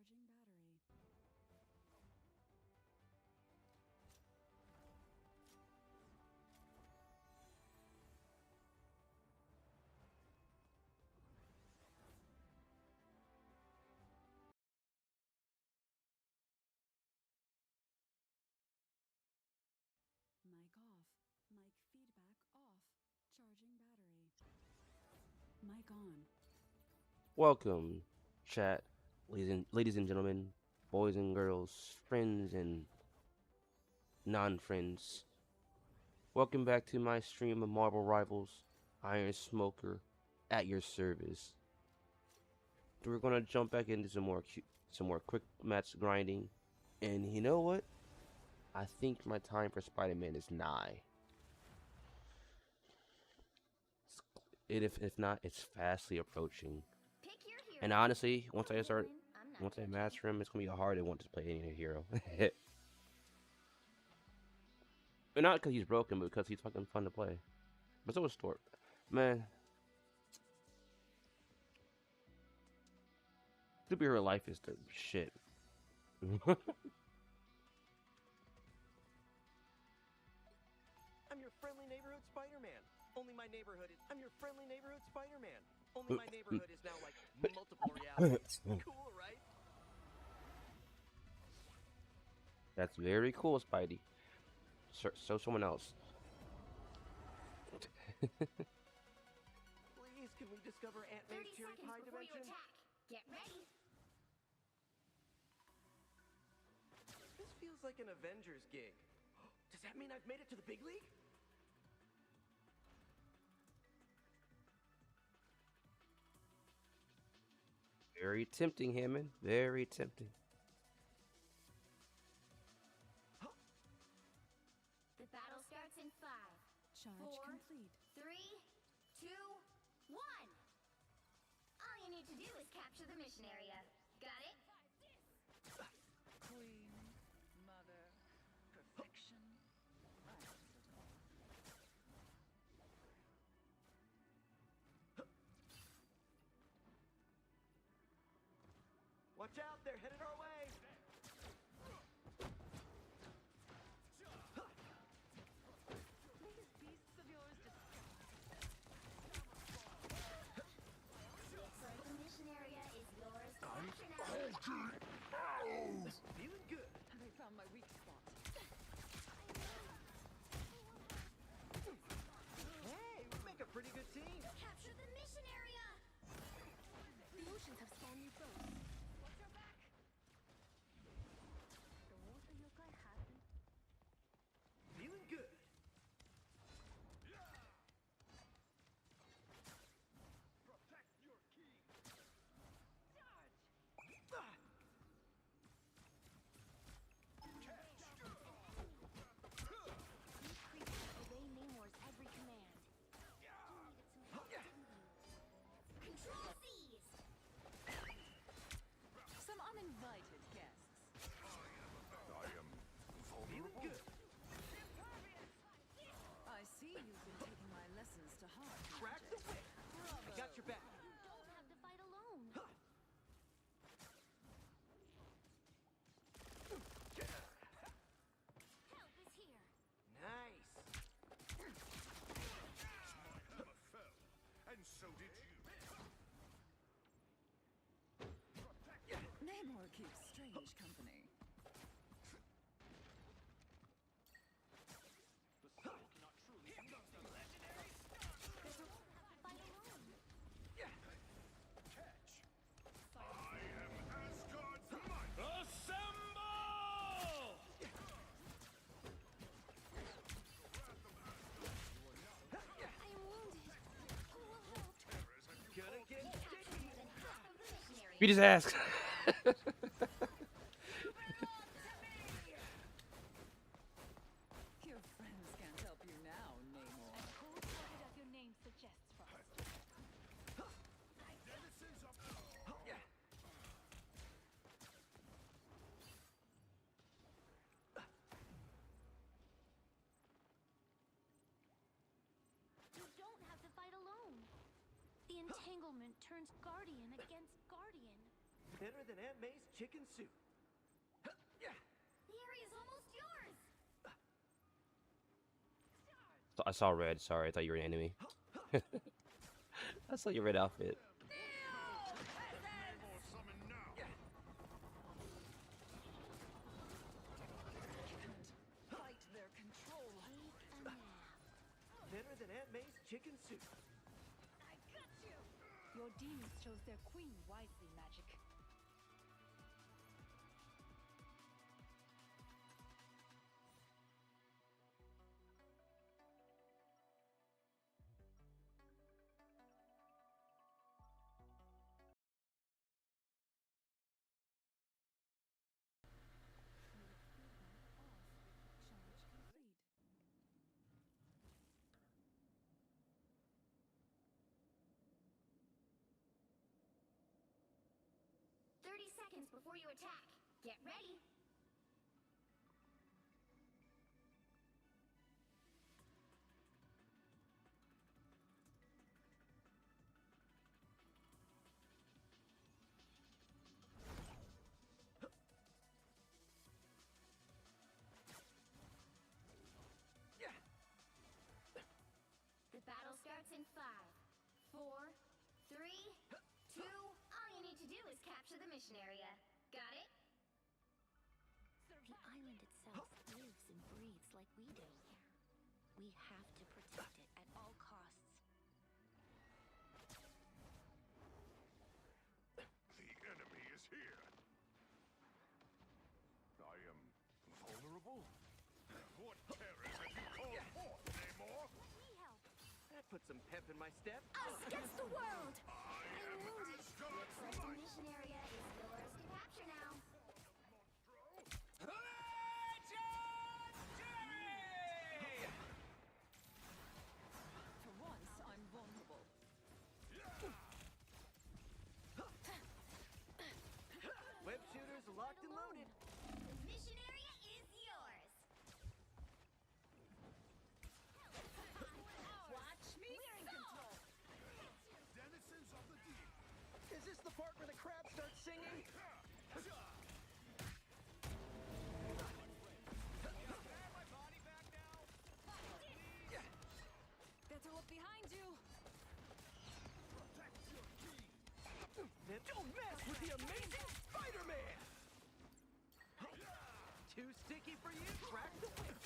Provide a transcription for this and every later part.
Charging battery. Mic off. Mic feedback off. Charging battery. Mic on. Welcome, chat, ladies and gentlemen, boys and girls, friends and non-friends. Welcome back to my stream of Marvel Rivals, Iron Smoker, at your service. We're gonna jump back into some more quick match grinding, and you know what? I think my time for Spider-Man is nigh. If not, it's fastly approaching. And honestly, once I master him, it's gonna be hard to want to play any hero. But not because he's broken, but because he's fucking fun to play. But so is Stork. Man. Superhero life is the shit. I'm your friendly neighborhood Spider-Man. Only my neighborhood is... I'm your friendly neighborhood Spider-Man. Only my neighborhood is now like multiple realities. Cool, right? That's very cool, Spidey. So someone else. Please, can we discover Aunt May's cherry pie dimension? Get ready. This feels like an Avengers gig. Does that mean I've made it to the big league? Very tempting, Hammond. Very tempting. The battle starts in 5, Charge 4, complete. 3, 2, 1. All you need to do is capture the mission area. Got it? Queen, mother, perfection. Watch out, they're headed our way. These beasts of yours The mission area is yours. Capture now. Feeling good. they found my weak spot. Hey, we make a pretty good team. Capture the mission area. The oceans have scanned you both. Watch your back. The water yokai happy. Feeling good. Protect your key. These creatures obey Namor's every command. Control seized. Some uninvited guests. Feeling good. I see you've been taking my lessons to heart. Crack the whip. I got your back. You don't have to fight alone. Help is here. Nice. And so did you. Namor keeps strange company. Fight alone. I am Asgard's might. Assemble! I am wounded. Who will help? Gonna get sticky. Then half of the mission area. Beat his ass. Your friends can't help you now, Namor. Whose target of your name suggests first? Dennison's up. You don't have to fight alone. The entanglement turns Guardian against Guardian. Better than Aunt May's chicken soup. Yeah. The area's almost yours. I saw red. Sorry, I thought you were an enemy. I saw your red outfit. Namor summon now. Fight their control. Better than Aunt May's chicken soup. I got you. Your demons chose their queen wisely, Magic. Charge complete. 30 seconds before you attack. Get ready. The battle starts in 5, 4, 3, 2. All you need to do is capture the mission area. Got it? The island itself lives and breathes like we do. We have to protect it at all costs. The enemy is here. I am vulnerable? What terrors have you called forth, Namor? That put some pep in my step. Us against the world! I am Asgard's Looks like the might. mission area is yours to capture now. For once, I'm vulnerable. Web shooters locked and loaded. The mission area is yours. Watch me. We're in control. Denizens of the deep. Is this the part where the crab starts singing? Better look behind you. Then don't mess with the amazing Spider-Man! Too sticky for you? Crack the whip!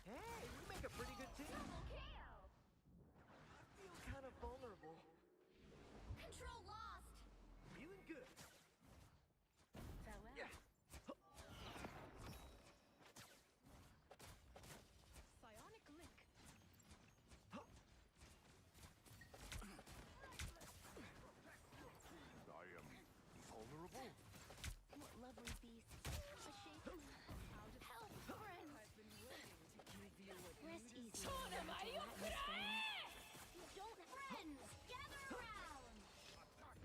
Hey, we make a pretty good team. Double KO. I feel kind of vulnerable. Control lost. Feeling good. Farewell. Yeah. Psionic link. I am vulnerable? What lovely beasts. A shape. Help, friends. I've been waiting to give you what Rest you easy. You don't Friends, gather around.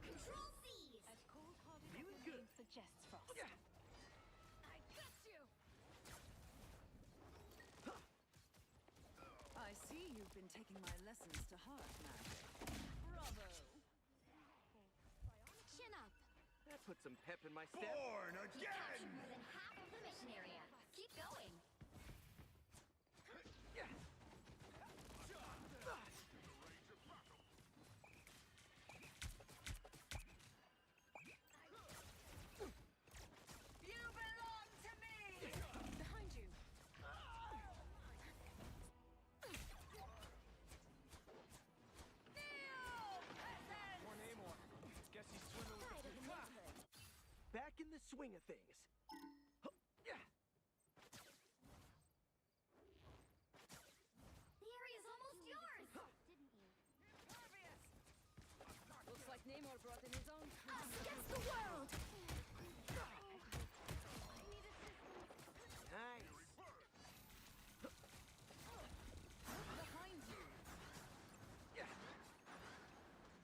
Control C's. As cold-hearted as Feeling the good. name suggests, Frost. Yeah. I got you. I see you've been taking my lessons to heart, Magic. Bravo. Chin up. That put some pep in my step. Born You again! captured more than half of the mission area. Keep going. Yeah. You belong to me. Behind you. More Namor. Guess he's swimming with Pride of the neighborhood. Back in the swing of things. Yeah. The area's almost yours. Didn't you? Looks like Namor brought in his own. Us against the world. Nice. Behind you. Yeah.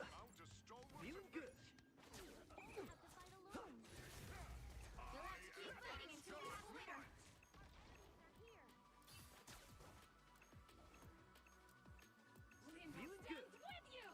Mount a stalwart Feeling good. You'll have to fight alone. You'll have to keep fighting until you have a winner. Feeling good. With you.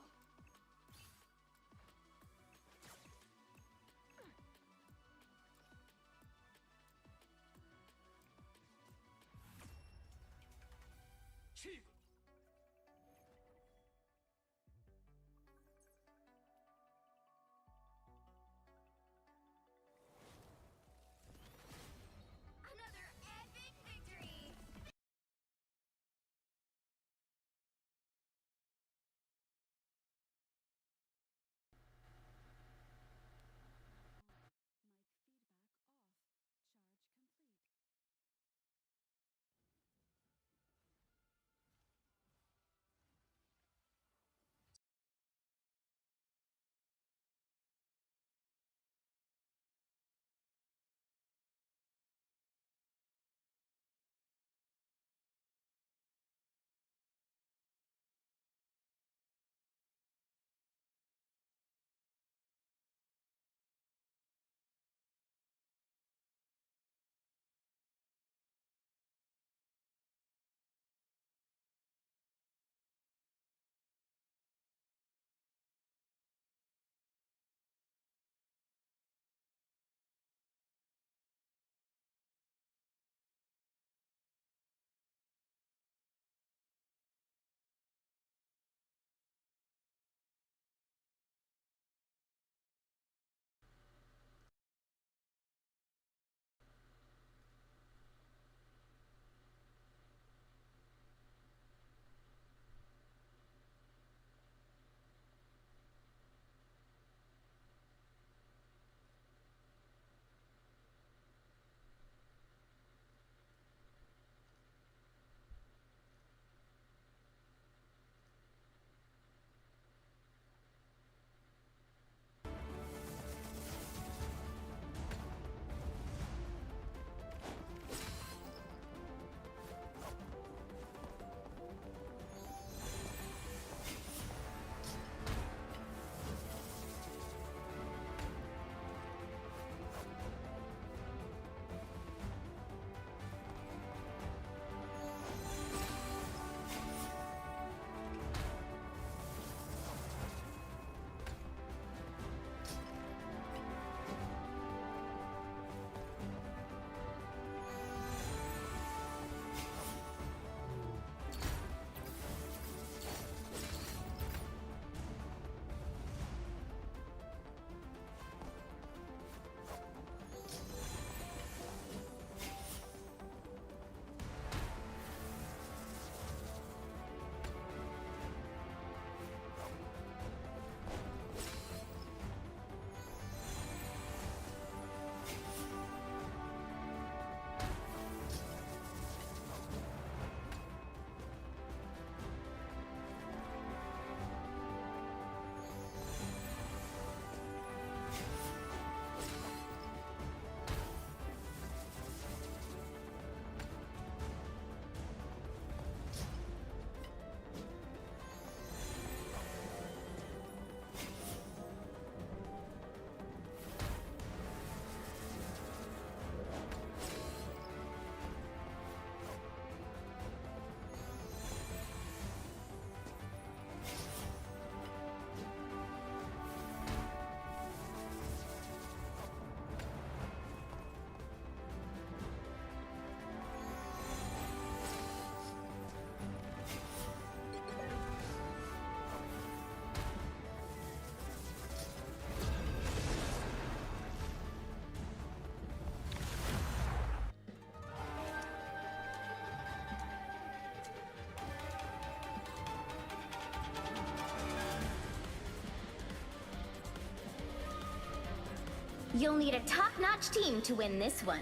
You'll need a top-notch team to win this one.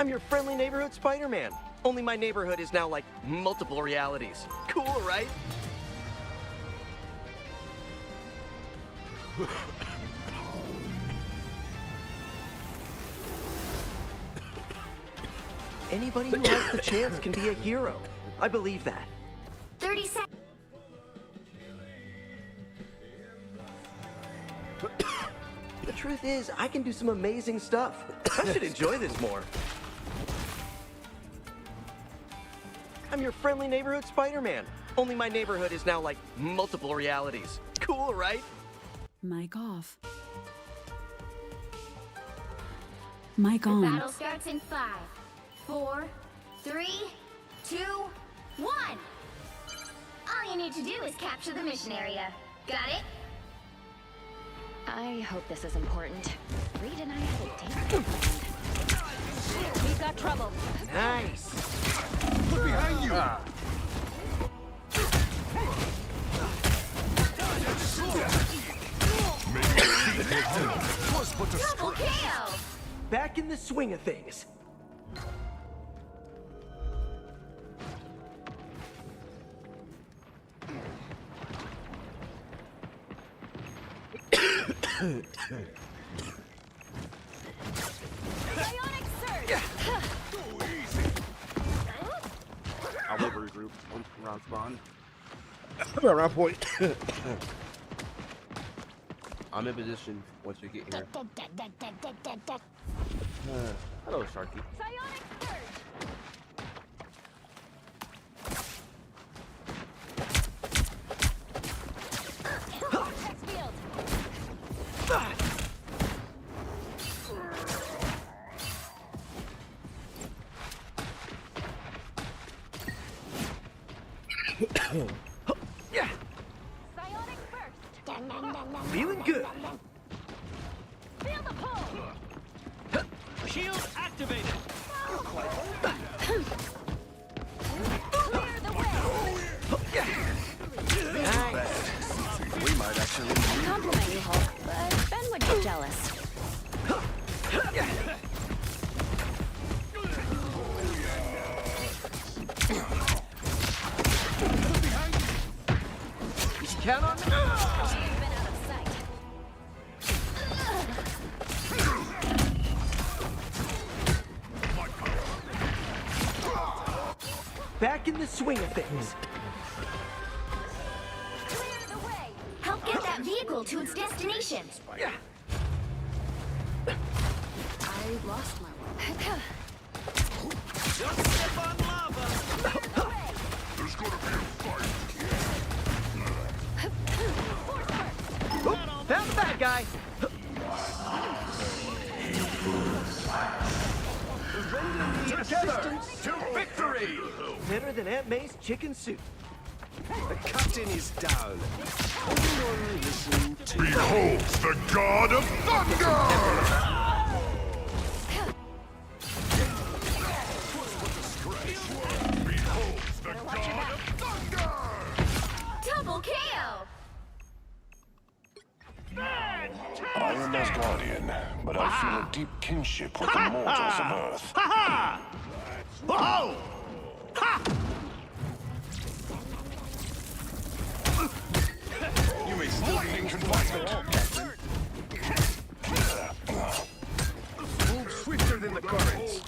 I'm your friendly neighborhood Spider-Man. Only my neighborhood is now like multiple realities. Cool, right? Anybody who has the chance can be a hero. I believe that. 30 seconds. The truth is, I can do some amazing stuff. I should enjoy this more. I'm your friendly neighborhood Spider-Man. Only my neighborhood is now like multiple realities. Cool, right? Mic off. Mic The on. battle starts in 5, 4, 3, 2, 1. All you need to do is capture the mission area. Got it? I hope this is important. Reed and I had a date. We've got trouble. Nice. Look behind you! Was but a Double KO! Back in the swing of things. Bionic surge. Go easy! I will regroup around spawn. Around point. I'm in position once we get here. Hello, Sharky. Bionic surge. Text field. Psionic burst. Feeling good. Feel the pull. Shield activated. Clear the way. Nice. We might actually Compliment you, Hulk, but Ben would get jealous. You can count on me. Been out of sight. Back in the swing of things. Clear the way. Help get that vehicle to its destination. I lost my way. Don't step on lava. There's gonna be a fight. Oop, found the bad guy. Together to victory! Better than Aunt May's chicken soup. The captain is down. Behold the god of thunder! Behold the god of thunder! Double KO! I am Asgardian, but I feel a deep kinship with the mortals of Earth. Whoa! You may still be in confinement. Move swifter than the currents.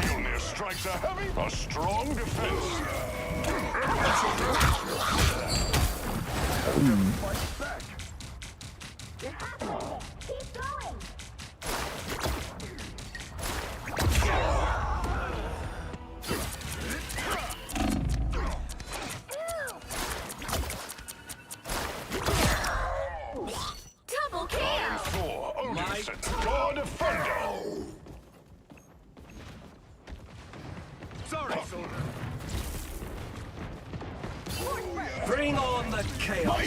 Mjolnir strikes a heavy, a strong defense. Keep going! Double KO! Thor, Odinson, god of thunder. Sorry, soldier.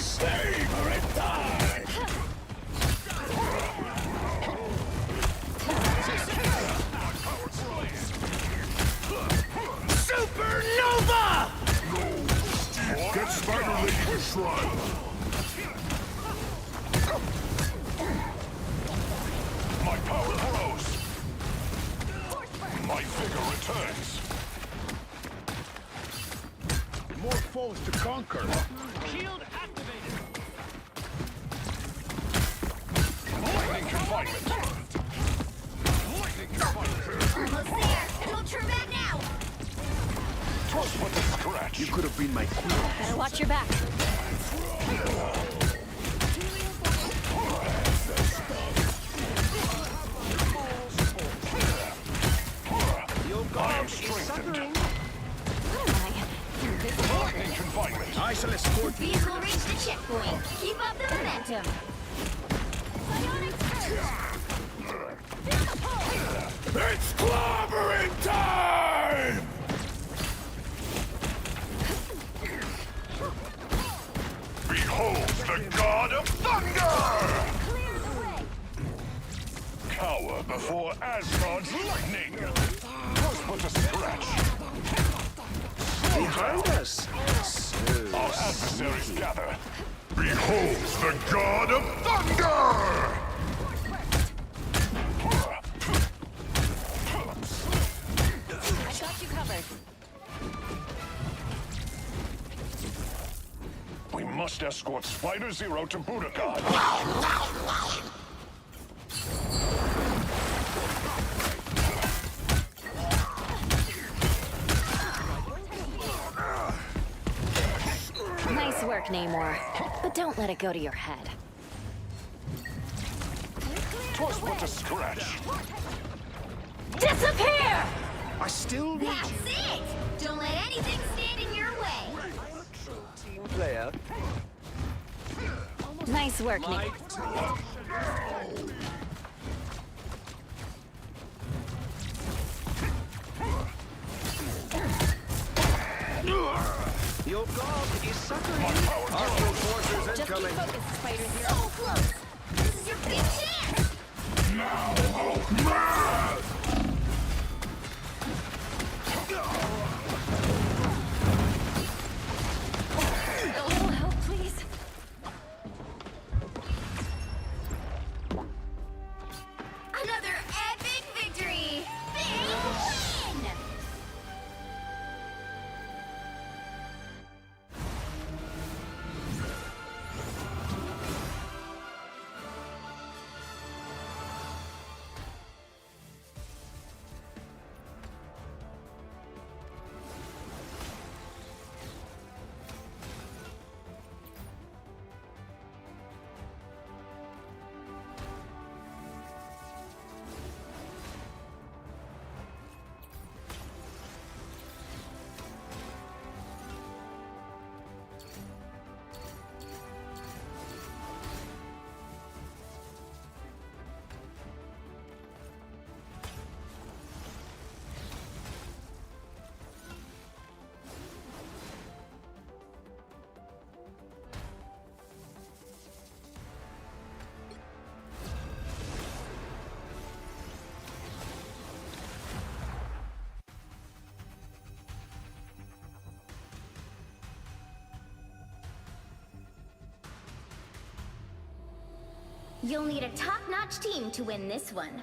favorite time! Supernova! Get Spider Lady to shrine! My power grows! My vigor returns! More foes to conquer. Shield activated. Lightning confinement! Lightning confinement! Almost there. Don't turn back now. Toss with a scratch! You could have been my queen. Better watch your back. I am strengthened! What am I? Invisible? Lightning confinement! I shall escort you. These will reach the checkpoint. Keep up the momentum. Bionic surge! Feel the pull! It's clobbering time! Behold the god of thunder! Clear the way! Cower before Asgard's lightning! Toss with a scratch! Behind us. Our adversaries gather. Behold the god of thunder! I got you covered. We must escort Spider Zero to Budokan. Nice work, Namor. But don't let it go to your head. Toss with a scratch. Disappear! I still need That's it. Don't let anything stand in your way. Team player. Nice work, Namor. Your god is suffering. My power Hostile grows. forces Just keep incoming. focused, Spider Zero. So close. This is your big chance. A little help, please. Another epic victory. Big win. You'll need a top-notch team to win this one.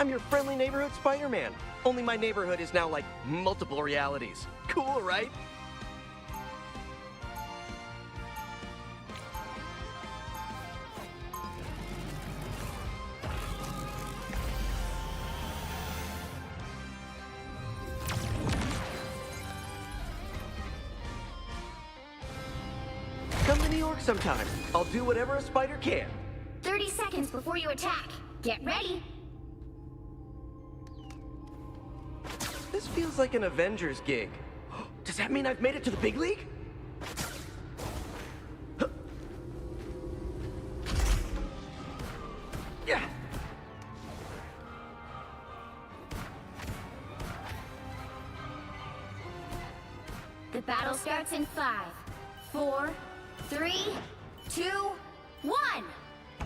I'm your friendly neighborhood Spider-Man. Only my neighborhood is now like multiple realities. Cool, right? Come to New York sometime. I'll do whatever a spider can. 30 seconds before you attack. Get ready. This feels like an Avengers gig. Does that mean I've made it to the big league? Battle starts in 5, 4, 3, 2, 1.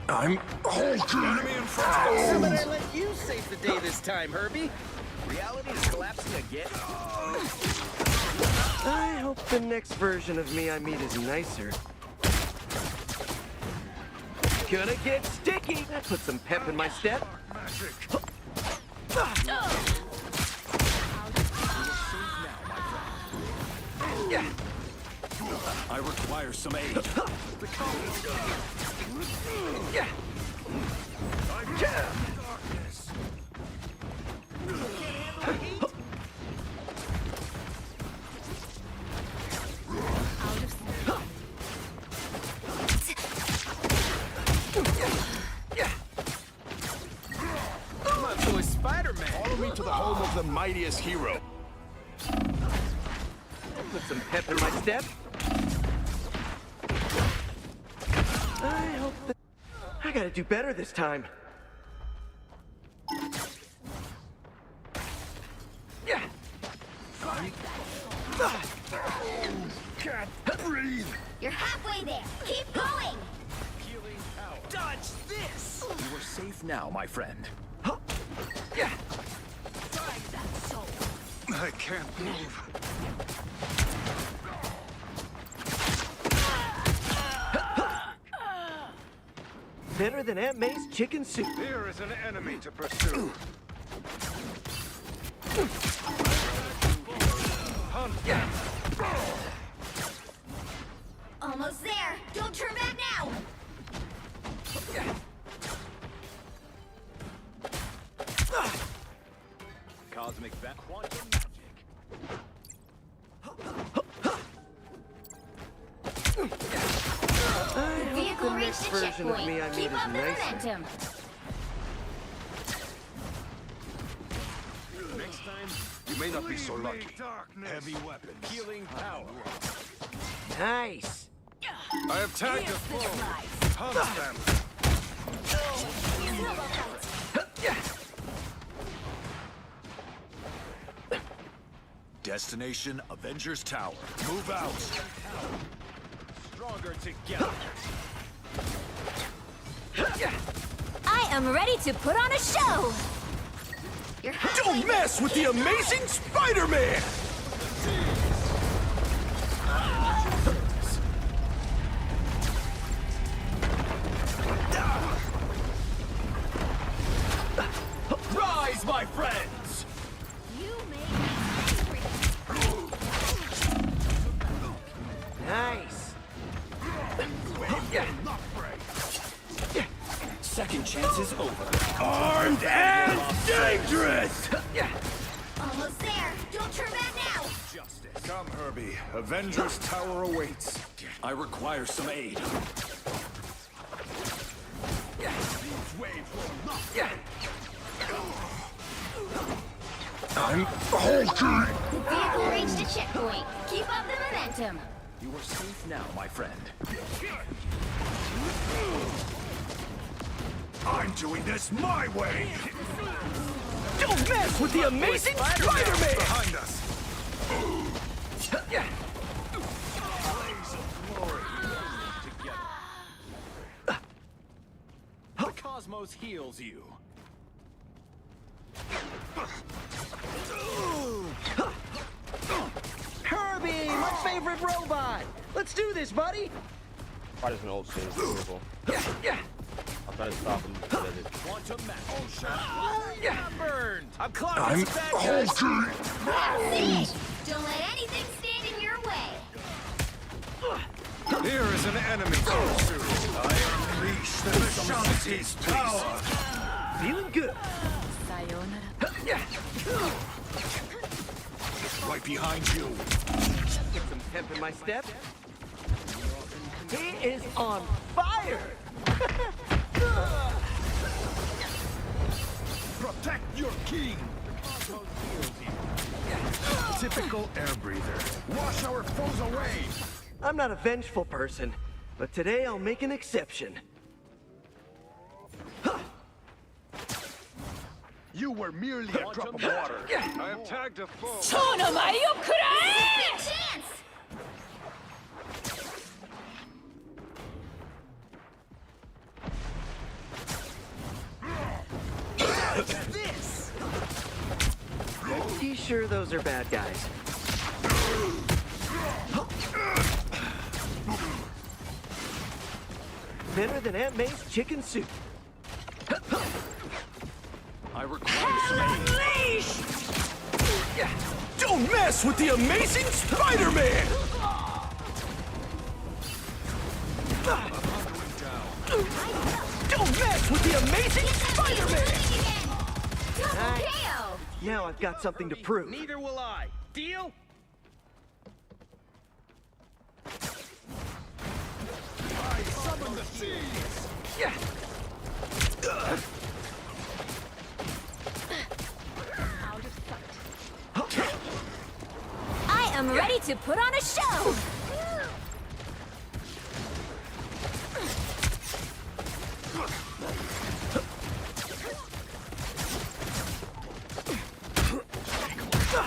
I'm hulking. Enemy in front of us. How about I let you save the day this time, Herbie? Reality is collapsing again. I hope the next version of me I meet is nicer. Gonna get sticky. That put some pep in my step. Magic. Yeah. I require some aid. Yeah. Darkness. Come on, so is Spider-Man. Follow me to the home of the mightiest hero. Put some pep in my step. I hope that I gotta do better this time. Yeah. Can't breathe. You're halfway there. Keep going. Healing power. Dodge this! You are safe now, my friend. Yeah. I can't move. Better than Aunt May's chicken soup. Here is an enemy to pursue. Hunt. Yeah. Almost there. Don't turn back now. Yeah. Cosmic quantum magic. The vehicle reached next the version of me I checkpoint. meet Keep is up the nicer. momentum. Next time, You may not be so Leave me, lucky. darkness. heavy weapons. Healing power. Nice. I have tagged a foe. Hunt them. Yeah. Destination Avengers Tower. Move out. Stronger together. Yeah. I am ready to put on a show! You're halfway Don't mess with the amazing Spider-Man! Rise, my friends! You made me Nice. Yeah. Second chance is over. Armed and dangerous! Yeah. almost there. Don't turn back now. Justice. Come, Herbie. Avengers Tower awaits. I require some aid. Yeah. Waves will not. Yeah. I'm hulking. The vehicle reached a checkpoint. Keep up the momentum. You are safe now, my friend. I'm doing this my way! Don't mess with the amazing Spider-Man! Behind us! Yeah. Blaze of glory. Together. The cosmos heals you. Herbie, my favorite robot. Let's do this, buddy. Why does an old scene beautiful? Yeah. Yeah. I'll try to stop him because of it. Quantum magic. Yeah. I'm burned. I'm clogged I'm with bad guys. hulking. That's it. Don't let anything stand in your way. Here is an enemy to pursue. I unleash the Shanty's power! Feeling good. Yeah. Right behind you. Get some pep in my step. He is on fire. Protect your king! Typical air breather. Wash our foes away! I'm not a vengeful person, but today I'll make an exception. You were merely a drop of water. Yeah. I have tagged a foe. Second chance. This! You sure those are bad guys? Better than Aunt May's chicken soup. I require some aid. Don't mess with the amazing Spider-Man! Don't mess with the amazing Spider-Man! Double KO! Now I've got something to prove. Neither will I. Deal? I summon the seas. Yeah. Out of sight. I am ready to put on a show!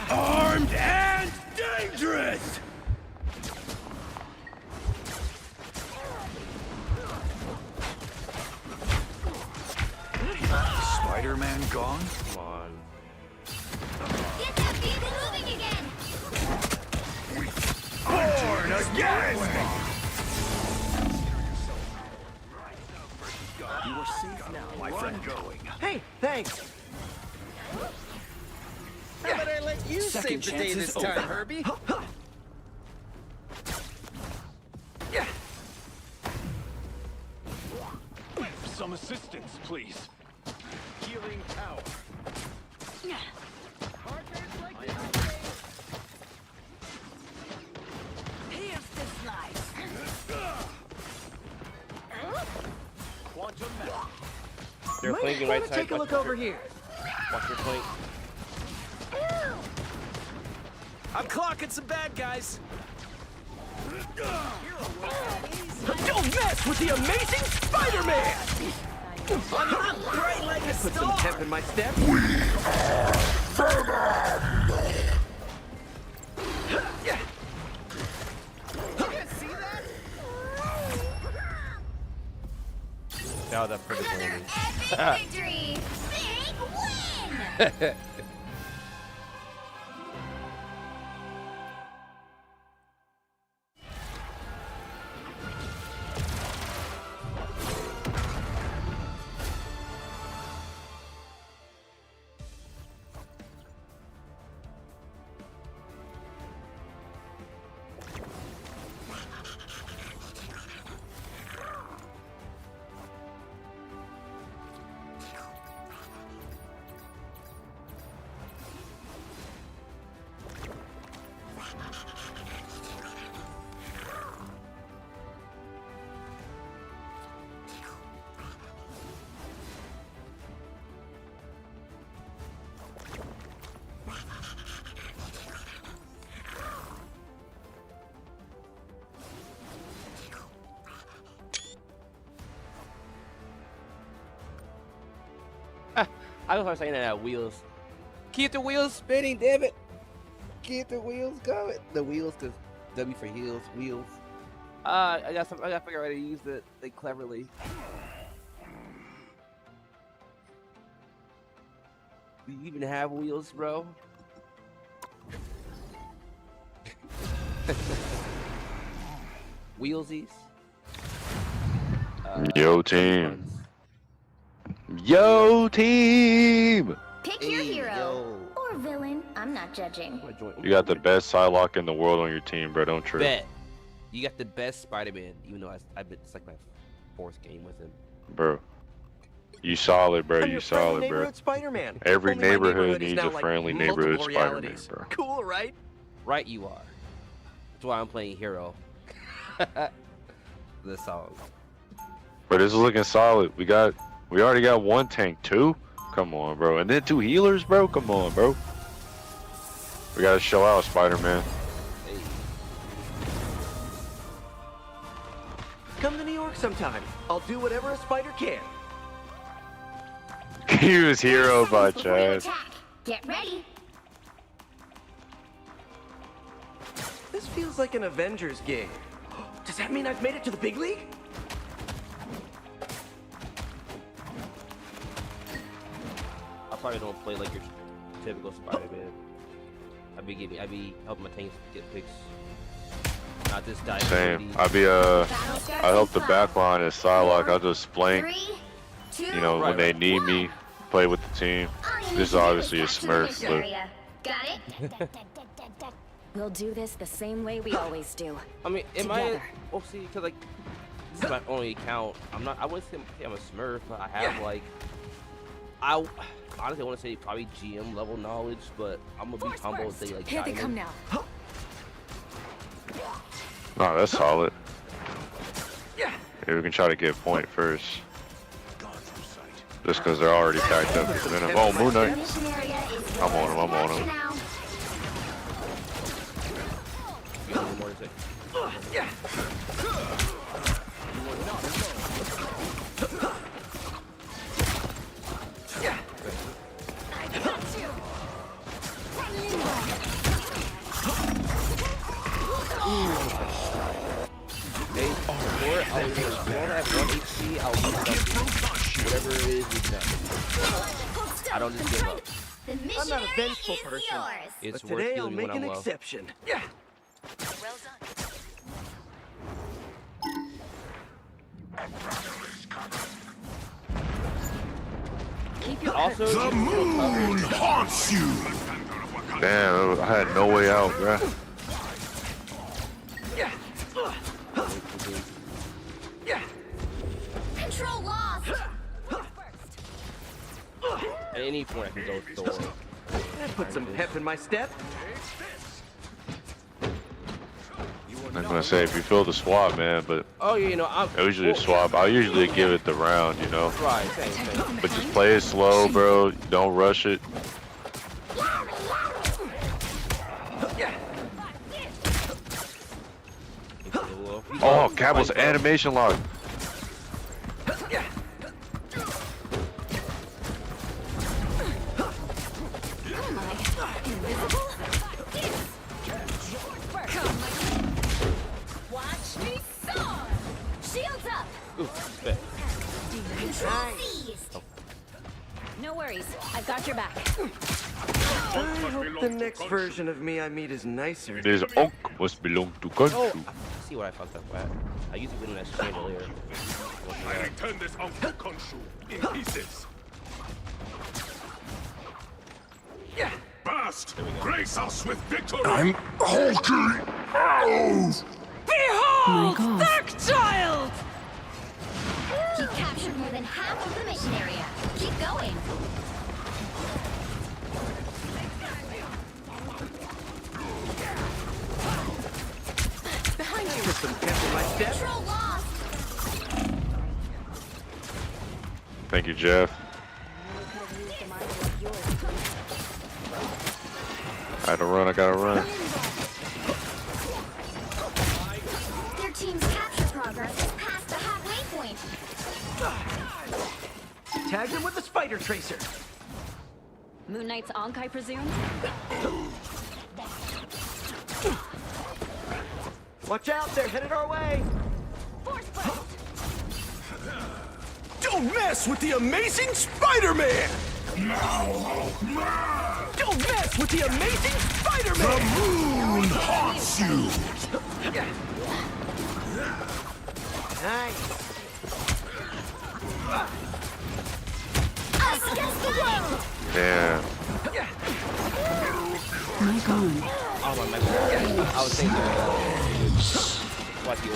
Armed and dangerous! Spider-Man gone? Come on. Get that vehicle moving again! Born again! You are safe now, my friend. Going. Hey, thanks. How about I let you Second save the day chance this is time, over. Herbie? Some assistance, please. Healing tower. Here's the slice. Quantum mech. They're flanking right side. Take a watch look your- over here. Watch your flank. I'm clocking some bad guys. Don't mess with the amazing Spider-Man! I'm bright like a Put some star. pep in my step. See that? Now that pretty Another landing. epic victory! Big win! I was saying that at wheels. Keep the wheels spinning, damn it. Keep the wheels going. The wheels, cause W for heels, wheels. I gotta figure out how to use it like cleverly. Do you even have wheels, bro? Wheelsies. Yo, team. Yo, team! Pick your Hey, hero. yo. Or villain. I'm not judging. You got the best Psylocke in the world on your team, bro. Don't trip. Bet. You got the best Spider-Man, even though it's like my 4th game with him. Bro. You solid, bro. I'm You your friendly solid, bro. neighborhood Spider-Man. Every Only my neighborhood is needs now a like friendly multiple neighborhood Spider-Man, realities. bro. Cool, right? Right, you are. That's why I'm playing Hero. The song. But this is looking solid. We already got one tank, 2? Come on, bro. And then 2 healers, bro? Come on, bro. We gotta show out, Spider-Man. Hey. Come to New York sometime. I'll do whatever a spider can. He was hero by Before you Chad. attack, get ready. This feels like an Avengers gig. Does that mean I've made it to the big league? probably don't play like your typical Spider-Man. I be helping my tanks get picks. Not this guy. Same. I help the back line at Psylocke. I'll just flank. You know, when they need me, play with the team. This is obviously a Smurf, but Got it? We'll do this the same way we always do. I mean, am Together. I? Oh, see, cause like this is my only account. I'm not. I wouldn't say I'm a Smurf, but I have like. Honestly, I want to say probably GM level knowledge, but I'm gonna be humble and say like. Here they come diamond. now. no, that's solid. Yeah, we can try to get a point first. Just because they're already packed up. Oh, Moon Knight. I'm on him. I'm on him. More to say. I'll have 1 HP, I'll use something. Whatever it is, it's done. I don't just give up. I'm not a vengeful person. It's But worth today I'll doing make when I'm an low. exception. Yeah. Well done. Keep your Also, The moon haunts you. Damn, I had no way out, bruh. Control lost. At any point, I can go Thor. That put some pep in my step. I'm gonna say if you feel the swap, man, but Oh, yeah, you know, I'm. I usually swap. I usually give it the round, you know. Right, same. But just play it slow, bro. Don't rush it. Oh, Cabal's animation lock. Watch me soar! Shields up! Ooh, bet. No worries, I've got your back. I hope the next version of me I meet is nicer. This Onk must belong to country. Oh, I see what I fucked up at. I usually win in that chandelier. I return this Uncle Khonshu in pieces. Burst! Grace us with victory! I'm hulking out! Behold, Darkchild! You captured more than half of the mission area. Keep going. Behind you! Put some pep in my step. Control lost. Thank you, Jeff. I gotta run. I gotta run. Their team's capture progress is past the halfway point. Tagged him with the spider tracer. Moon Knight's Ankh, I presume? Watch out, they're headed our way. Don't mess with the amazing Spider-Man! Don't mess with the amazing Spider-Man! The moon haunts you! Nice. Us against the world. Damn. Oh, my man. I was thinking. Watch you.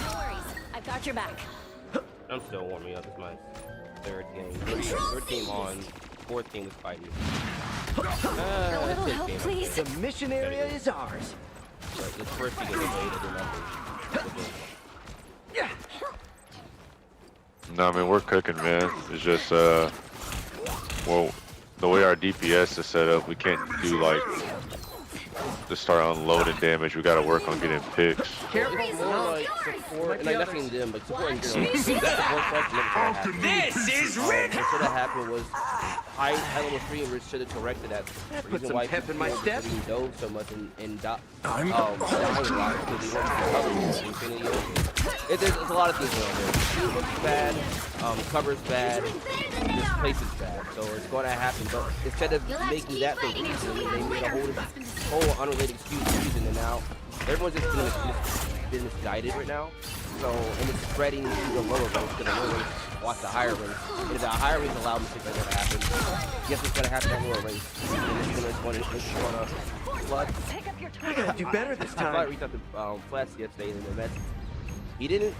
No worries, I've got your back. I'm still warming up. It's my third game. Third game on. Fourth game with Spidey. A little fifth help, game. please. The mission area is ours. But the first game was made of nothing. No, I mean we're cooking, man. It's just well, the way our DPS is set up, we can't do like to start unloading damage. We gotta work on getting picks. It's more like support, and like nothing them, but support in general. That support stuff never happened. This is ridiculous. What should have happened was high level streamers should have corrected that. Put some pep in my step. He dove so much and dying a lot because he wanted to cover Infinity Ocean. There's a lot of things going on there. Shoot looks bad, cover's bad, this place is bad, so it's going to happen. But instead of making that the reason, they made a whole unrelated excuse reason, and now everyone's just been misguided right now. So, and it's spreading to the lower ranks, because the lower ranks watch the higher ranks. And if the higher ranks allow mistakes like that to happen, guess what's going to happen at lower ranks? And it's going to flood. I gotta do better this time. I reached out to Flats yesterday in the message. He didn't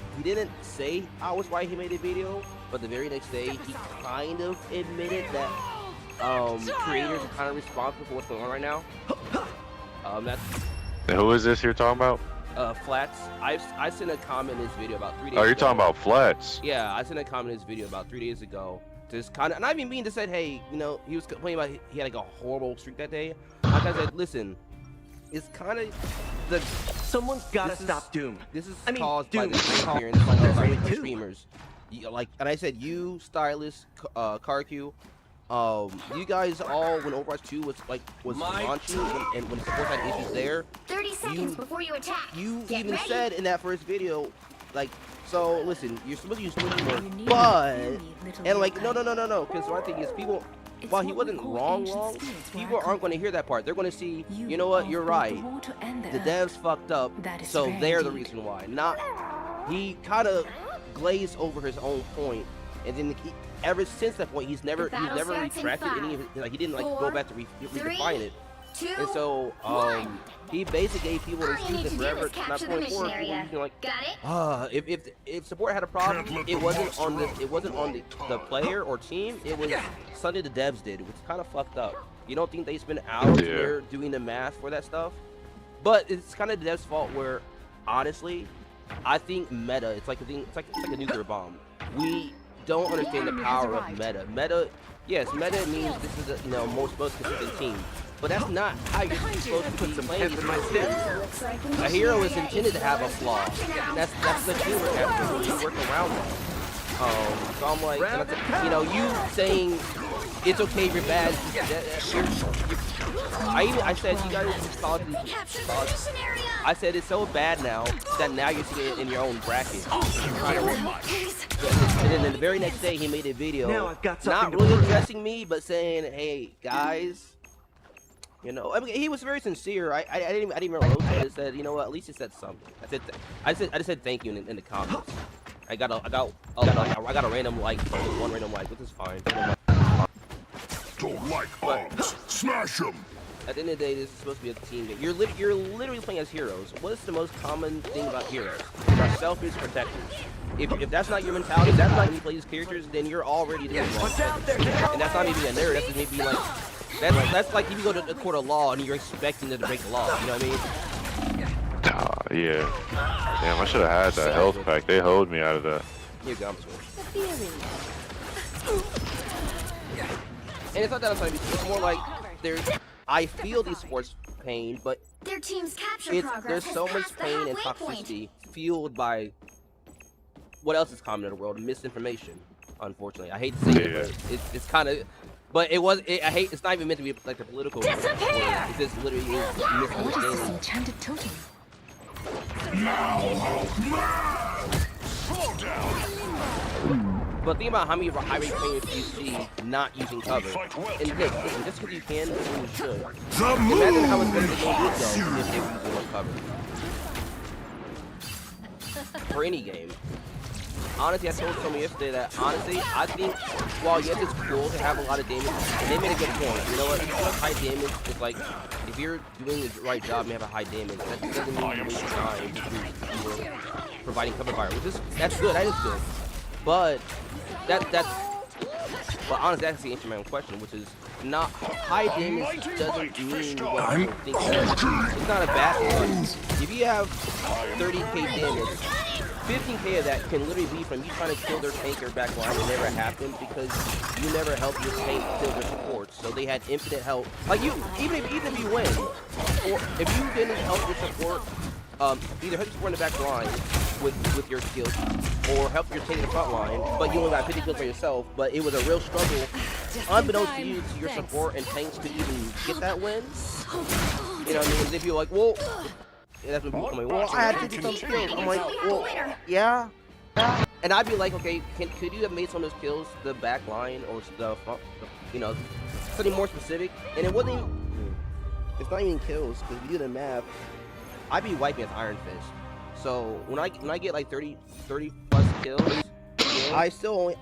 say why he made a video, but the very next day he kind of admitted that creators are kind of responsible for what's going on right now. Who is this you're talking about? Flats. I sent a comment in his video about 3 days ago. Oh, you're talking about Flats? Yeah, I sent a comment in his video about 3 days ago. Just kind of, and I didn't mean to say, hey, you know, he was complaining about he had like a horrible streak that day. Like I said, listen, it's kind of the. Someone's gotta stop Doom. This is caused by the experience of streamers. Like, and I said, you, Stylist, CarQ, you guys all, when Overwatch 2 was launching and when support had issues there, 30 seconds before you attack. You even said in that first video, like, so listen, you're supposed to use more, but and like no, because one thing is people. While he wasn't wrong, people aren't going to hear that part. They're going to see, you know what, you're right. The devs fucked up, so they're the reason why. Not, he kind of glazed over his own point, and then ever since that point, he's never retracted any of it. Like he didn't like go back to redefine it. And so, he basically gave people an excuse forever not going forward. People like, if support had a problem, it wasn't on the player or team. It was something the devs did, which is kind of fucked up. You don't think they spend hours there doing the math for that stuff? But it's kind of the devs' fault. Where honestly, I think meta. It's like a nuclear bomb. We don't understand the power of meta. Yes, meta means this is the most consistent team. But that's not how you're supposed to be playing these games. A hero is intended to have a flaw. And that's the teamwork aspect. You work around that. So I'm like, you saying it's okay if you're bad. I said you guys I said it's so bad now that now you're seeing it in your own bracket. And then the very next day he made a video, not really addressing me, but saying, hey guys. You know, I mean, he was very sincere. I didn't even roast it. I said, you know what? At least he said something. I just said thank you in the comments. I got a random like, one random like, which is fine. Don't like arms. Smash them. At the end of the day, this is supposed to be a team game. You're literally playing as heroes. What is the most common thing about heroes? They're selfish protectors. If that's not your mentality, if that's not how you play these characters, then you're already doing wrong. And that's not maybe a nerd. That's just maybe like. That's like if you go to the court of law and you're expecting them to break the law, you know what I mean? Yeah. Damn, I should have had that health pack. They hold me out of that. Here you go, and it's not that I'm trying to be, it's more like I feel these sports pain, but their team's capture there's so much pain and toxicity fueled by what else is common in the world? Misinformation, unfortunately. I hate to say it, but it's kind of. But it's not even meant to be like a political. It's just literally misunderstanding. Enchanted totem. But think about how many high rate players you see not using cover. And listen, just because you can, doesn't mean you should. Imagine how much better the game would go if they were using more cover. For any game. Honestly, I told someone yesterday that, honestly, I think, while yes, it's cool to have a lot of damage, and they made a good point. You know what? If you have high damage, it's like, if you're doing the right job and you have a high damage, that doesn't mean you waste your time if you're providing cover fire, that's good, that is good. But, but honestly, that's the answer to my own question, which is, not, high damage doesn't mean what people think it is. It's not a bad thing. If you have 30k damage, 15k of that can literally be from you trying to kill their tank or back line. It never happened because you never helped your tank kill their supports. So they had infinite help. Like you, even if you win, or if you didn't help your support, either help your support in the back line with your skills, or help your tank in the front line, but you only got 50 kills for yourself. But it was a real struggle, unbeknownst to you, to your support and tanks to even get that win. You know what I mean? As if you're like, well. That's when people come like, well, I had 50 some kills. I'm like, well, yeah. And I'd be like, okay, could you have made some of those kills the back line or the front, you know, something more specific? And it wasn't even, it's not even kills, because if you do the math, I'd be wiping as Iron Fist. So when I get like 30 plus kills, I still only,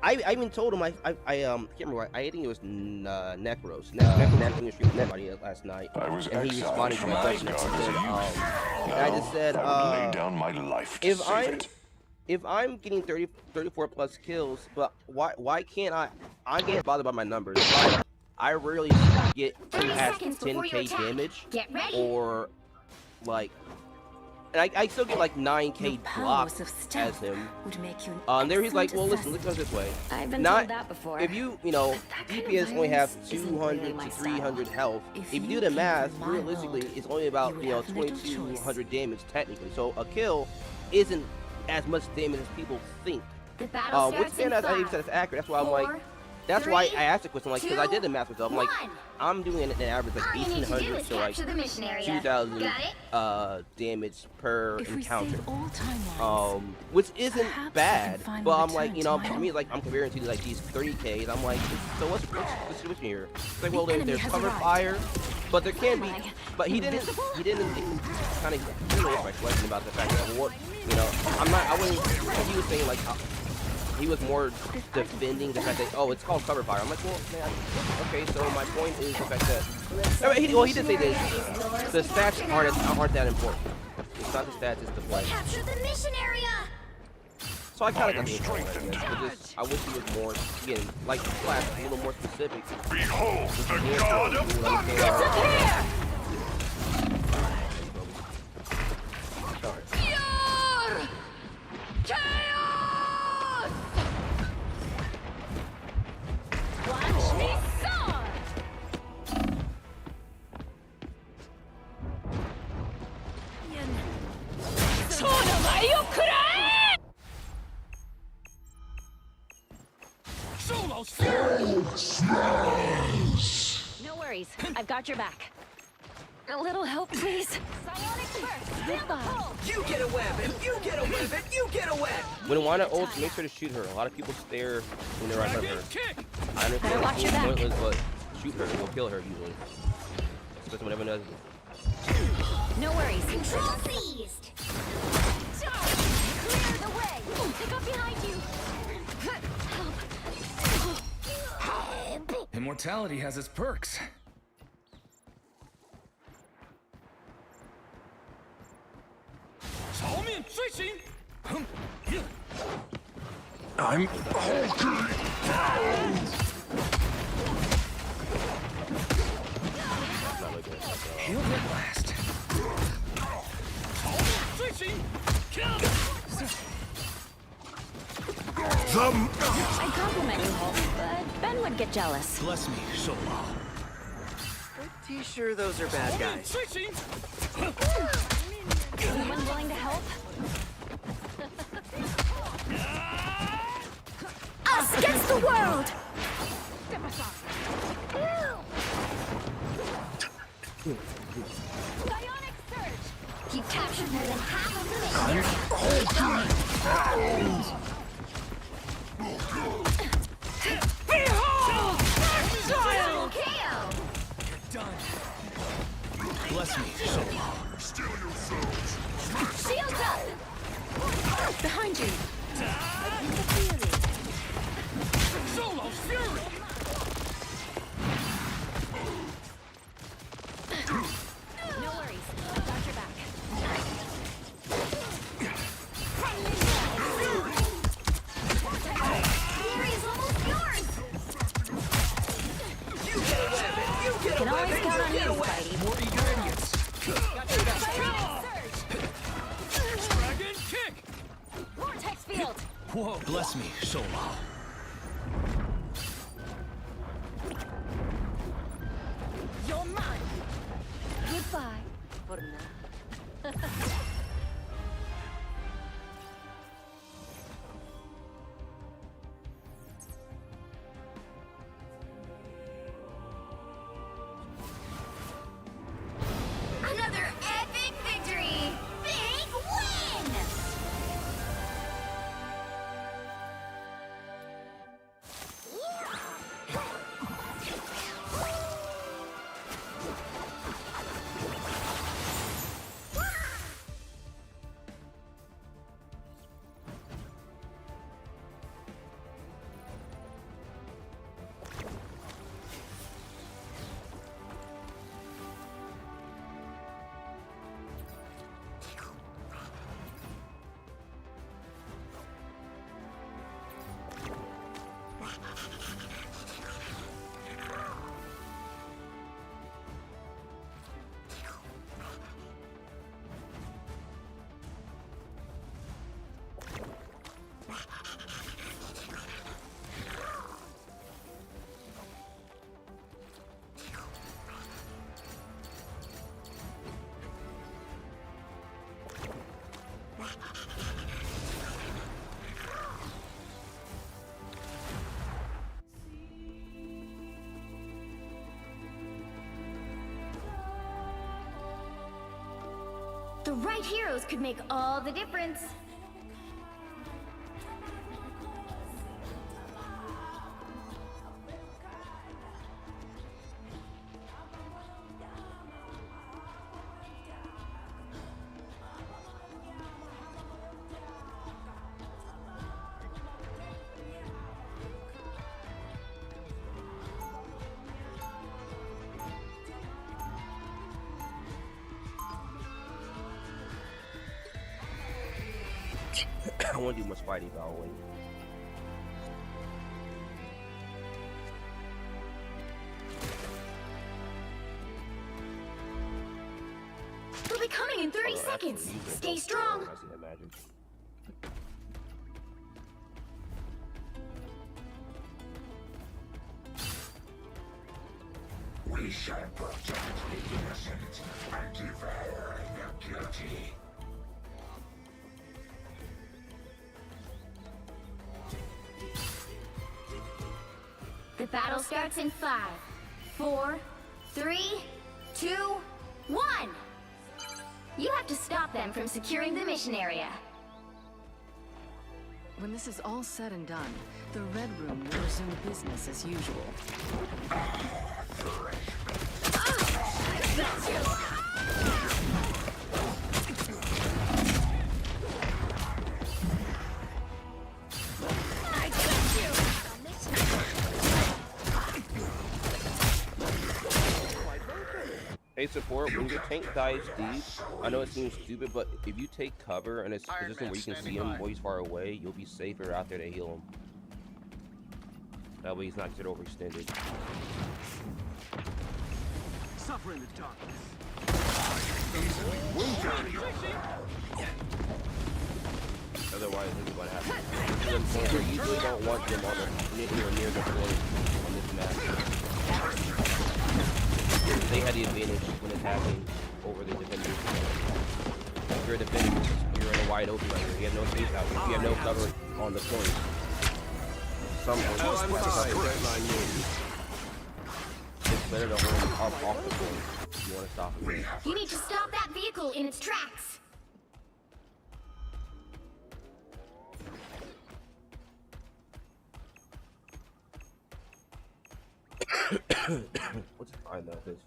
I even told him I can't remember. I think it was Necros. Necros was streaming everybody last night, and he responded to my question. And I just said, lay down my life to if I'm getting 34 plus kills, but why can't I get bothered by my numbers? I rarely get past 10k damage, or like. And I still get like 9k blocks as him. There he's like, well, listen, look at it this way. I've been Not told that before. if you know DPS only have 200 to 300 health. If you do the math, realistically, it's only about 2200 damage technically. So a kill isn't as much damage as people think. Which then I think that's accurate. That's why I'm like. That's why I asked the question, like, because I did the math myself. I'm like, I'm doing an average like 1800 to like 2000 damage per encounter, which isn't bad. But I'm like, you know, for me, like, I'm comparing to like these 30Ks. I'm like, so what's the situation here? It's like, well, there's cover fire, but there can be. But he didn't kind of answer my question about the fact that what, you know, I wouldn't. He was saying like. He was more defending the fact that, oh, it's called cover fire. I'm like, well, man, okay, so my point is the fact that, he did say this, the stats aren't that important. It's not the stats, it's the play. Capture the mission area. So I kind of got the point, I guess. I wish he was more, again, like the Flash, a little more specific. Behold the god of No worries, I've got your back. A little help, please. You get a web, and you get a web, and you get a web. When Wanda ults, make sure to shoot her. A lot of people stare when they're right of her. I understand watch your back. pointless, but shoot her. It will kill her usually. Especially when everyone does. No worries. Control seized. Clear the way. Pick up behind you. Immortality has its perks. I'm hulking. Heal their blast. I compliment you, Hulk, but Ben would get jealous. Bless me, Solo. Pretty sure those are bad guys. Anyone willing to help? Us against the world. Bionic surge. You captured more than half of the mission. Behold! KO. Done. Bless me, Solo. Shields up. Behind you. Solo's fury. No worries, I've got your back. Can always count on you, Spidey. More eager idiots. Got your back. Dragon kick. Oh, bless me, Solo. You're mine. Goodbye. For now. Another epic victory! Big win! The right heroes could make all the difference. I want to do my Spidey battle wait. They'll be coming in 30 seconds. Stay strong. I see that magic. We shall protect the innocent and devour the guilty. The battle starts in 5, 4, 3, 2, 1. You have to stop them from securing the mission area. When this is all said and done, the Red Room will resume business as usual. I got you. Hey support, when your tank dives deep, I know it seems stupid, but if you take cover in a position where you can see him while he's far away, you'll be safer out there to heal him. That way he's not get overextended. Suffer in the darkness. Otherwise, this is what happens. You usually don't want them on the near the point on this map. They had the advantage when attacking over the defenders. If you're a defender, you're in a wide open right here. You have no space out. You have no cover on the point. It's better to hold off the point if you want to stop it. You need to stop that vehicle in its tracks. What's fine though, because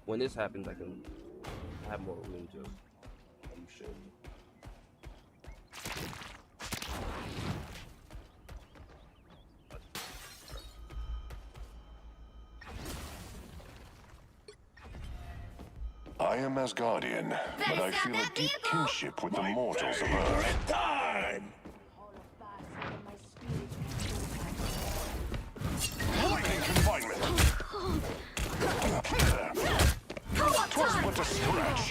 when this happens, I can have more room to. You should. I am Asgardian, but I feel a deep kinship with the mortals of Earth. Time! Lightning confinement! Twas but a scratch!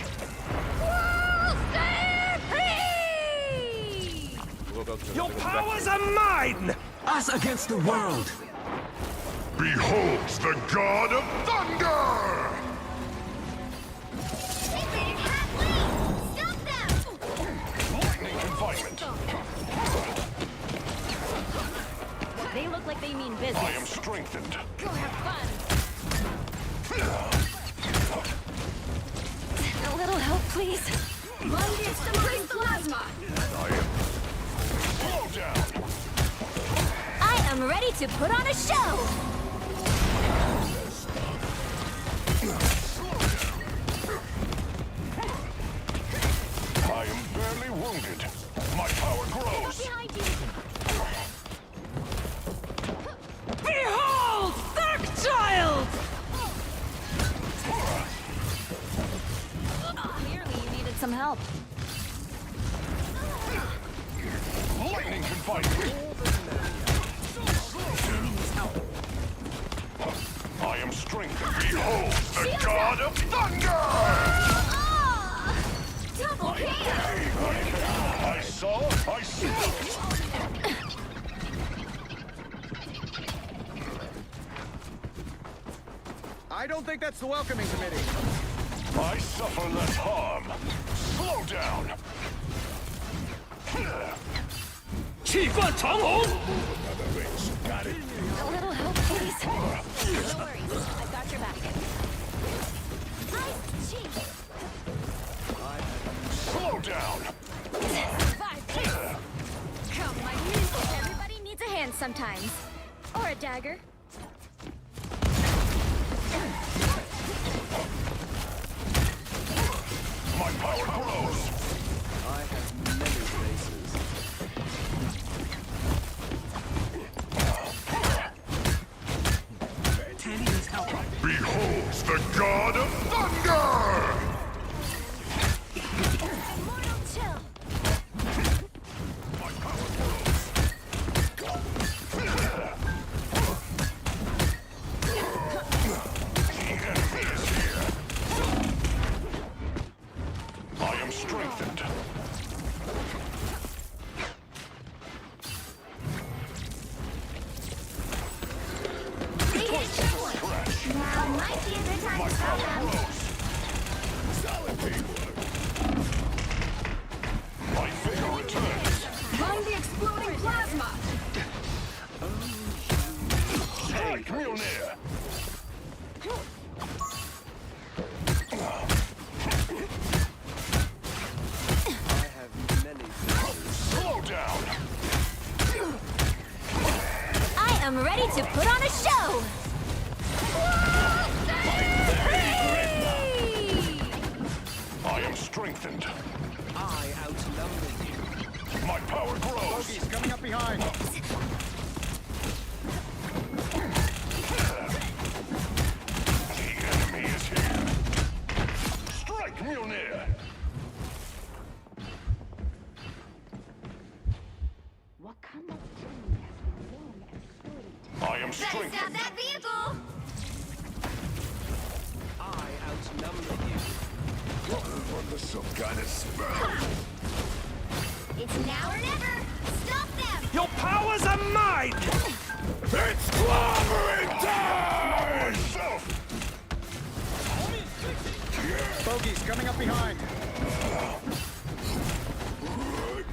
We'll go to Your powers are mine! Us against the world! Beholds the god of thunder! Stop them! Lightning confinement. They look like they mean I business. am strengthened. Go have fun. A little help, please. Extinguish plasma! Slow down. I am ready to put on a show. I am barely wounded. My power grows. Behind you. Behold! Dark Child! Clearly, you needed some help. Lightning confinement. I am strengthened. Behold the god of thunder! Double kill! I saw, I smelt. I don't think that's the welcoming committee. I suffer less harm. Slow down. 气贯长虹! Got it. A little help, please. No worries. I've got your back. Ice cheese. Slow down. Come, my niece. Everybody needs a hand sometimes. Or a dagger. My power grows. I have many faces. Tanny needs help. Beholds the god of thunder! Immortal chill. My power grows. The enemy is here. I am strengthened. Now might be a good time My to stop power them. grows. Solid teamwork. My vigor returns. Find the exploding plasma! Strike Mjolnir. I have many faces. Slow down. I am ready to put on a show. I am strengthened. I outnumber you. My power grows. He's coming up behind. The enemy is here. Strike Mjolnir. I am Better stop strengthened. that vehicle! I outnumber you. Under some kind of spell. It's now or never! Stop them! Your powers are mine! It's clobbering time! Myself. Bogey's coming up behind.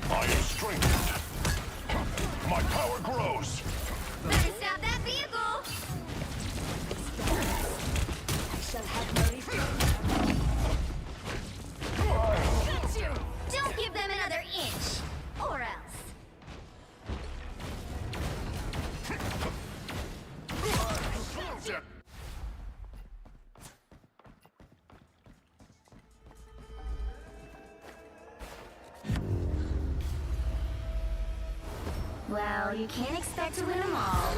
I am strengthened. My power grows. Better stop that vehicle! Don't give them another inch! Or else. Well, you can't expect to win them all.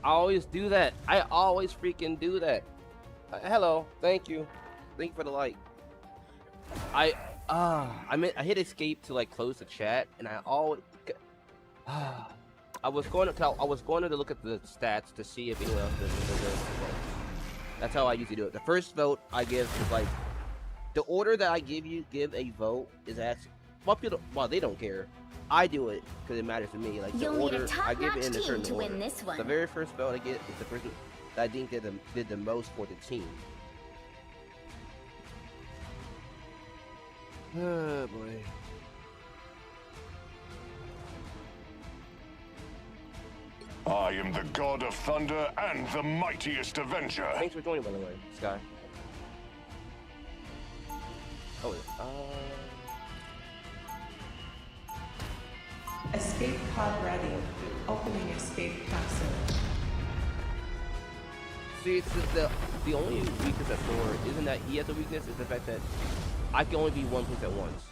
always do that. I always freaking do that. Hello, thank you. Thank you for the like. I hit escape to like close the chat, and I always. I was going to look at the stats to see if anyone else did it. That's how I usually do it. The first vote I give is like the order that I give a vote is actually well, they don't care. I do it because it matters to me. Like the You'll order need a I give it in a top-notch certain team to order. win this one. The very first vote I get is the person that I think did the most for the team. Oh boy. I am the god of thunder and the mightiest avenger. Thanks for joining, by the way, Sky. Oh, Escape pod ready. Opening escape capsule. see, it's just the only weakness that Thor isn't that he has a weakness, is the fact that I can only be one place at once.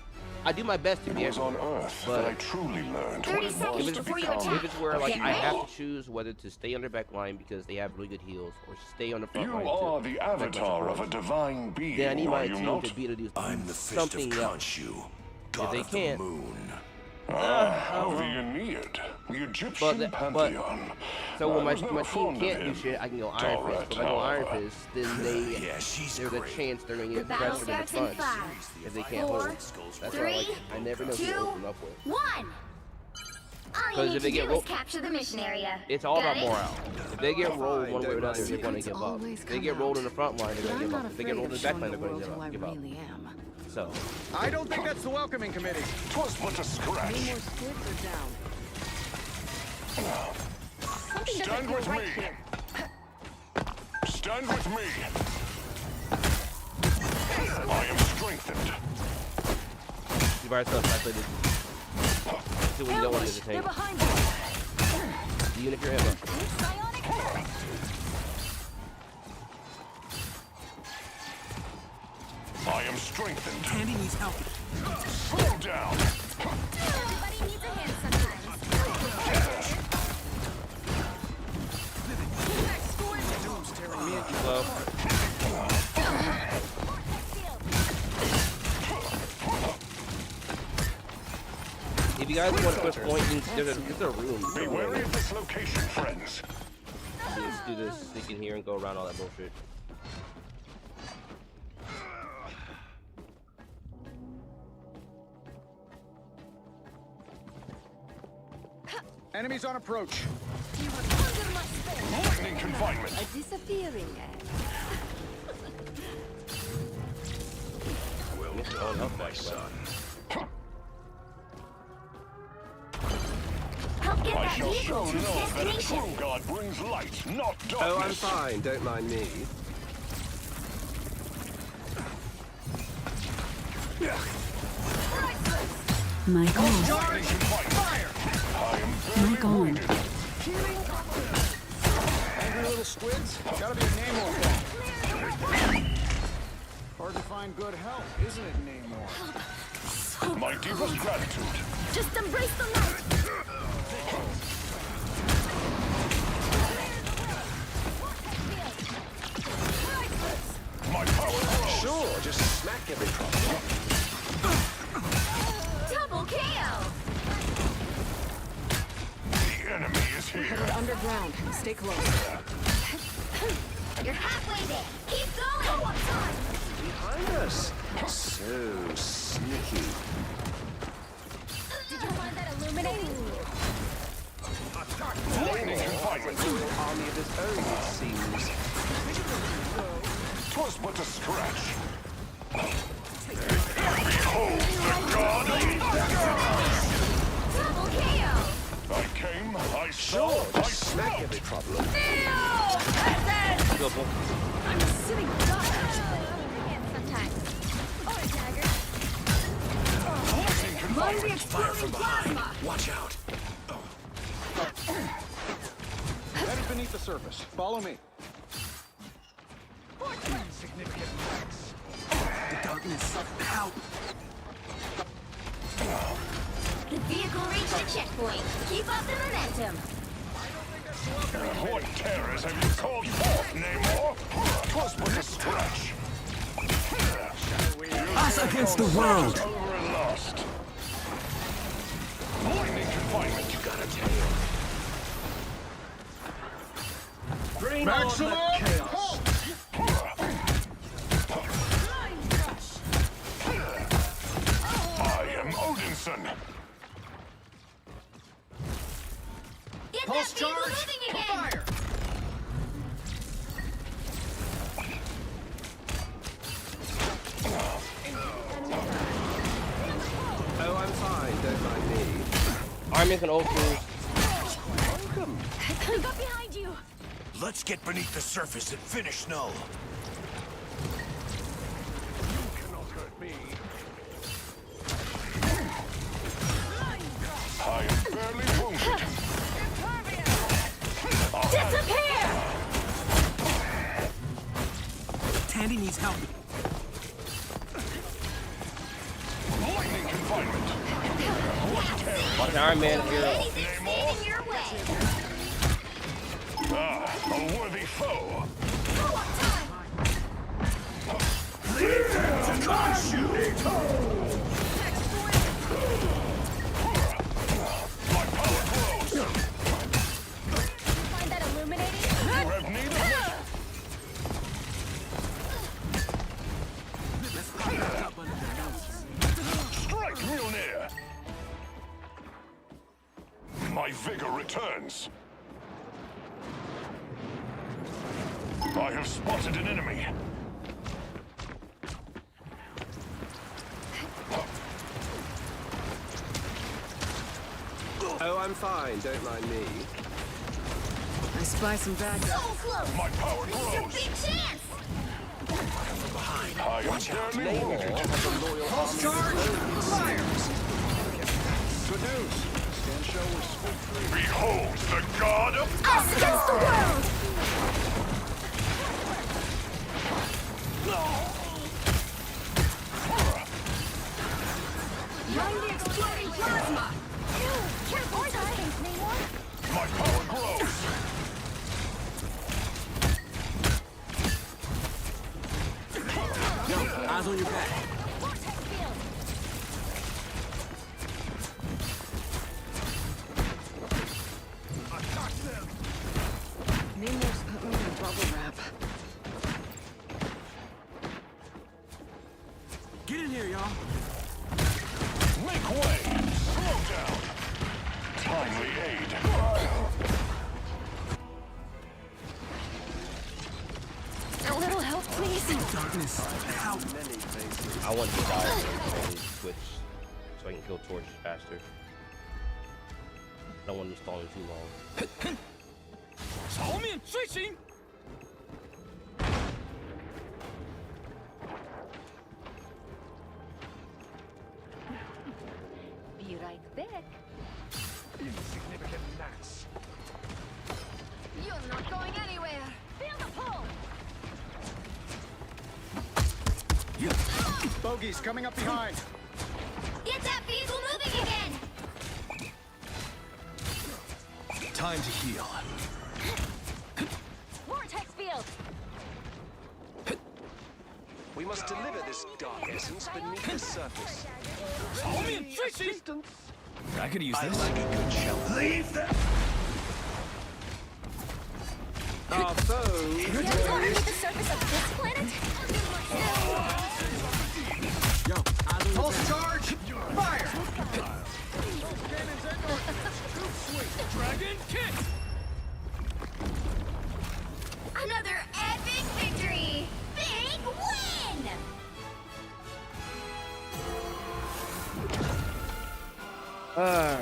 I do my best to be It was on everywhere, Earth but that I truly learned what 30 it was seconds to before you become. attack. if it's where like Get I have ready. to choose whether to stay under back line because they have really good heals, or stay on the front You line are to the protect my avatar of a supports, divine being, then I need are my you team not? to be able to do I'm the fist of something else. Khonshu, If god they of the can't, moon. Of the Aeneid, the Egyptian pantheon. so when I my was never team fond of can't do him. shit, I can go Iron Fist. If I go Iron Fist, then Yeah, she's there's great. a chance they're gonna get battle pressure in the starts in front 5, if they can't 4, hold. That's why I never know who to 2, open up with. 1. All 'Cause you if need they to get do ro- is capture the mission area. It's all Got about it? morale. If they get rolled one way or another, they're gonna Secrets give up. always If they come get rolled out. in the front line, they're But gonna I'm give not up. If they afraid get rolled in of the back showing line, the they're world gonna who I give up. really am. So, I don't think that's the welcoming committee. 'Twas but a Any scratch. more squids are down. Stand with me. Stand with me. I am strengthened. you by yourself, I played this. This is when you don't want to do the They're tank. behind you. Even if you're Emma. Psionic Hurl! I am strengthened. Tandy needs help. Slow down. Everybody needs a hand sometimes. Slow. If you guys want to push point, there's a room. Be wary of this location, friends. Let's do this, sneak in here and go around all that bullshit. Enemies on approach. You were under my spell. Lightning confinement. A disappearing act. Welcome, my son. Help get I that shall vehicle show to its know that a destination. true god brings light, not darkness. Oh, I'm fine. Don't mind me. My God. Lightning confinement. I am barely wounded. Angry little squids? Gotta be a Namor. Hard to find good help, isn't it, Namor? My deepest gratitude. Just embrace the light. My power grows. Sure, just smack every problem. Double KO. The enemy is here. We're underground. Stay close. You're halfway there. Keep going. Behind us. So sneaky. Did you find that illuminating? Lightning confinement. Army of his own, it seems. 'Twas but a scratch. Behold the god of Double KO. I came, I saw, I Smack every problem. Go, Bull. I'm a sitting duck. Hand sometimes. Or a dagger. lightning Mind the confinement. exploding plasma. Watch out. Headed beneath the surface. Follow me. The darkness. Help. The vehicle reached the checkpoint. Keep up the momentum. What terrors have you called forth, Namor? 'Twas but a stretch. Us against the world! Over and lost. Lightning confinement. You got a tail. Bring Maximum on the chaos! I am Odinson. Get Pulse that vehicle charge! moving again! Fire! Oh, I'm fine, don't mind me. Iron Man can ult too. I got behind you. Let's get beneath the surface and finish Null. You cannot hurt me. I am barely wounded. Disappear! Tandy needs help. Lightning confinement. Watch Iron Man here. Anything standing your way! Ah, a worthy foe. My power grows. Find that illuminating? You have need of me. Strike real near. My vigor returns. I have spotted an enemy. Oh, I'm fine, don't mind me. I spy some bad guys. So close! My power This is your grows. big chance! I am barely wounded. Pulse charge! Fire! Good news. Stan show was smoke-free. Behold the god of Us against the world! Young the exploding plasma! Careful, Titans, Namor! my power grows. Eyes on your back. Vortex field! Namor's put me in bubble wrap. Get in here, y'all. Make way. Slow down. Timely aid. A little help, please. Darkness. Help. I want to die and switch so I can kill Torch faster. I don't want them stalling too long. 朝面追行 Be right back. Insignificant gnats. You're not going anywhere. Feel the pull! Bogies coming up behind. Get that vehicle moving again! Time to heal. Vortex field! We must deliver this dark essence beneath the surface. 朝面追行 I could use I this. like a good shell. Leave that. Our foe. You have to go underneath the surface of this planet? Yo, eyes on your Pulse back. charge! Fire! Dragon kick. Another epic victory! Big win! Alright.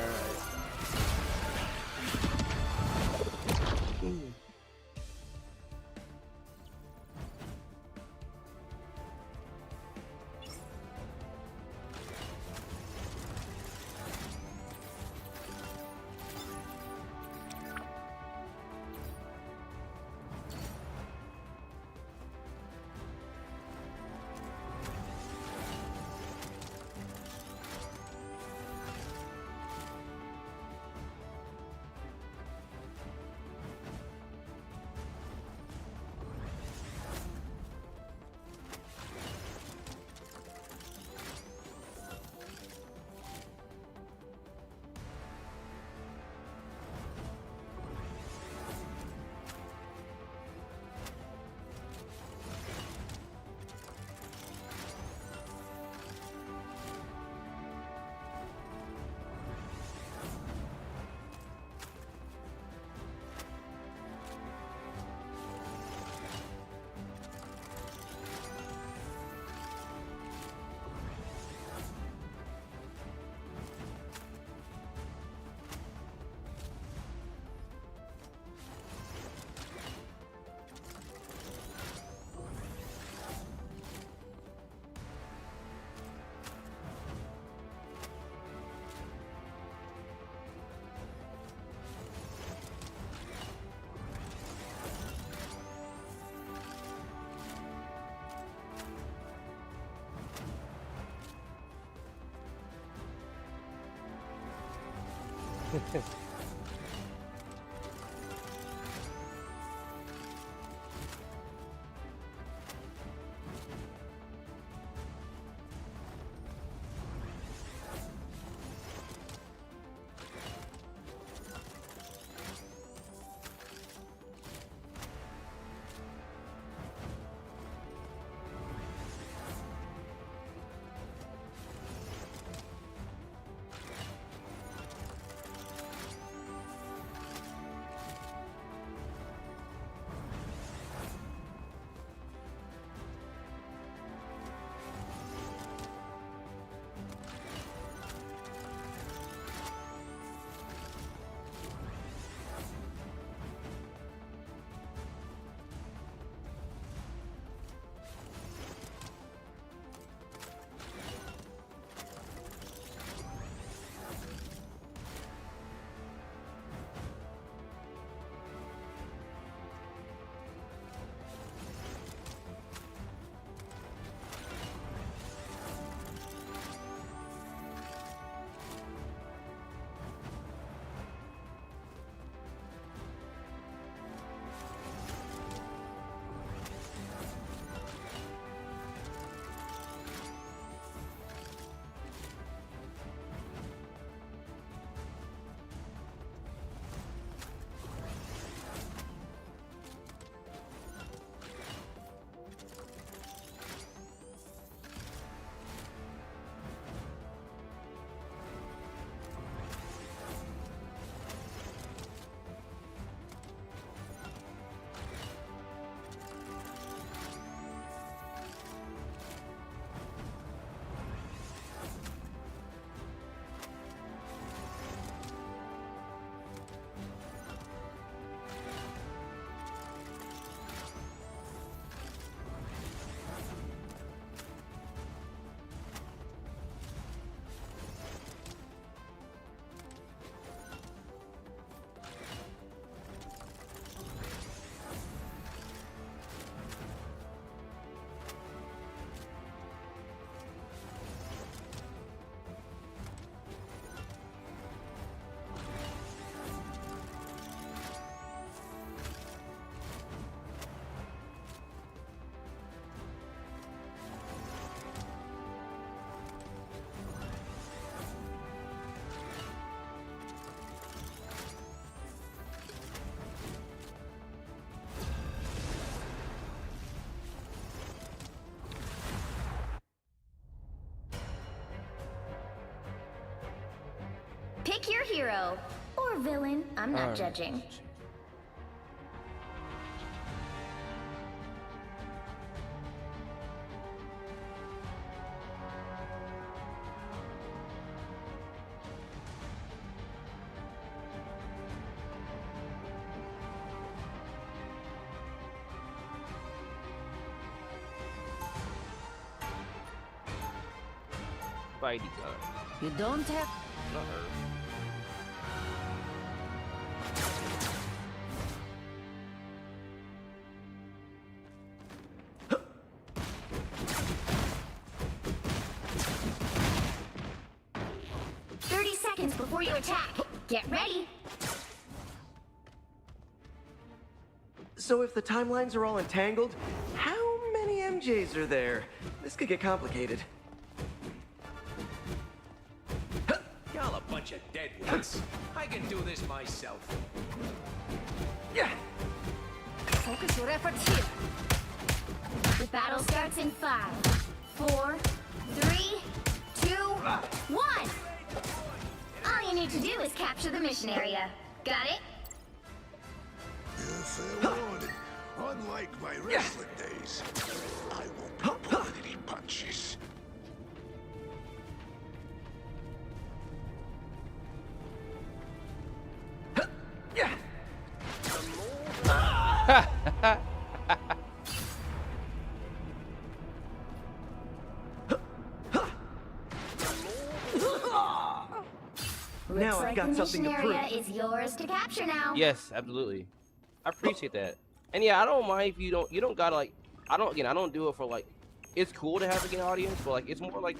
Pick your hero. Or villain. I'm not judging. Spidey gun. You don't have... Not her. Before you attack, get ready. So if the timelines are all entangled, how many MJs are there? This could get complicated. Y'all a bunch of deadweights. I can do this myself. Yeah. Focus your efforts here. The battle starts in 5, 4, 3, 2, 1. All you need to do is capture the mission area. Got it? Fair warning. Unlike my wrestling days, I won't be pulling any punches. Now I've got something to prove. Area is yours to capture now. Yes, absolutely. I appreciate that. And yeah, I don't mind if you don't gotta like, I don't do it for like it's cool to have an audience, but like it's more like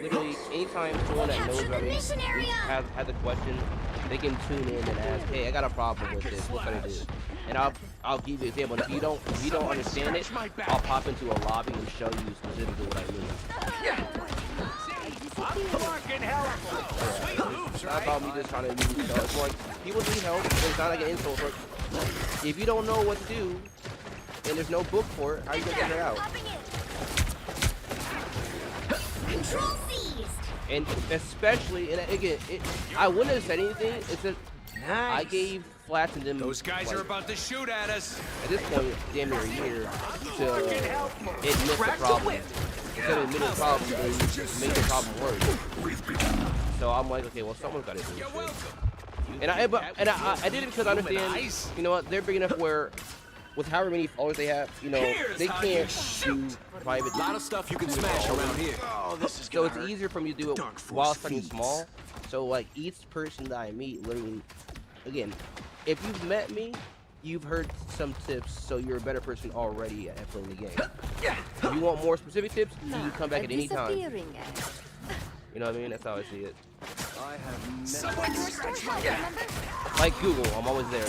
literally anytime someone that knows about me has a question, they can tune in and ask, hey, I got a problem with this. What can I do? And I'll give you an example. If you don't understand it, I'll pop into a lobby and show you specifically what I mean. It's not about me just trying to use it. It's more like people need help. It's not like an insult. But if you don't know what to do and there's no book for it, how are you gonna figure it out? Control seized. And especially, and again, I wouldn't have said anything. It's just I gave Flats and them. Those guys like, are about to shoot at us. At this point, damn near a year to admit the problem. Instead of admitting the problem, they make the problem worse. So I'm like, okay, well, someone's got to do this. And I did it because I understand. You know what? They're big enough where, with however many followers they have, you know, they can't do private. A lot of stuff you can smash around here. So it's easier for me to do it while starting small. So like each person that I meet, literally, again, if you've met me, you've heard some tips, so you're a better person already at playing the game. If you want more specific tips, you can come back at any time. You know what I mean? That's how I see it. I have Like Google, I'm always there.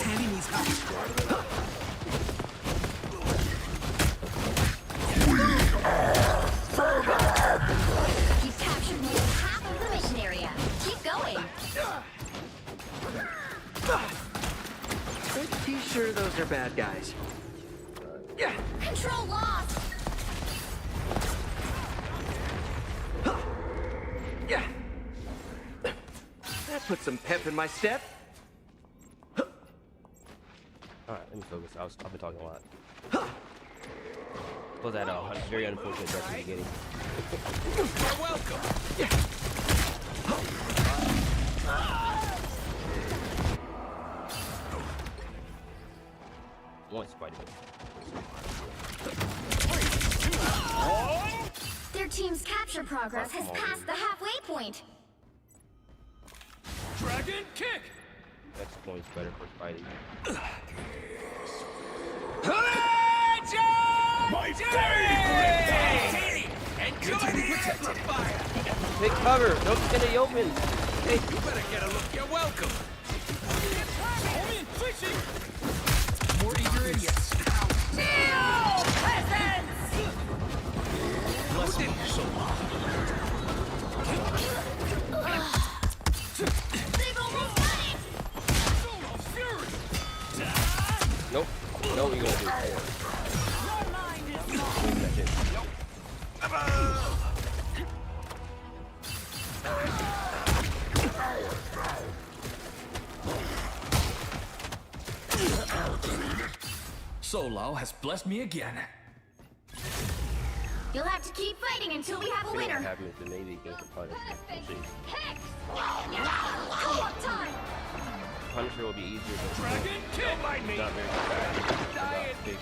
You've captured more than half of the mission area. Keep going. Pretty sure those are bad guys. Control lost. That put some pep in my step. Alright, let me focus. I've been talking a lot. Was that very unfortunate death in the beginning. You're welcome. One Spidey. Their team's capture progress has passed the halfway point. Dragon kick. Next point's better for Spidey. My enjoy the amplifier. Take cover. Don't get in the open. Hey, you better get a look. You're welcome. More eager idiots. Bless me, so long. They've almost done it. Nope. No, what are you gonna do? Solo has blessed me again. You'll have to keep fighting until we have a winner. Happy with the Navy game for Punisher. We'll see. Co-op time. Punisher will be easier, but Dragon kick. Don't mind me. not very fast. Big.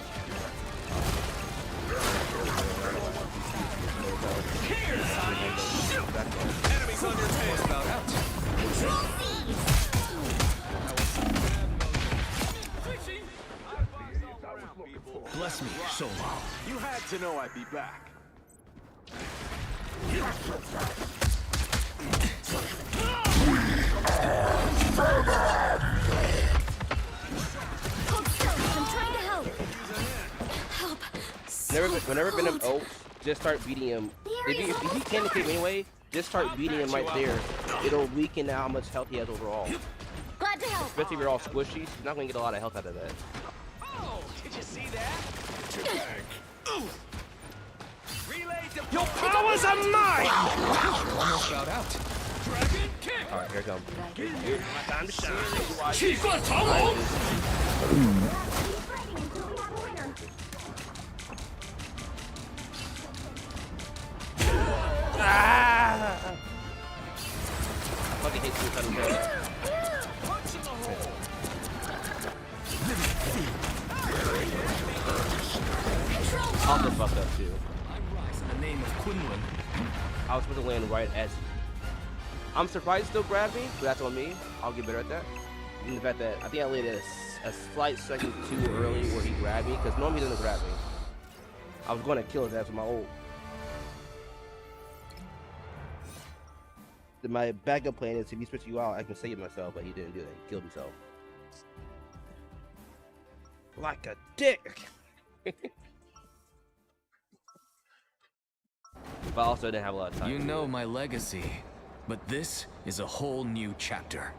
Here's how you shoot. Enemies on your tail. About out. Control seized. Bless me, Solo. You had to know I'd be back. Hold still. I'm trying to help. Help. Whenever Venom ults, just start beating him. If he can't escape anyway, just start beating him right there. It'll weaken how much health he has overall. Glad to help. Especially if you're all squishy, you're not gonna get a lot of health out of that. Oh, did you see that? Relay to your powers are mine! Almost got out. Dragon kick! Alright, here it comes. Here's my time to shine. Ah! Fucking hate you, son of a I'll get fucked up too. I rise in the name of Quinlan. I was supposed to land right as. I'm surprised he still grabbed me, but that's on me. I'll get better at that. And the fact that I think I landed a slight second too early where he grabbed me, because normally he doesn't grab me. I was going to kill his ass with my ult. my backup plan is if he switches you out, I can save myself, but he didn't do that. He killed himself. Like a dick. But I also didn't have a lot of time. You know my legacy, but this is a whole new chapter.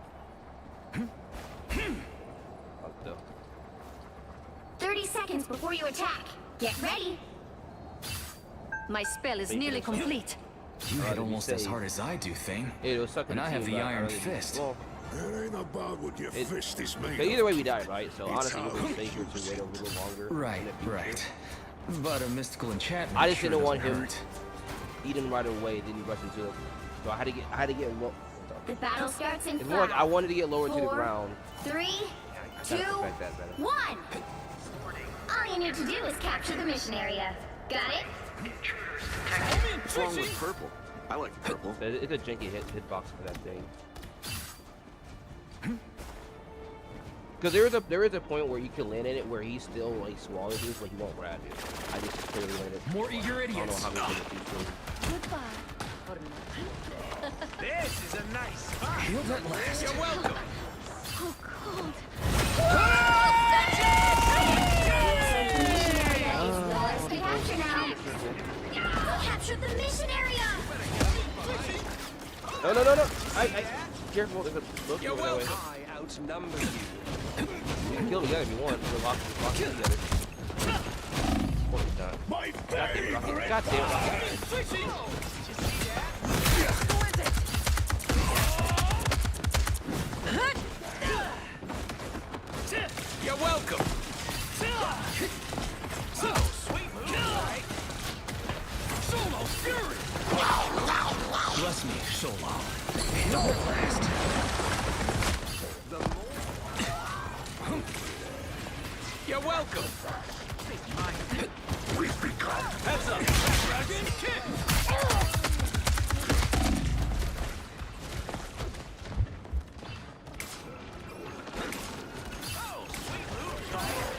30 seconds before you attack. Get ready. My spell is nearly complete. You hit almost as hard as I do, Thane. And I have the Iron Fist. It ain't about what your fist is made But either way, we died, right? So honestly, we would stay here to wait a little longer. Right. But a mystical enchantment. I just didn't want doesn't him hurt. eating right away. Then he rushed into it. So I had to get low. The battle starts in It's more like I wanted to get lower to the 4, ground. 3, 2, Gotta protect that better. 1. All you need to do is capture the mission area. Got it? What's wrong with purple? I like purple. It's a janky hitbox for that thing. Because there is a point where you can land in it where he's still like swallowing things, like he won't grab you. I just clearly landed. More eager idiots. I don't know how many things This is a nice spot. Healed at last. You're welcome. So cold. Yours to capture now. Capture the mission area. No. I careful. There's a book over that way. I outnumber you. You can kill me if you want. We're locked together. My God damn Rocket. You're welcome. So sweet move, right? Solo fury. Bless me, Solo. Healed at last. The more. You're welcome. We've become. Heads up. Dragon kick. Oh, sweet move.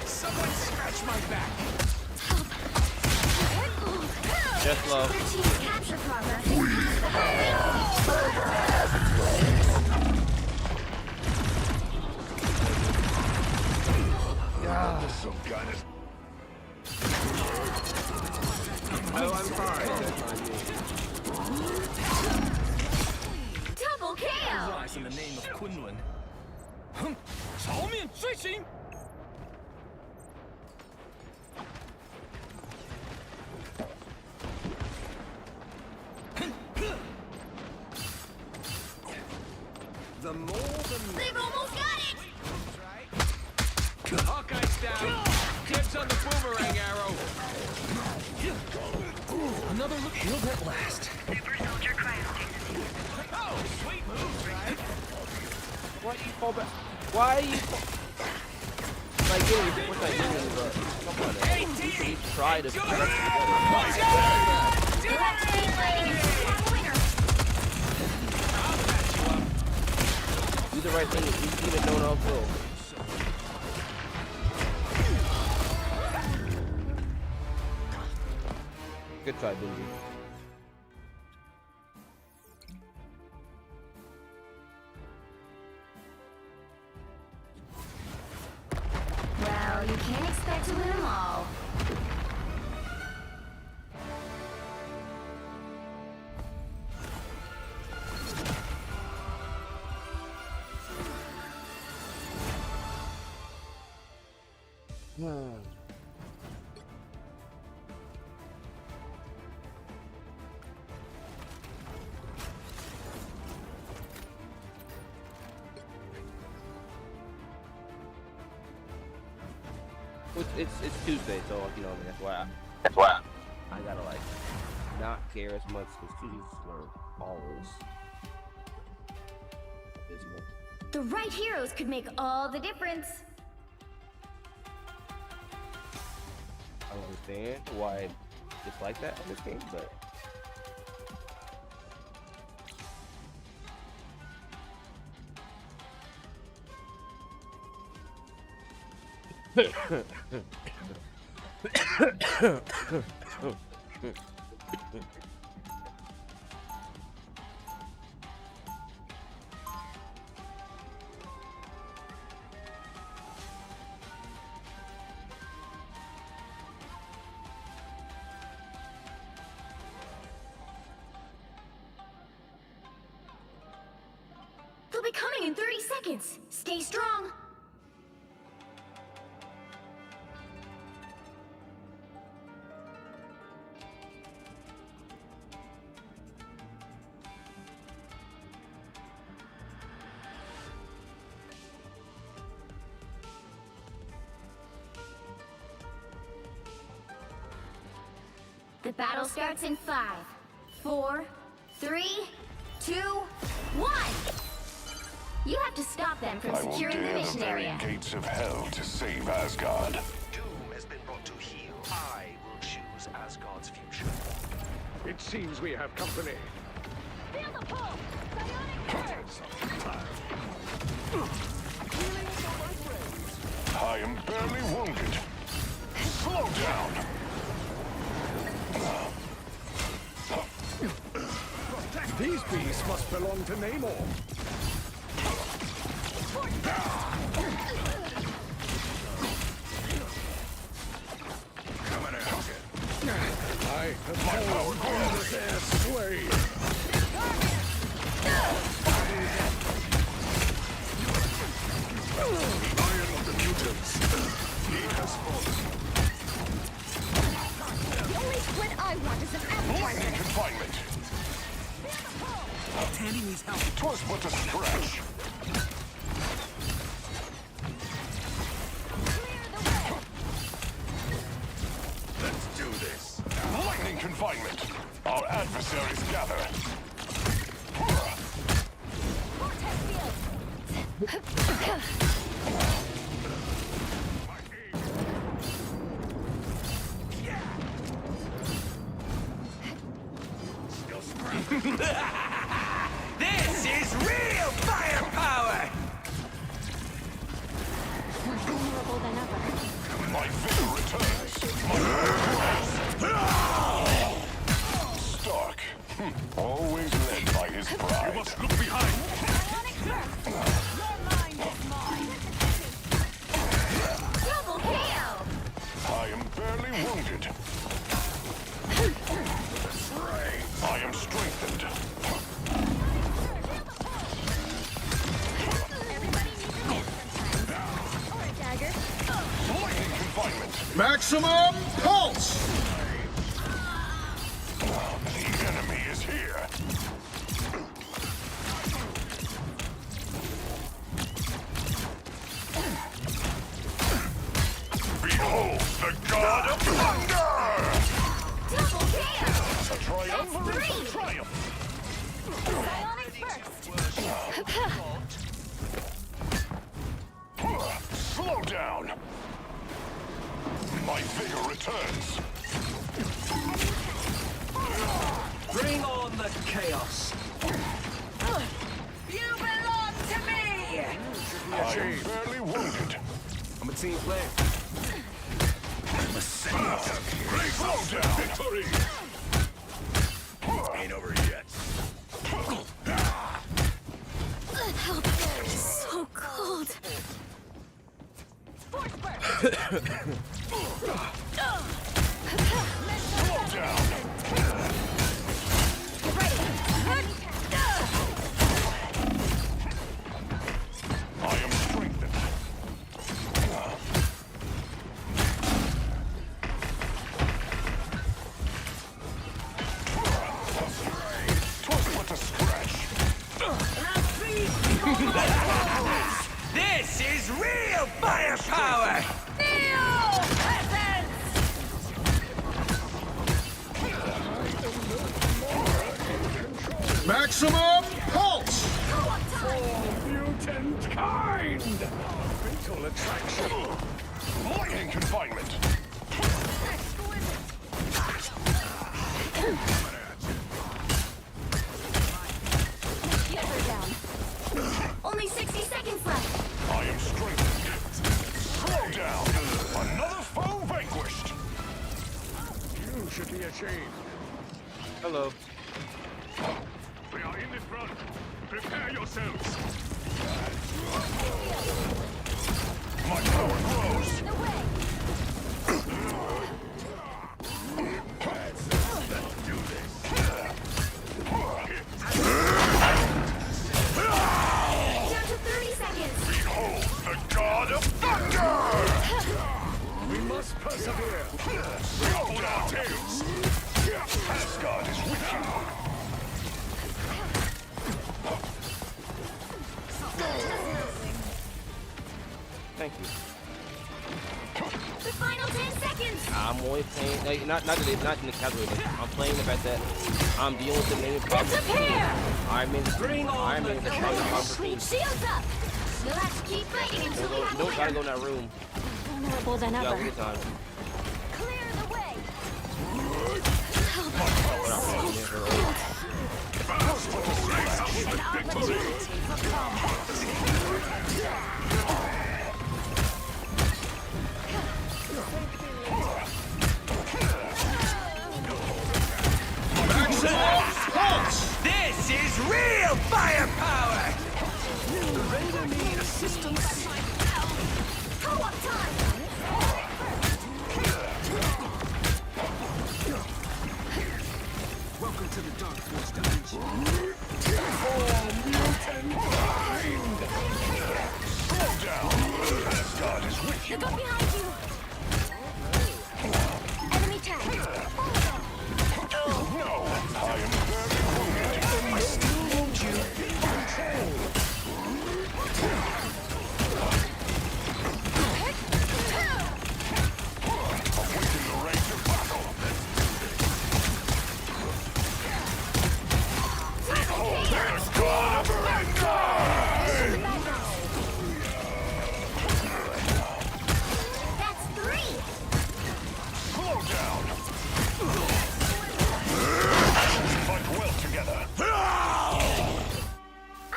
Someone scratch my back. Just low. 13 capture progress. Under some kind of. Oh, I'm fine. Double KO. Rise in the name of Kunlun. 朝面追行. The more the merrier. They've almost got it. Hawkeye's down. Dibs on the boomerang arrow. Another look. Healed at last. Oh, sweet moves, right? Why do you fall back? Why do you fall? Like, yeah, what's that doing, bro? Come on, man. You try to put us together. Let's keep fighting and have a winner. Do the right thing. You even don't uphill. Good try, Benji. Well, you can't expect to win them all. It's Tuesday, so you know that's why I gotta like not care as much because Tuesdays are always busy. The right heroes could make all the difference. I don't understand why it's like that in this game, but be coming in 30 seconds. Stay strong. The battle starts in 5, 4, 3, 2, 1! You have to stop them from I will securing the dare the mission very area. gates of hell to save Asgard. Doom has been brought to heel. I will choose Asgard's future. It seems we have company. Feel the pull! Bionic Surge! I am barely wounded. Slow down. These beasts must belong to Namor. I have fallen under their sway. Lion of the mutants. He has fallen. The only squid I want is an Lightning appetizer! confinement. Tandy needs help. 'Twas but a scratch. Let's do this. Lightning confinement. Our adversaries gather. Vortex field! This is real firepower! More vulnerable than ever. My vigor returns. My Stark. Always led by his pride. You must look behind. Bionic Surge! Your mind is mine! Double KO! I am barely wounded. I am strengthened. Everybody needs a hand sometimes. Or a dagger. Lightning confinement. Maximum pulse! The enemy is here. Behold the god of thunder! Double KO! A triumvirate triumph! Bionic Burst! Slow down! My vigor returns. Bring on the chaos. You belong to me! I am barely wounded. I'm a team player. Slow down! Victory! Ain't over yet. Help! So cold! Force burst! Slow down! Get ready! I am strengthened. Twas but a scratch. This is real firepower! Neo peasants! Maximum pulse! Mutant kind! Fatal attraction. Lightning confinement. Get her down! Only 60 seconds left. I am strengthened. Slow down. Another foe vanquished. You should be ashamed. Hello. We are in the front. Prepare yourselves. My power grows. The way! Let's do this. thank you. The final 10 seconds. I'm only playing, like, not in the casual, but I'm playing the fact that I'm dealing with the main problem. Disappear! Iron Man is the problem for me. Shields up. We'll have to keep fighting until we have You don't gotta go in that room. Vulnerable than You got a ever. little time. Clear the way. an opportunity for This is real firepower! Render me assistance. Co-op time! Welcome to the Dark Force dimension. Slow down. Asgard is with you. Look up behind you. Enemy tag. No, I am very wounded. I still want you in control. Awaken the rage of battle. Oh, there's God and die! That's 3! Slow down. Fight well together.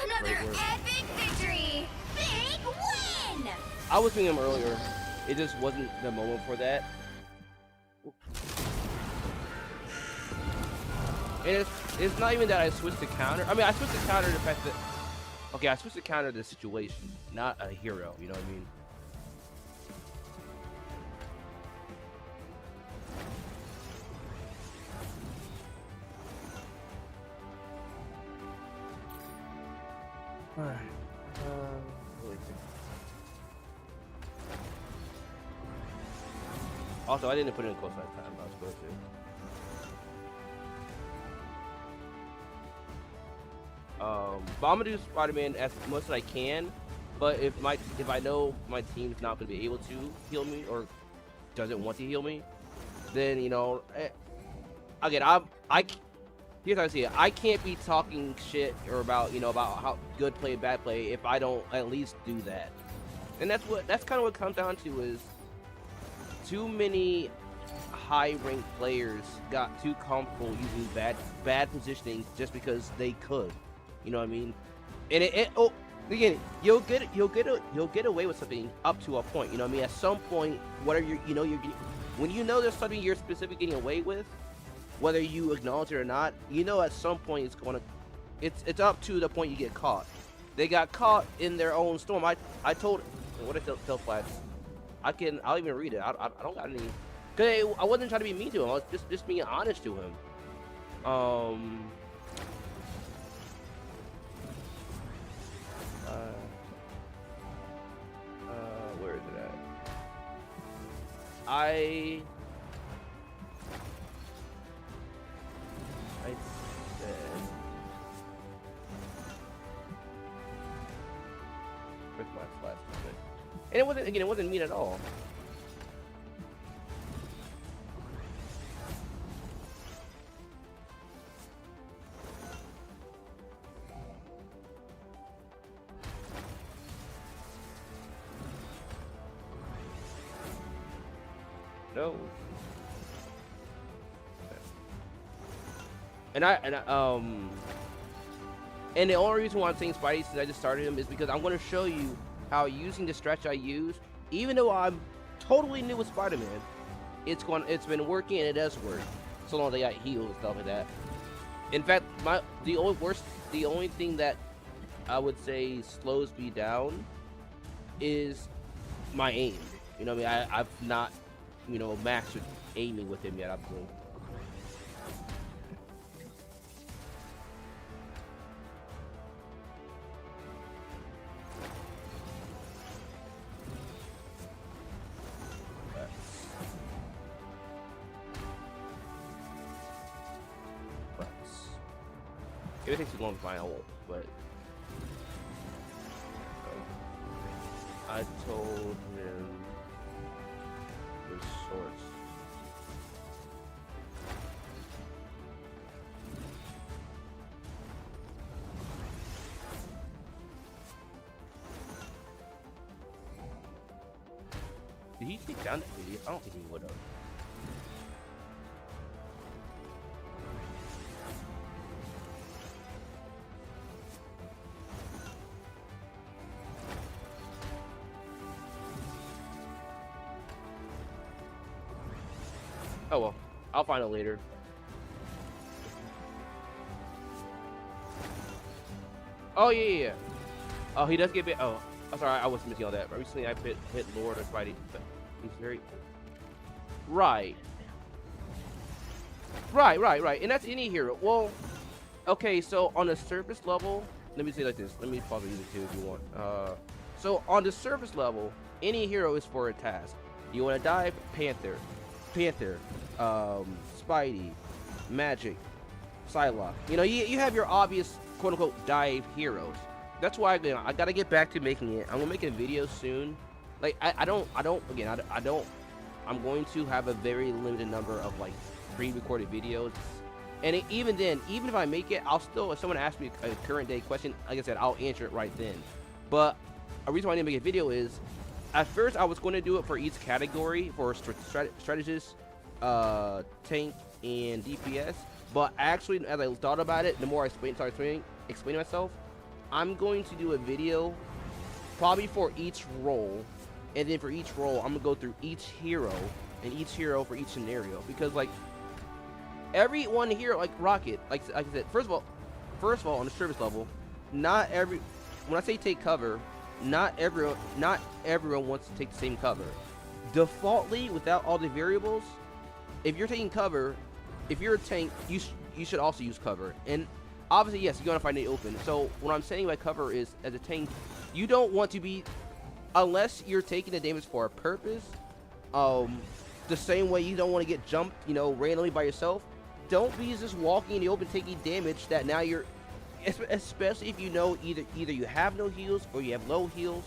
Another epic victory! Big win! I was seeing him earlier. It just wasn't the moment for that. And it's not even that I switched to counter. I mean, I switched to counter the fact that, okay, I switched to counter the situation, not a hero. You know what I mean? All right. Also, I didn't put it in close last time. I was supposed to. But I'm gonna do Spider-Man as much as I can. But if I know my team's not gonna be able to heal me or doesn't want to heal me, then you know, again, here's how I see it. I can't be talking shit or about how good play, bad play if I don't at least do that. And that's kind of what it comes down to is too many high-ranked players got too comfortable using bad positioning just because they could. You know what I mean? And again, you'll get away with something up to a point. You know what I mean? At some point, whatever when you know there's something you're specifically getting away with, whether you acknowledge it or not, you know at some point it's up to the point you get caught. They got caught in their own storm. I told, what did I tell Flash? I'll even read it. I don't got any. Cause I wasn't trying to be mean to him. I was just being honest to him. Where is it at? I said. Where's my flash? And it wasn't mean at all. No. And the only reason why I'm saying Spidey since I just started him is because I'm going to show you how using the stretch I use, even though I'm totally new with Spider-Man, it's been working and it does work. So long as they got heals and stuff like that. In fact, the only thing that I would say slows me down is my aim. You know what I mean? I've not, mastered aiming with him yet. I'm doing. If it takes too long to find, I won't, but I told him his sorts. Did he take down that video? I don't think he would have. Oh well, I'll find it later. Oh yeah. Oh, he does get bit. Oh, I'm sorry, I was missing all that. Recently, I hit Lord or Spidey, but he's very right, and that's any hero. Well, okay, so on the surface level, let me say it like this. Let me pause it too if you want. So on the surface level, any hero is for a task. You want to dive, Panther, Spidey, Magic, Psylocke. You know, you have your obvious quote-unquote dive heroes. That's why I gotta get back to making it. I'm gonna make a video soon. Like I'm going to have a very limited number of like pre-recorded videos. And even then, even if I make it, I'll still, if someone asks me a current day question, like I said, I'll answer it right then. But a reason why I didn't make a video is, at first I was going to do it for each category, for strategist, tank, and DPS. But actually, as I thought about it, the more I started explaining myself, I'm going to do a video probably for each role. And then for each role, I'm going to go through each hero, and each hero for each scenario. Because, like, every one hero, like Rocket, like I said, first of all, on the service level, when I say take cover, not everyone wants to take the same cover. Defaultly, without all the variables, if you're taking cover, if you're a tank, you should also use cover. And obviously, yes, you're gonna find it open. So what I'm saying by cover is, as a tank, you don't want to be, unless you're taking the damage for a purpose, the same way you don't want to get jumped, you know, randomly by yourself. Don't be just walking in the open taking damage that now you're, especially if you know either you have no heals or you have low heals,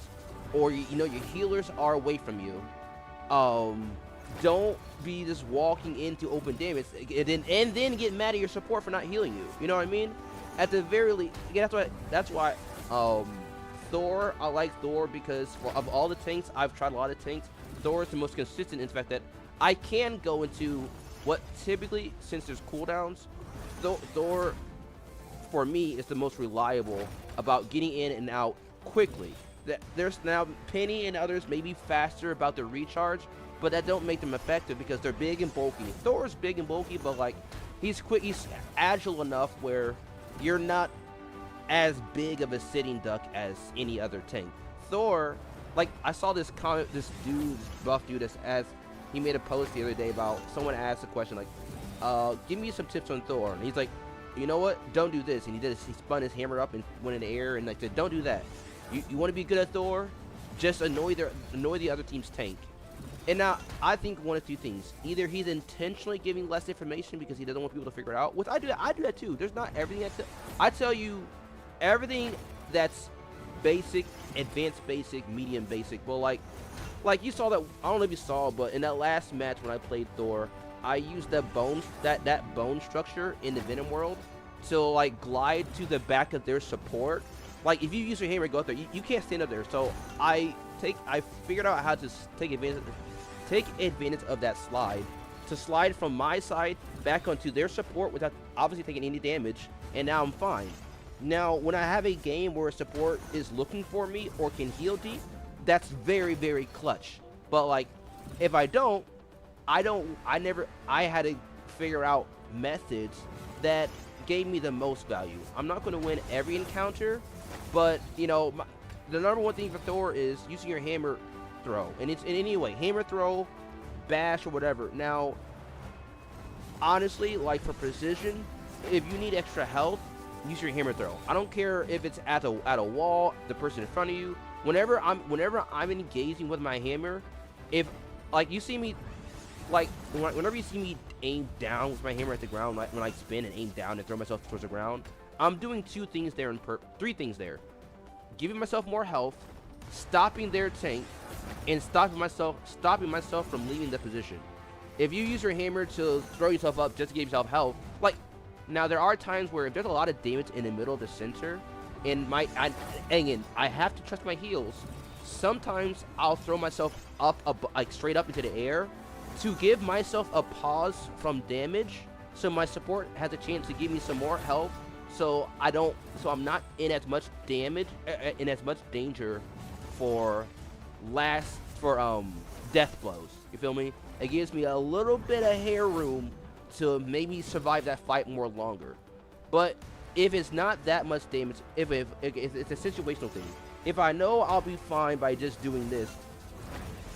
or you know your healers are away from you. Don't be just walking into open damage and then get mad at your support for not healing you. You know what I mean? At the very least, that's why Thor, I like Thor because of all the tanks, I've tried a lot of tanks. Thor is the most consistent in the fact that I can go into what typically, since there's cooldowns, Thor for me is the most reliable about getting in and out quickly. There's now Penny and others may be faster about their recharge, but that don't make them effective because they're big and bulky. Thor's big and bulky, but like he's quick, he's agile enough where you're not as big of a sitting duck as any other tank. Thor, like I saw this comment, this buff dude as he made a post the other day about someone asked a question like, give me some tips on Thor, and he's like, you know what, don't do this, and he did this, he spun his hammer up and went in the air and like said, don't do that. You want to be good at Thor, just annoy the other team's tank. And now I think one of two things: either he's intentionally giving less information because he doesn't want people to figure it out, which I do that too. There's not everything I tell you everything that's basic, advanced basic, medium basic. Well, like you saw that, I don't know if you saw, but in that last match when I played Thor, I used that bone structure in the Venom world to like glide to the back of their support. Like if you use your hammer and go up there, you can't stand up there. So I figured out how to take advantage of that slide, to slide from my side back onto their support without obviously taking any damage, and now I'm fine. Now when I have a game where a support is looking for me or can heal deep, that's very, very clutch. But like if I don't, I had to figure out methods that gave me the most value. I'm not going to win every encounter, but you know, the number one thing for Thor is using your hammer throw, and it's in any way, hammer throw, bash, or whatever. Now honestly, like for precision, if you need extra health, use your hammer throw. I don't care if it's at a wall, the person in front of you. Whenever I'm engaging with my hammer, if like you see me, like whenever you see me aim down with my hammer at the ground, like when I spin and aim down and throw myself towards the ground, I'm doing three things there: giving myself more health, stopping their tank and stopping myself from leaving the position. If you use your hammer to throw yourself up just to give yourself health, like, now there are times where if there's a lot of damage in the middle of the center, and again, I have to trust my heals. Sometimes I'll throw myself up, like straight up into the air, to give myself a pause from damage, so my support has a chance to give me some more health, so I'm not in as much damage, in as much danger for death blows. You feel me? It gives me a little bit of hair room to maybe survive that fight more longer. But if it's not that much damage, if it's a situational thing, if I know I'll be fine by just doing this,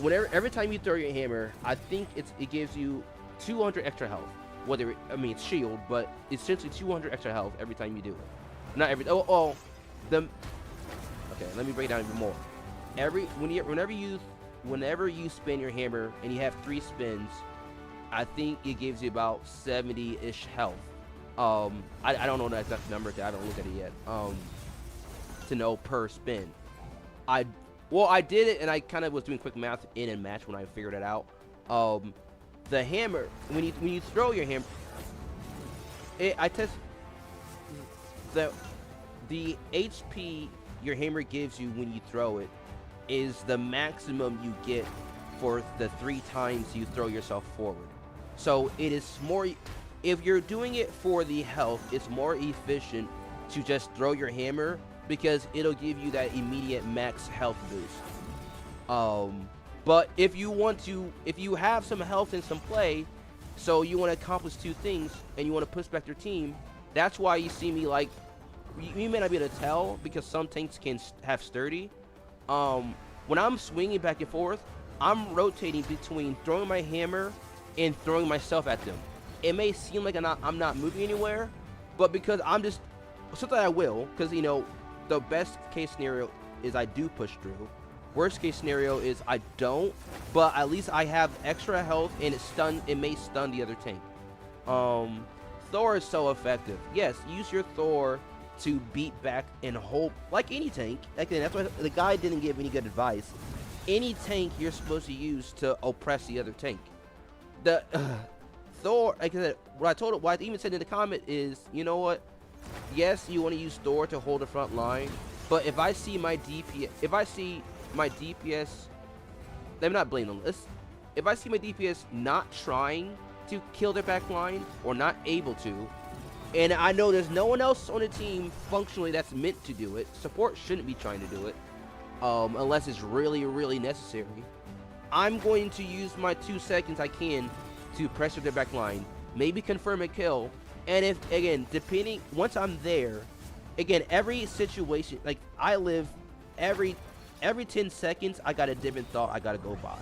every time you throw your hammer, I think it gives you 200 extra health. It's shield, but it's essentially 200 extra health every time you do it. Not every. Okay, let me break down even more. Whenever you spin your hammer and you have 3 spins, I think it gives you about 70-ish health. I don't know the exact number, I haven't looked at it yet. To know per spin. I did it, and I kind of was doing quick math in a match when I figured it out. The hammer, when you throw your hammer, I test the HP your hammer gives you when you throw it is the maximum you get for the 3 times you throw yourself forward. So it is more, if you're doing it for the health, it's more efficient to just throw your hammer, because it'll give you that immediate max health boost. But if you have some health and some play, so you want to accomplish 2 things and you want to push back your team, that's why you see me, like, you may not be able to tell because some tanks can have sturdy. When I'm swinging back and forth, I'm rotating between throwing my hammer and throwing myself at them. It may seem like I'm not moving anywhere, but because I'm just, something I will, because, you know, the best case scenario is I do push through. Worst case scenario is I don't, but at least I have extra health and it may stun the other tank. Thor is so effective. Yes, use your Thor to beat back and hold, like any tank. Again, that's why the guy didn't give any good advice. Any tank you're supposed to use to oppress the other tank. The Thor, like I said, what I even said in the comment is, you know what? Yes, you want to use Thor to hold the front line, but if I see my DPS, I'm not blaming them. If I see my DPS not trying to kill their back line or not able to, and I know there's no one else on the team functionally that's meant to do it, support shouldn't be trying to do it, unless it's really, really necessary. I'm going to use my 2 seconds I can to pressure their back line, maybe confirm a kill, and if, again, once I'm there, again, every situation, like, I live every 10 seconds, I got a different thought I gotta go by.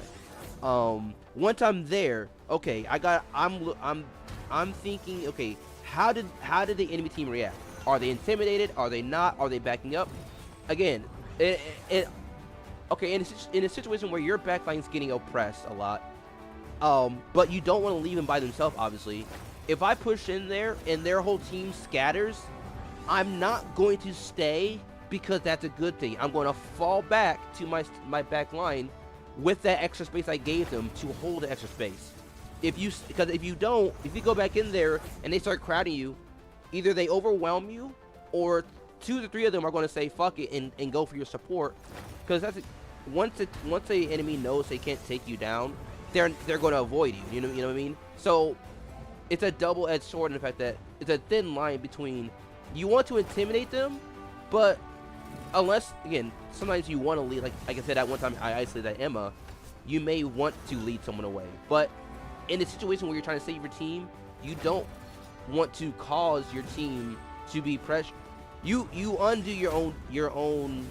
Once I'm there, okay, I'm thinking, okay, how did the enemy team react? Are they intimidated? Are they not? Are they backing up? Again, okay, in a situation where your backline's getting oppressed a lot, but you don't want to leave them by themselves, obviously. If I push in there and their whole team scatters, I'm not going to stay because that's a good thing. I'm going to fall back to my back line with that extra space I gave them to hold the extra space. Because if you go back in there and they start crowding you, either they overwhelm you or 2 to 3 of them are going to say fuck it and go for your support. Because once the enemy knows they can't take you down, they're going to avoid you. You know what I mean? So it's a double-edged sword in the fact that it's a thin line between, you want to intimidate them, but unless, again, sometimes you want to lead, like I said, at one time I isolated that Emma, you may want to lead someone away. But in a situation where you're trying to save your team, you don't want to cause your team to be pressured. You undo your own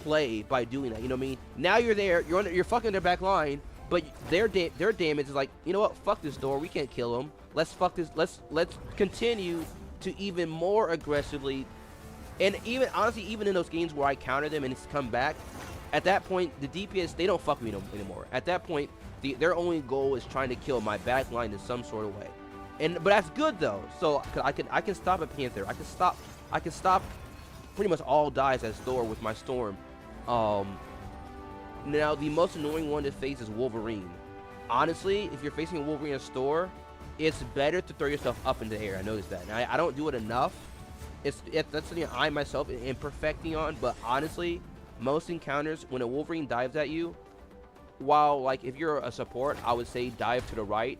play by doing that. You know what I mean? Now you're there, you're fucking their back line, but their damage is like, you know what? Fuck this door. We can't kill them. Let's fuck this. Let's continue to even more aggressively. And even honestly, even in those games where I counter them and it's come back, at that point the DPS, they don't fuck with me anymore. At that point, their only goal is trying to kill my back line in some sort of way. But that's good though. So I can stop a Panther. I can stop pretty much all dies as Thor with my Storm. Now, the most annoying one to face is Wolverine. Honestly, if you're facing a Wolverine in a store, it's better to throw yourself up in the air. I noticed that. Now, I don't do it enough. That's something I myself am perfecting on, but honestly, most encounters, when a Wolverine dives at you, while, like, if you're a support, I would say dive to the right,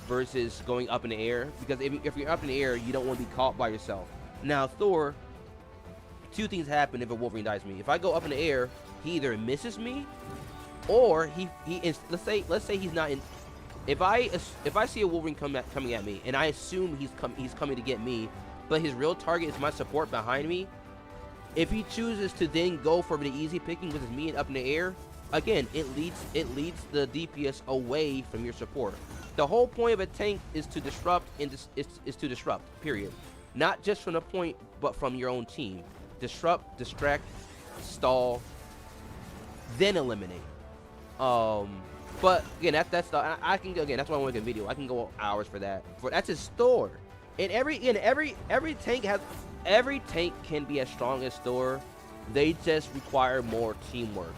versus going up in the air, because if you're up in the air, you don't want to be caught by yourself. Now, Thor, two things happen if a Wolverine dives me. If I go up in the air, he either misses me, or he is, let's say he's not in. If I see a Wolverine coming at me, and I assume he's coming to get me, but his real target is my support behind me, if he chooses to then go for the easy picking, which is me up in the air, again, it leads the DPS away from your support. The whole point of a tank is to disrupt, and is to disrupt, period. Not just from the point, but from your own team. Disrupt, distract, stall, then eliminate. But again, that's the, I can go, again, that's why I want to make a video. I can go hours for that. That's his store. And every tank can be as strong as Thor. They just require more teamwork,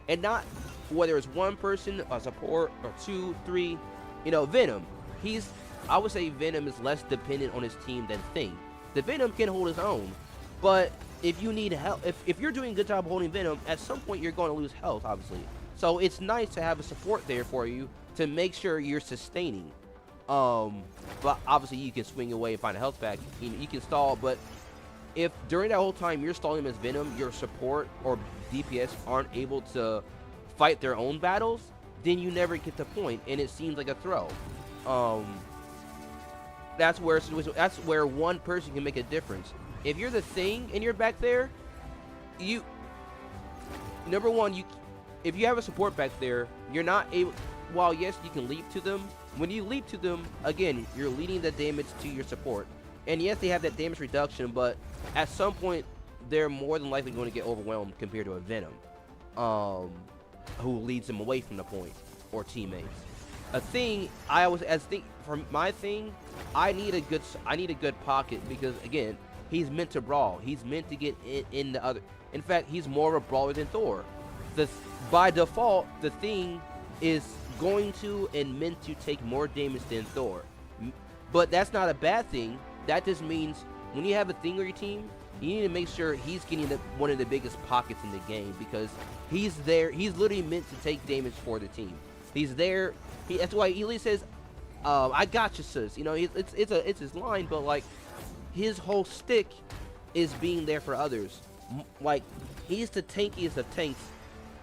and not whether it's one person, a support, or 2, 3. You know, Venom. I would say Venom is less dependent on his team than Thing. The Venom can hold his own, but if you need help, if you're doing a good job holding Venom, at some point you're going to lose health, obviously. So it's nice to have a support there for you to make sure you're sustaining. But obviously you can swing away and find a health back. You can stall, but if during that whole time you're stalling as Venom, your support or DPS aren't able to fight their own battles, then you never get the point, and it seems like a throw. That's where one person can make a difference. If you're the Thing and you're back there, number one, if you have a support back there, you're not able. While yes, you can leap to them. When you leap to them, again, you're leading the damage to your support. And yes, they have that damage reduction, but at some point, they're more than likely going to get overwhelmed compared to a Venom, who leads them away from the point, or teammates. A Thing, for my Thing, I need a good pocket, because again, he's meant to brawl. He's meant to get in the other. In fact, he's more of a brawler than Thor. By default, the Thing is going to and meant to take more damage than Thor. But that's not a bad thing. That just means when you have a Thing on your team, you need to make sure he's getting one of the biggest pockets in the game, because he's there. He's literally meant to take damage for the team. He's there. That's why he says, "I got you, sis." You know, it's his line, but like his whole stick is being there for others. Like, he's the tankiest of tanks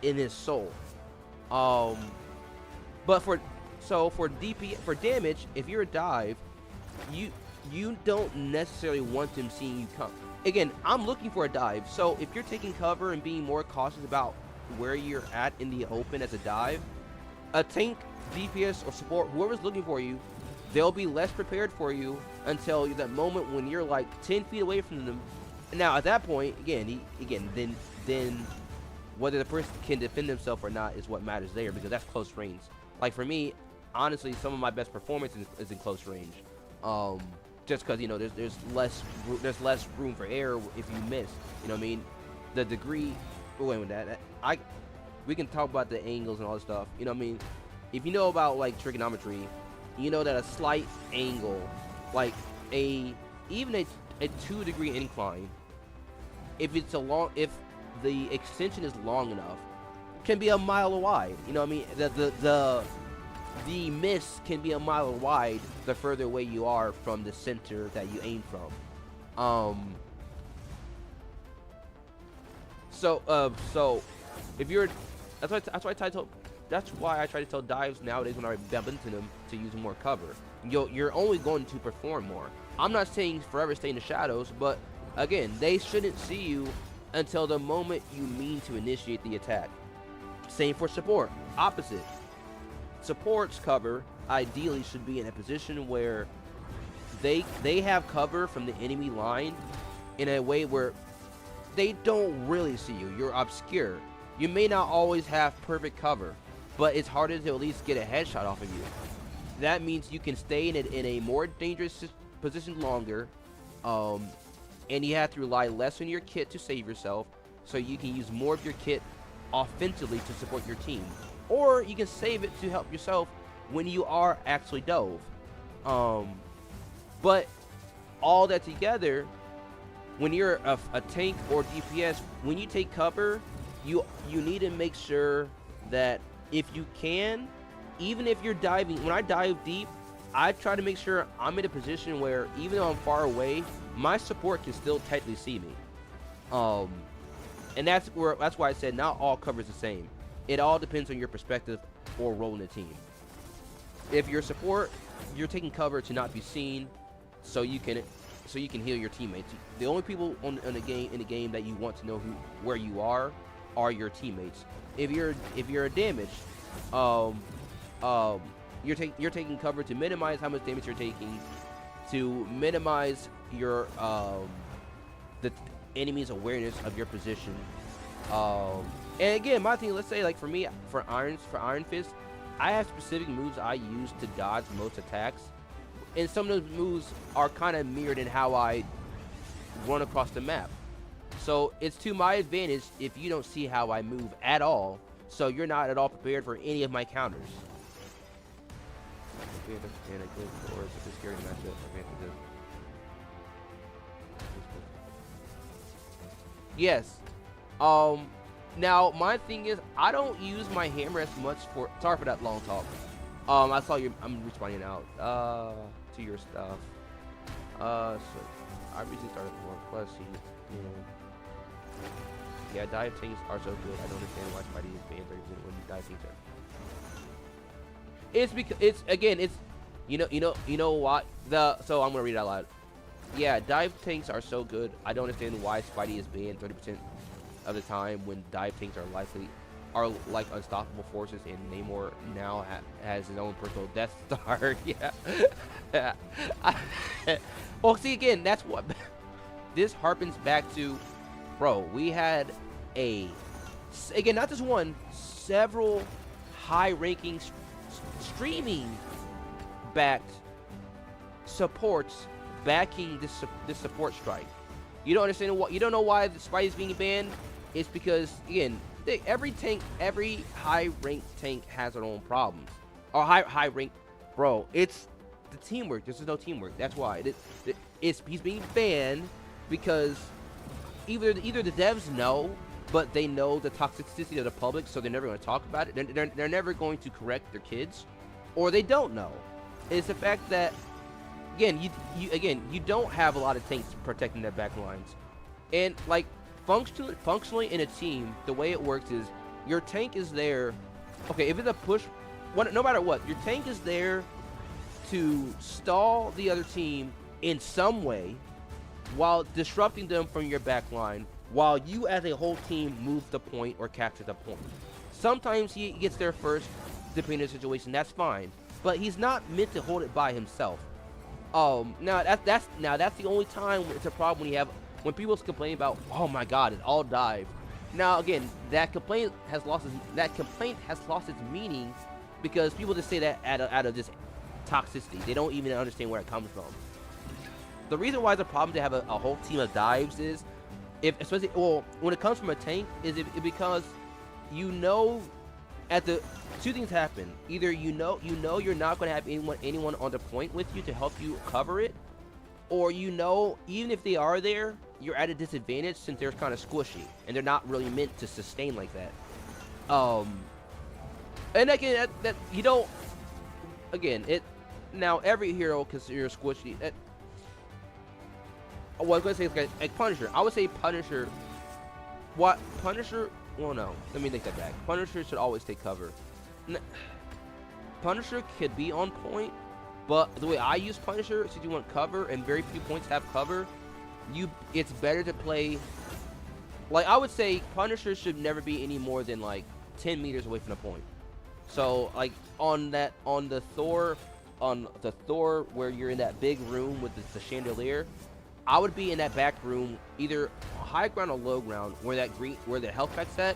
in his soul. But for damage, if you're a dive, you don't necessarily want them seeing you come. Again, I'm looking for a dive, so if you're taking cover and being more cautious about where you're at in the open as a dive, a tank, DPS, or support, whoever's looking for you, they'll be less prepared for you until that moment when you're like 10 feet away from them. Now at that point, then whether the person can defend themselves or not is what matters there, because that's close range. Like for me, honestly, some of my best performance is in close range. Just because, you know, there's less room for error if you miss. You know what I mean? The degree. Wait with that. We can talk about the angles and all this stuff. You know what I mean? If you know about like trigonometry, you know that a slight angle, like even a 2-degree incline, if the extension is long enough, can be a mile wide. You know what I mean? The miss can be a mile wide the further away you are from the center that you aim from. So if you're, that's why I try to tell dives nowadays when I bump into them to use more cover. You're only going to perform more. I'm not saying forever stay in the shadows, but again, they shouldn't see you until the moment you mean to initiate the attack. Same for support. Opposite. Support's cover ideally should be in a position where they have cover from the enemy line in a way where they don't really see you. You're obscure. You may not always have perfect cover, but it's harder to at least get a headshot off of you. That means you can stay in a more dangerous position longer, and you have to rely less on your kit to save yourself, so you can use more of your kit offensively to support your team, or you can save it to help yourself when you are actually dove. But all that together, when you're a tank or DPS, when you take cover, you need to make sure that if you can, even if you're diving, when I dive deep, I try to make sure I'm in a position where even though I'm far away, my support can still technically see me. And that's why I said not all cover is the same. It all depends on your perspective or role in the team. If you're support, you're taking cover to not be seen, so you can heal your teammates. The only people in the game that you want to know where you are your teammates. If you're a damage, you're taking cover to minimize how much damage you're taking, to minimize your the enemy's awareness of your position. And again, my thing, let's say like for me, for Iron Fist, I have specific moves I use to dodge most attacks, and some of those moves are kind of mirrored in how I run across the map. So it's to my advantage if you don't see how I move at all, so you're not at all prepared for any of my counters. Yes. Now my thing is, I don't use my hammer as much for. Sorry for that long talk. I saw you. I'm responding out to your stuff. So I recently started more plus. Yeah, dive tanks are so good. I don't understand why Spidey is banned 30% when dive tanks are. It's because it's you know what so I'm gonna read it out loud. Yeah, dive tanks are so good. I don't understand why Spidey is banned 30% of the time when dive tanks are like unstoppable forces, and Namor now has his own personal Death Star. Yeah. Well, see, again, that's what this harpens back to. Bro, we had again, not just one, several high-ranking streaming backed supports backing this support strike. You don't understand what you don't know why the Spidey's being banned. It's because, again, every high-ranked tank has their own problems. Or high-ranked, bro. It's the teamwork. This is no teamwork. That's why he's being banned, because either the devs know, but they know the toxicity of the public, so they're never going to talk about it. They're never going to correct their kids, or they don't know. It's the fact that, again, you don't have a lot of tanks protecting their back lines, and like functionally in a team, the way it works is your tank is there. Okay, if it's a push, no matter what, your tank is there to stall the other team in some way, while disrupting them from your back line, while you as a whole team move the point or capture the point. Sometimes he gets there first, depending on the situation, that's fine, but he's not meant to hold it by himself. Now that's the only time it's a problem when people complain about, oh my god, it's all dive. Now again, that complaint has lost its meaning, because people just say that out of just toxicity. They don't even understand where it comes from. The reason why it's a problem to have a whole team of dives is, especially when it comes from a tank, is because two things happen. Either you know you're not going to have anyone on the point with you to help you cover it, or even if they are there, you're at a disadvantage since they're kind of squishy and they're not really meant to sustain like that. And again, that you don't. Again, now every hero considers squishy. Well, I was going to say like Punisher. I would say Punisher. What Punisher? Well, no. Let me take that back. Punisher should always take cover. Punisher could be on point, but the way I use Punisher, since you want cover and very few points have cover, it's better to play. Like, I would say Punisher should never be any more than like 10 meters away from the point. So like on the Thor where you're in that big room with the chandelier, I would be in that back room, either high ground or low ground, where the health pack's at,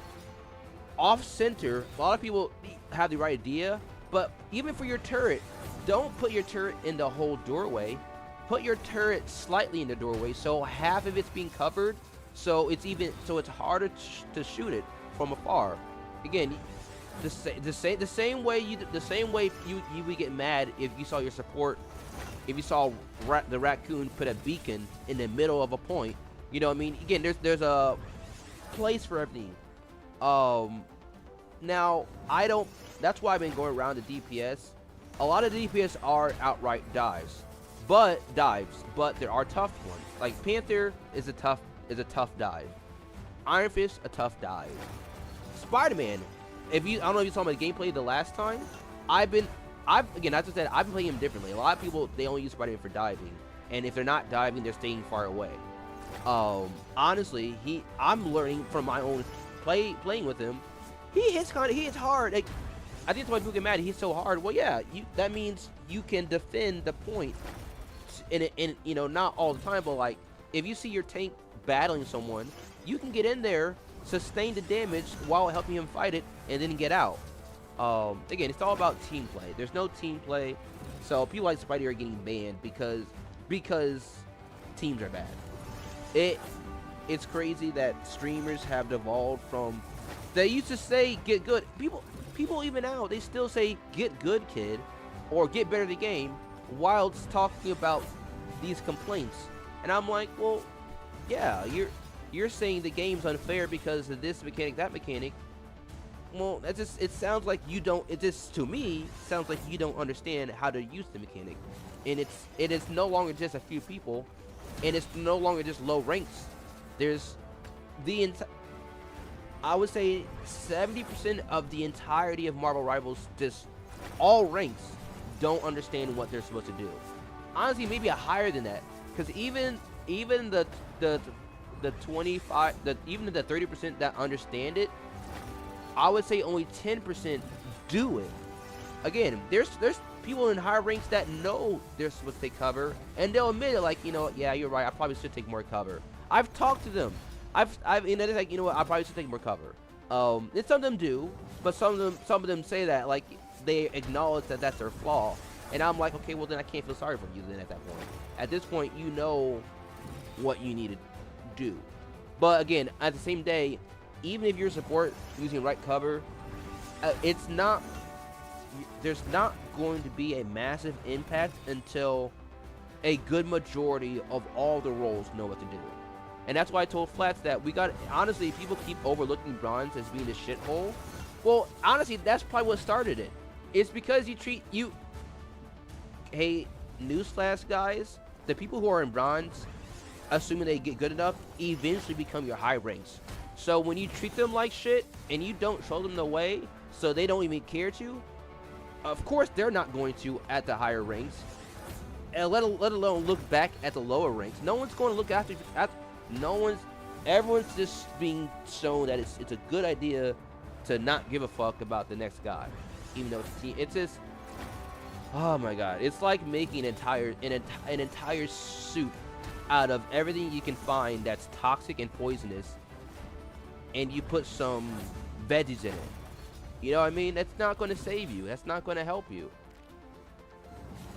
off center. A lot of people have the right idea, but even for your turret, don't put your turret in the whole doorway. Put your turret slightly in the doorway, so half of it's being covered, so it's harder to shoot it from afar. Again, the same way you would get mad if you saw your support, if you saw the raccoon put a beacon in the middle of a point. You know what I mean? Again, there's a place for everything. Now that's why I've been going around the DPS. A lot of the DPS are outright dives, but there are tough ones. Like Panther is a tough dive. Iron Fist, a tough dive. Spider-Man, I don't know if you saw my gameplay the last time. Again, as I said, I've been playing him differently. A lot of people, they only use Spider-Man for diving, and if they're not diving, they're staying far away. Honestly, I'm learning from my own playing with him. He hits hard. Like, I think that's why people get mad. He's so hard. Well, yeah, that means you can defend the point, and you know, not all the time, but like if you see your tank battling someone, you can get in there, sustain the damage while helping him fight it, and then get out. Again, it's all about team play. There's no team play, so people like Spidey are getting banned because teams are bad. It's crazy that streamers have devolved from, they used to say get good. People even now, they still say get good, kid, or get better at the game, while talking about these complaints. And I'm like, well, yeah, you're saying the game's unfair because of this mechanic, that mechanic. Well, that's just, it sounds like you don't, it just, to me, sounds like you don't understand how to use the mechanic. And it is no longer just a few people, and it's no longer just low ranks. There's I would say 70% of the entirety of Marvel Rivals, just all ranks, don't understand what they're supposed to do. Honestly, maybe higher than that, because even the 25, even the 30% that understand it, I would say only 10% do it. Again, there's people in higher ranks that know they're supposed to take cover, and they'll admit it, like, you know, yeah, you're right, I probably should take more cover. I've talked to them. You know, they're like, you know what, I probably should take more cover. And some of them do, but some of them say that, like, they acknowledge that that's their flaw. And I'm like, okay, well then I can't feel sorry for you then at that point. At this point, you know what you need to do. But again, at the same day, even if your support using right cover, there's not going to be a massive impact until a good majority of all the roles know what to do. And that's why I told Flats that honestly, people keep overlooking bronze as being a shithole. Well, honestly, that's probably what started it. It's because hey, newsflash guys, the people who are in bronze, assuming they get good enough, eventually become your high ranks. So when you treat them like shit and you don't show them the way, so they don't even care to, of course they're not going to at the higher ranks, and let alone look back at the lower ranks. No one's going to look after everyone's just being shown that it's a good idea to not give a fuck about the next guy, even though it's a team. It's just, oh my god, it's like making an entire soup out of everything you can find that's toxic and poisonous, and you put some veggies in it. You know what I mean? That's not going to save you. That's not going to help you.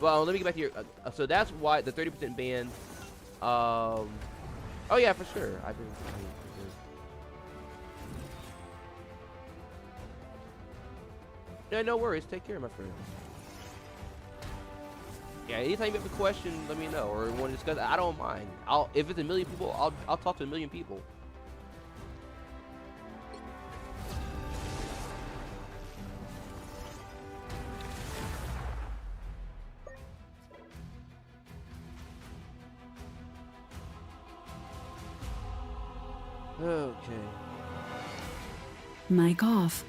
Well, let me get back to your. So that's why the 30% ban. Oh yeah, for sure. Yeah, no worries. Take care, my friend. Yeah, anytime you have a question, let me know, or want to discuss. I don't mind. If it's a million people, I'll talk to a million people. Okay. Mic off.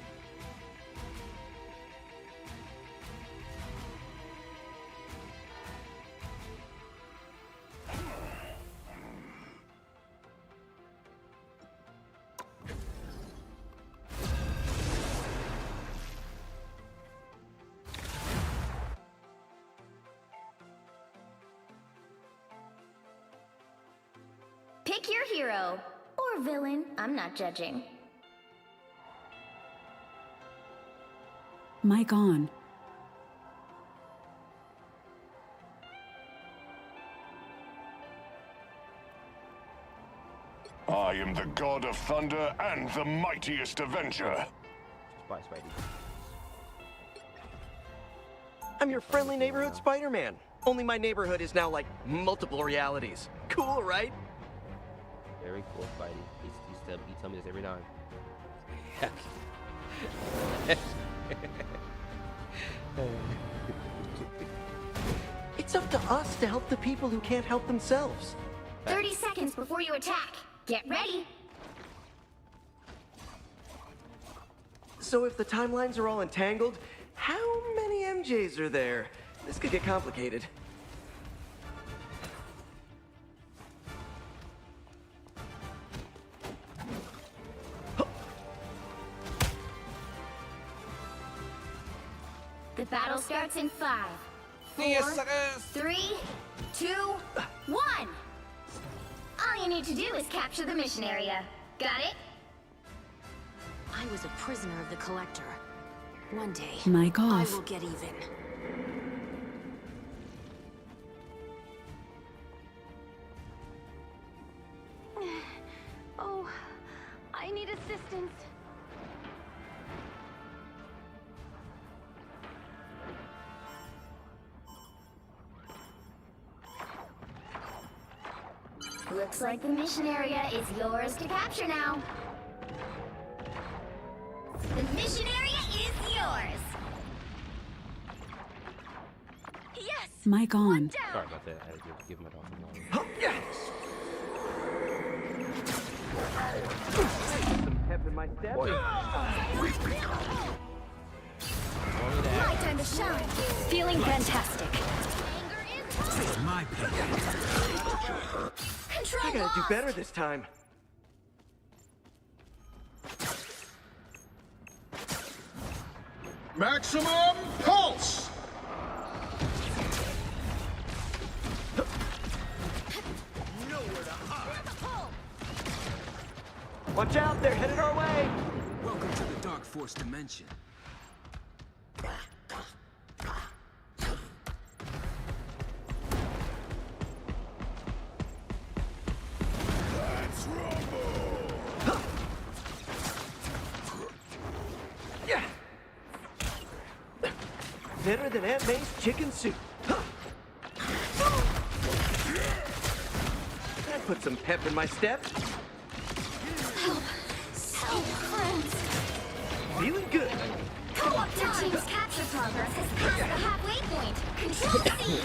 Pick your hero. Or villain, I'm not judging. Mic on. I am the god of thunder and the mightiest avenger. Bye, Spidey. I'm your friendly neighborhood Spider-Man. Only my neighborhood is now like multiple realities. Cool, right? Very cool, Spidey. You tell me this every time. It's up to us to help the people who can't help themselves. 30 seconds before you attack. Get ready. So if the timelines are all entangled, how many MJs are there? This could get complicated. The battle starts in 5, 4, 3, 2, 1. All you need to do is capture the mission area. Got it? I was a prisoner of the Collector. One day, Mic I off. will get even. Oh, I need assistance. Looks like the mission area is yours to capture now. The mission area is yours. Yes. Mic on. Sorry about that. I had to give my dog some water. Some pep in my step. My time to shine. Feeling fantastic. My Control I gotta do lost. better this time. Maximum pulse! Watch out, they're headed our way. Welcome to the Dark Force dimension. Better than Aunt May's chicken soup. That put some pep in my step. Friends. Feeling good. Co-op your team's capture progress has passed the halfway point. Control C.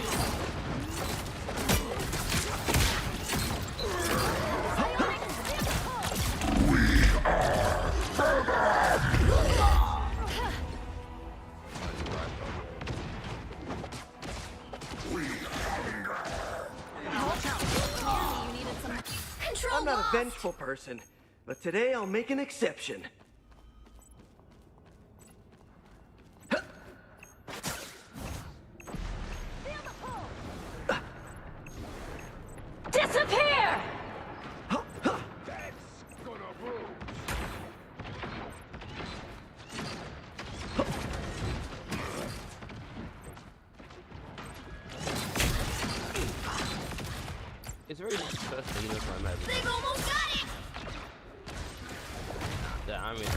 Control I'm not lost. a vengeful person, but today I'll make an exception. Disappear! It's very successful, you know, where I'm at. They've almost got it. Yeah, I mean,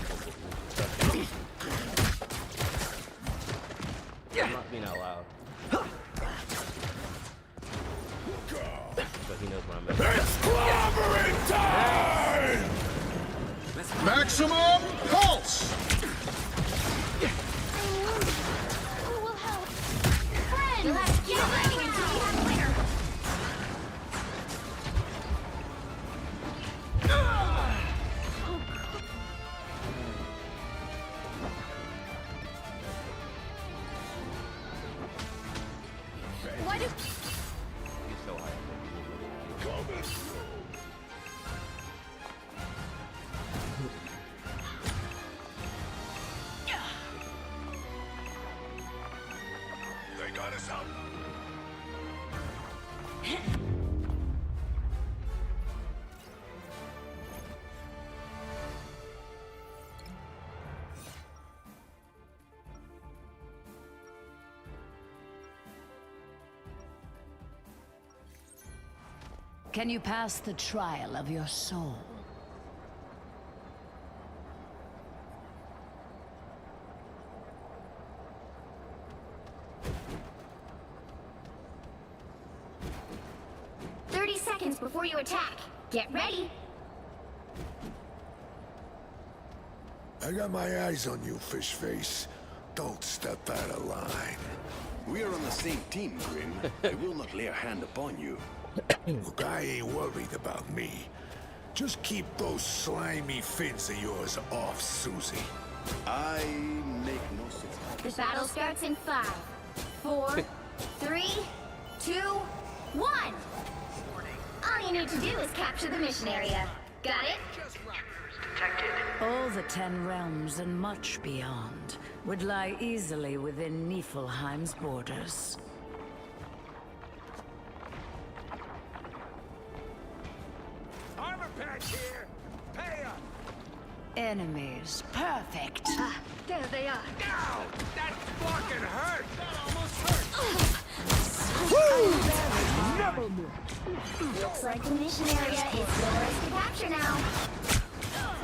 I'm not being out loud. But he knows where I'm at. Maximum pulse! Who will help? Friends, let's get ready until we have winner. Why do... He's so high. They got us out. Can you pass the trial of your soul? items before you attack. Get ready. I got my eyes on you, fish face. Don't step out of line. We are on the same team, Grim. I will not lay a hand upon you. Look, I ain't worried about me. Just keep those slimy fins of yours off, Susie. I make no sense. The battle starts in 5, 4, 3, 2, 1. All you need to do is capture the mission area. Got it? All the 10 realms and much beyond would lie easily within Niflheim's borders. Armor patch here! Pay up! Enemies, perfect. Ah, there they are. Ow! That fucking hurt! That almost hurt! Looks like the mission area is yours to capture now.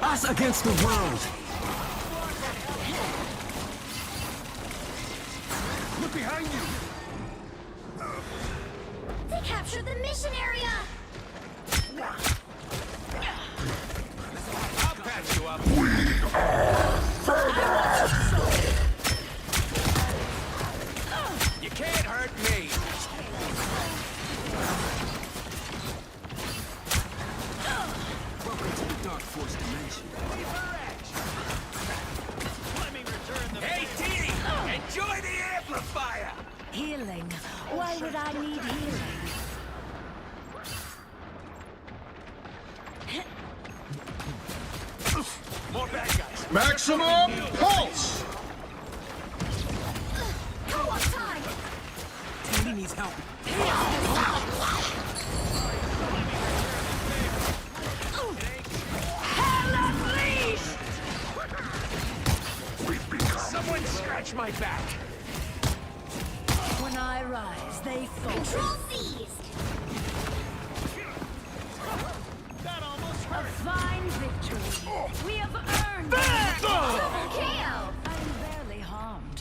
Us against the world! Look behind you! They captured the mission area! I'll patch you up! You can't hurt me! Welcome to the Dark Force dimension. Let me return the Hey, T! Enjoy the amplifier! Healing? Why would I need healing? More bad guys! Maximum pulse! Co-op time! Tandy needs help. Someone scratch my back! When I rise, they fall. Control seized! That almost A hurt! fine victory. We have earned Double KO! I'm barely harmed.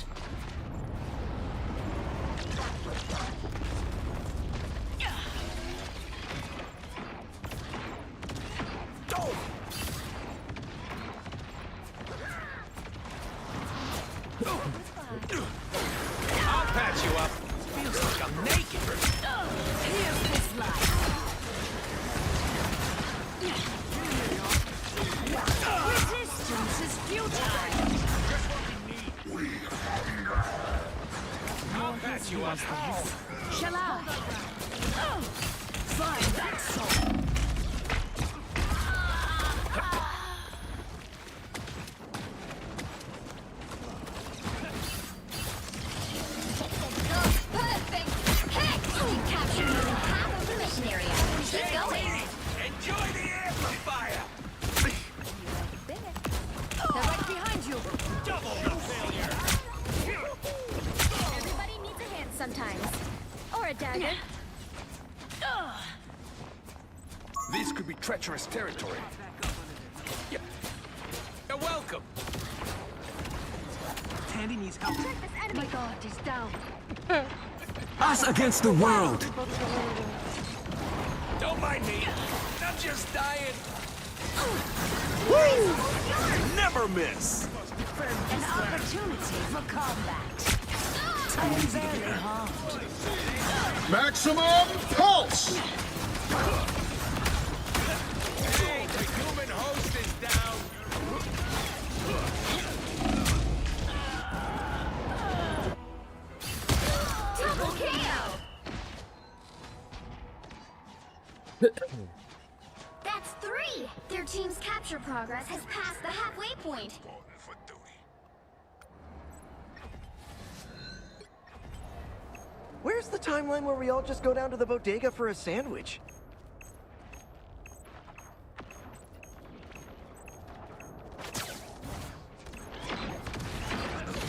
I'll patch you up. Feels like I'm naked. Here's this life. Resistance is futile. I'll patch you up. Shall I? Find that soul. Perfect! Heck! You captured more than half of the mission area. Keep going! Enjoy the amplifier! They're right behind you. Double the failure! Everybody needs a hand sometimes. Or a dagger. This could be treacherous territory. You're welcome. Tandy needs help. This enemy guard is down. Us against the world. Don't mind me. I'm just dying. Woo! Never miss. An opportunity for combat. I'm barely harmed. Maximum pulse! Hey, the human host is down. Double KO! That's 3! Their team's capture progress has passed the halfway point. Where's the timeline where we all just go down to the bodega for a sandwich?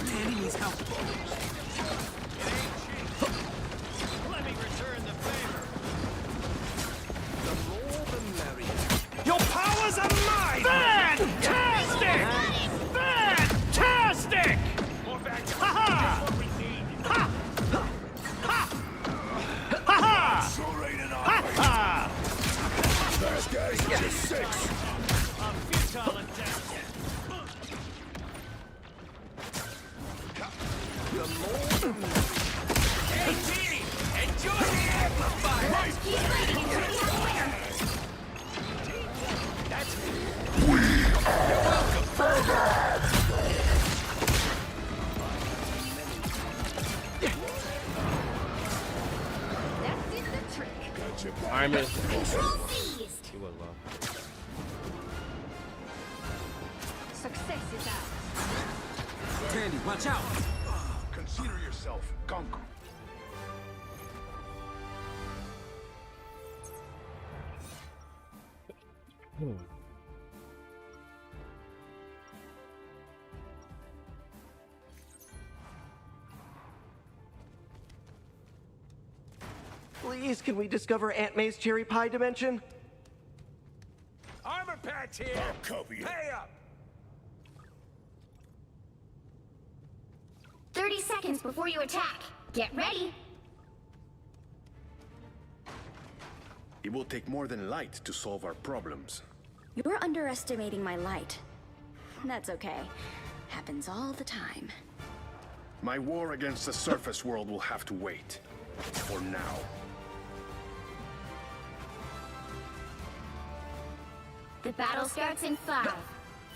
Tandy needs help. Let me return the favor. The more the merrier. Your powers are mine! Fantastic! Fantastic! More bad guys. Ha-ha! What we need. Ha! Ha! Ha-ha! So right in our Ha-ha! Hey, team! Enjoy the amplifier! Let's keep fighting until we have a winner. That's me. That did the trick. Iron Man. Control seized. He was low. Success is ours. Tandy, watch out! Consider yourself conquered. Please, can we discover Aunt May's cherry pie dimension? Armor patch here! I'll cover you. Pay up! 30 seconds before you attack. Get ready. It will take more than light to solve our problems. You're underestimating my light. That's okay. Happens all the time. My war against the surface world will have to wait. For now. The battle starts in 5,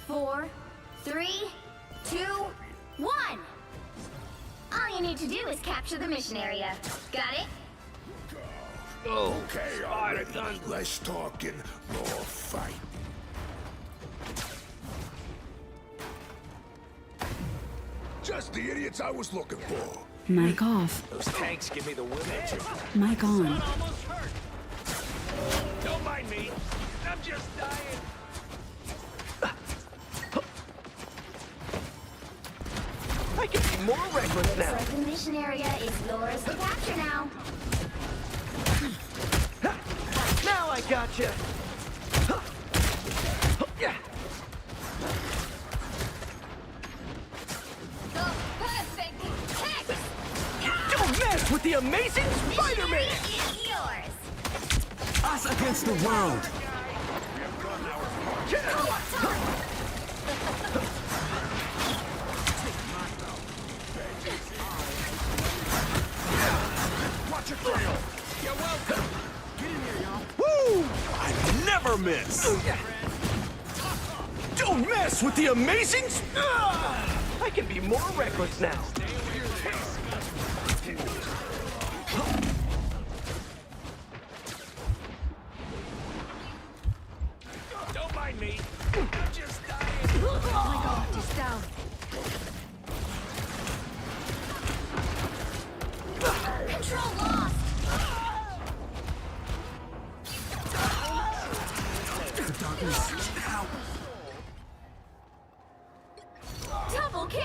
4, 3, 2, 1. All you need to do is capture the mission area. Got it? Okay, already. Less talking, more fight. Just the idiots I was looking for. Mic off. Those tanks give me the willies. Mic on. Almost hurt. Don't mind me. I'm just dying. I can be more reckless now. Looks like the mission area is yours to capture now. Now I gotcha. The perfect text! Don't mess with the amazing Spider-Man! Is yours. Us against the world. Watch your trail. You're welcome. Get in here, y'all. Woo! I never miss. Don't mess with the amazing I can be more reckless now. Don't mind me. I'm just dying. Oh my god, he's down. Control lost. Double KO.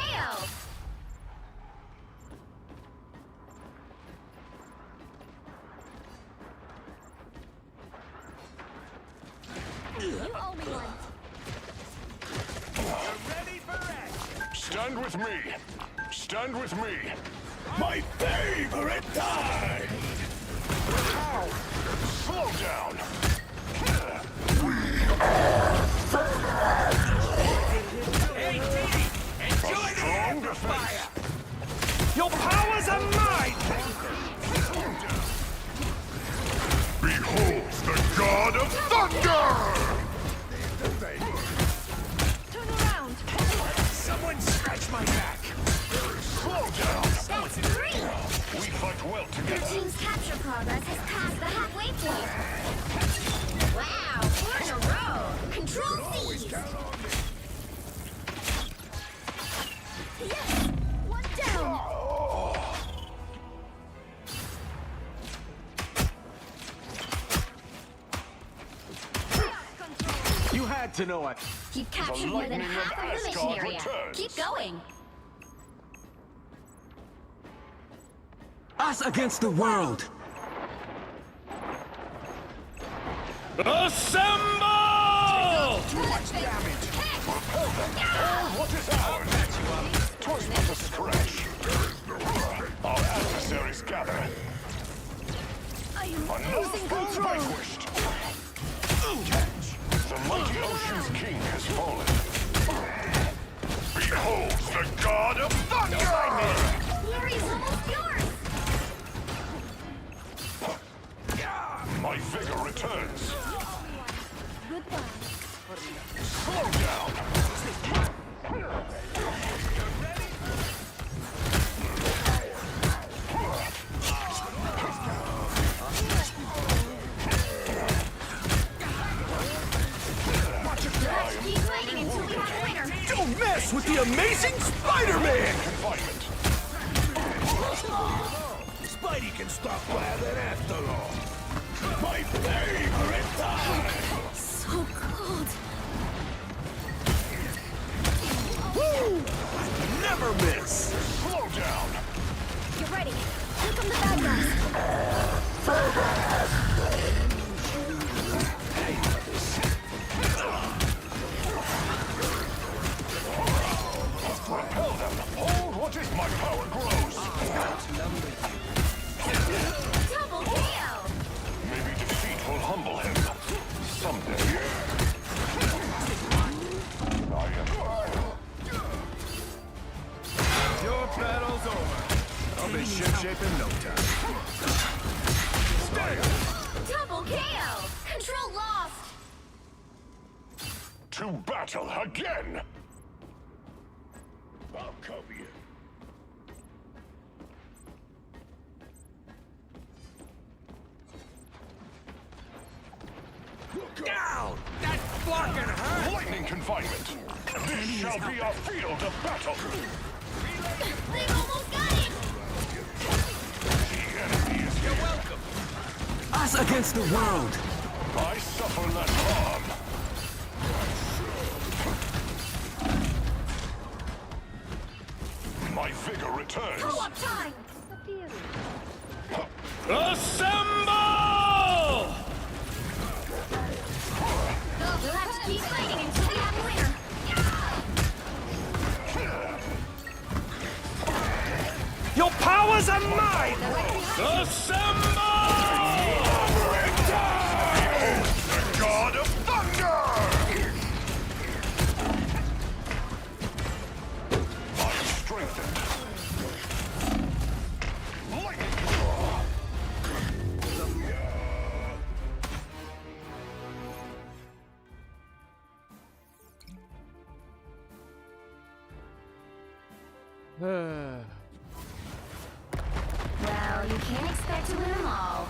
You owe me one. Ready for action. Stand with me. Stand with me. My favorite time! Ow! Slow down. Hey, team! Enjoy the amplifier! Your powers are mine! Behold the God of Thunder! Turn around. Someone scratch my back! Slow down. That's 3. We fight well Your together. team's capture progress has passed the halfway point. Wow, 4 in a row. Control seized. Yes! One down. You had to know it. You've captured more than lightning of half of the mission Asgard area. returns. Keep going. Us against the world! Assemble! Too much damage! What is ours? 'Twas but a scratch. Our adversaries gather. I am Another losing foe control. vanquished. Catch. The mighty ocean's king has fallen. Behold the God of Thunder! Fury mess with the amazing Spider-Man! Confinement. Spidey can stop by that after all. My favorite time! So cold. Woo! I never miss! Slow down! Get ready. Here come the bad guys. Repel them! Hold what is my power grows! Double kill! Maybe defeat will humble him. Someday. Your battle's over. I'll be ship-shape in no time. Double kill! Control lost! To battle again! I'll cover you. Down! That fucking hurt! Lightning confinement! This shall be our field of battle! They almost got him! The enemy is here! Welcome! Us against the world! I suffer less harm! My vigor returns! Co-op time! Assemble! We'll have to keep fighting until we have a winner. Your powers are mine! Assemble! The God of Thunder! I'm strengthened. Lightning! Well, you can't expect to win them all.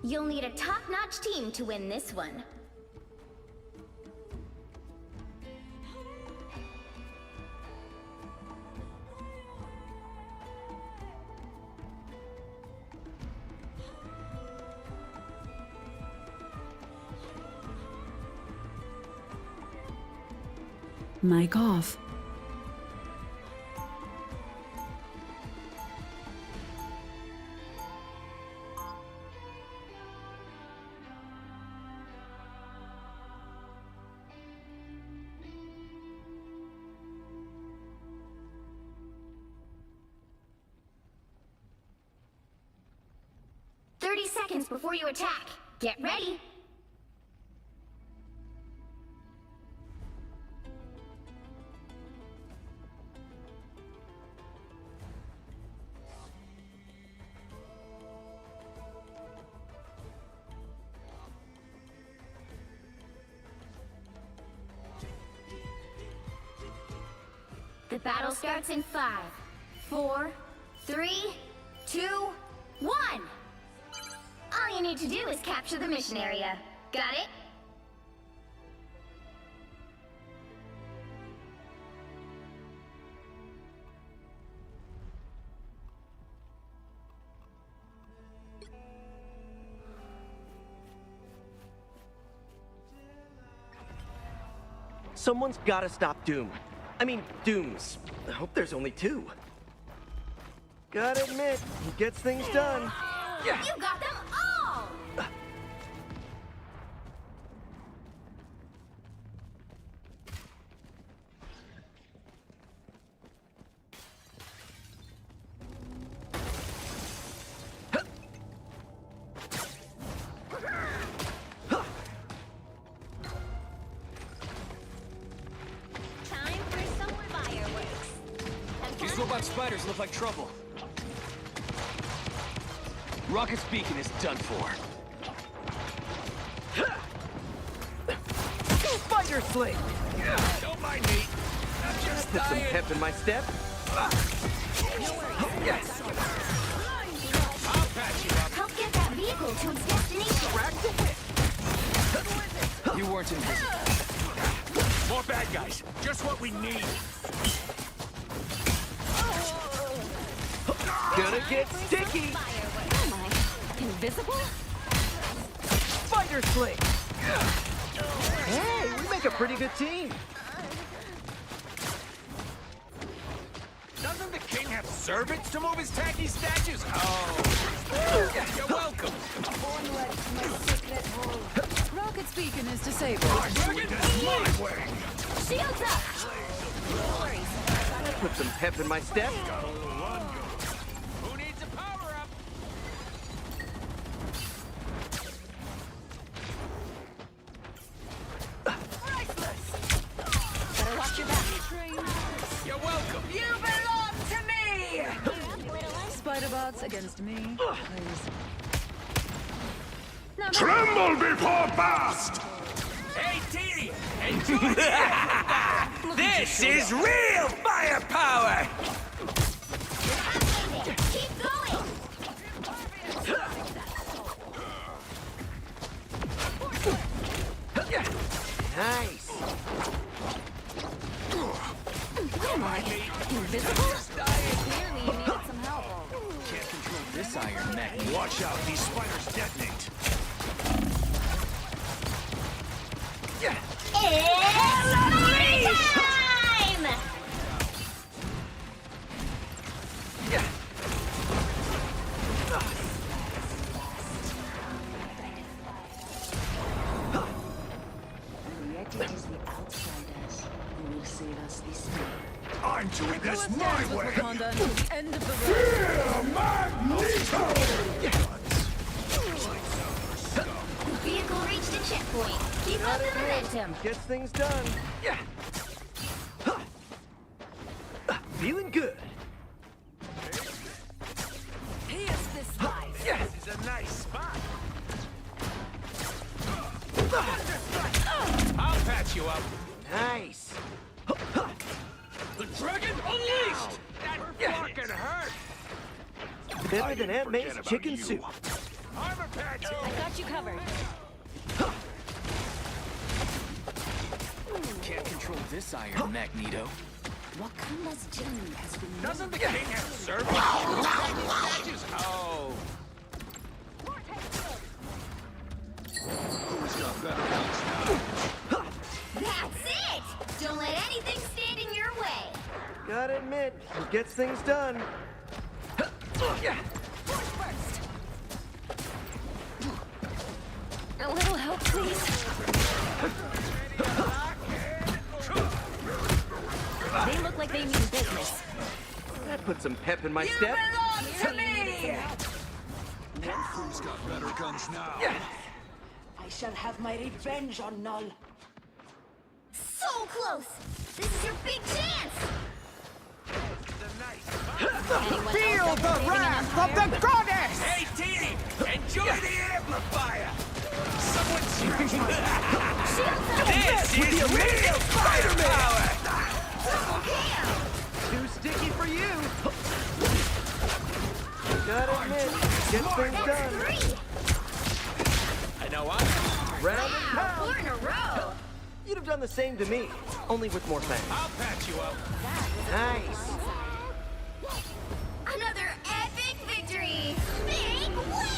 You'll need a top-notch team to win this one. Mic off. Seconds before you attack. Get ready. The battle starts in 5, 4, 3, 2, 1. All you need to do is capture the mission area. Got it? Someone's gotta stop Doom. I mean, Dooms. I hope there's only two. Gotta admit, he gets things done. Yeah. You got them all! Time for some fireworks. These robot spiders look like trouble. Rocket's beacon is done for. Spider Sling! Don't mind me. I'm just Put some dying. pep in my step. I'll patch you up. Help get that vehicle to its destination. You weren't invisible. More bad guys. Just what we need. Gonna get sticky! Am I invisible? Spider Sling! Hey, we make a pretty good team. Doesn't the king have servants to move his tacky statues? Oh. You're welcome. Rocket's beacon is disabled. Shields up! Put some pep in my step. Who needs a power-up? Better watch your back. You're welcome. You belong to me! Spider-bots against me, please. Tremble before blast! Hey, T! Enjoy the This is real firepower! Keep going! Nice. Am I invisible? Clearly you needed some help. Can't control this iron neck. Watch out, these spiders detonate. It's time! Yet it is the outsiders who will save us this time. I'm doing this my way! Wakanda until the end of the road. Fear Magneto! Vehicle reached a checkpoint. Keep up the momentum. Gets things done. Yeah. Feeling good. Here's this life. This is a nice spot. I'll patch you up. Nice. The dragon unleashed! That fucking hurt! Better than Aunt May's about chicken you. soup. Armor patch! I got you covered. Can't control this iron, Magneto. Wakanda's journey has been Doesn't the king have servants? Statues? Oh. Who's got better guns now? That's it! Don't let anything stand in your way. Gotta admit, he gets things done. A little help, please. They look like they mean business. That put some pep in my step. To me! Who's got better guns now? I shall have my revenge on Null. So close! This is your big chance! Feel the wrath of the goddess! Hey, team! Enjoy the amplifier! Someone This is real firepower! Too sticky for you. Gotta admit, gets things done. I know I'm Ground and Wow, pound. 4 in a row. You'd have done the same to me, only with more fangs. I'll patch you up. Nice. Another epic victory. Big win.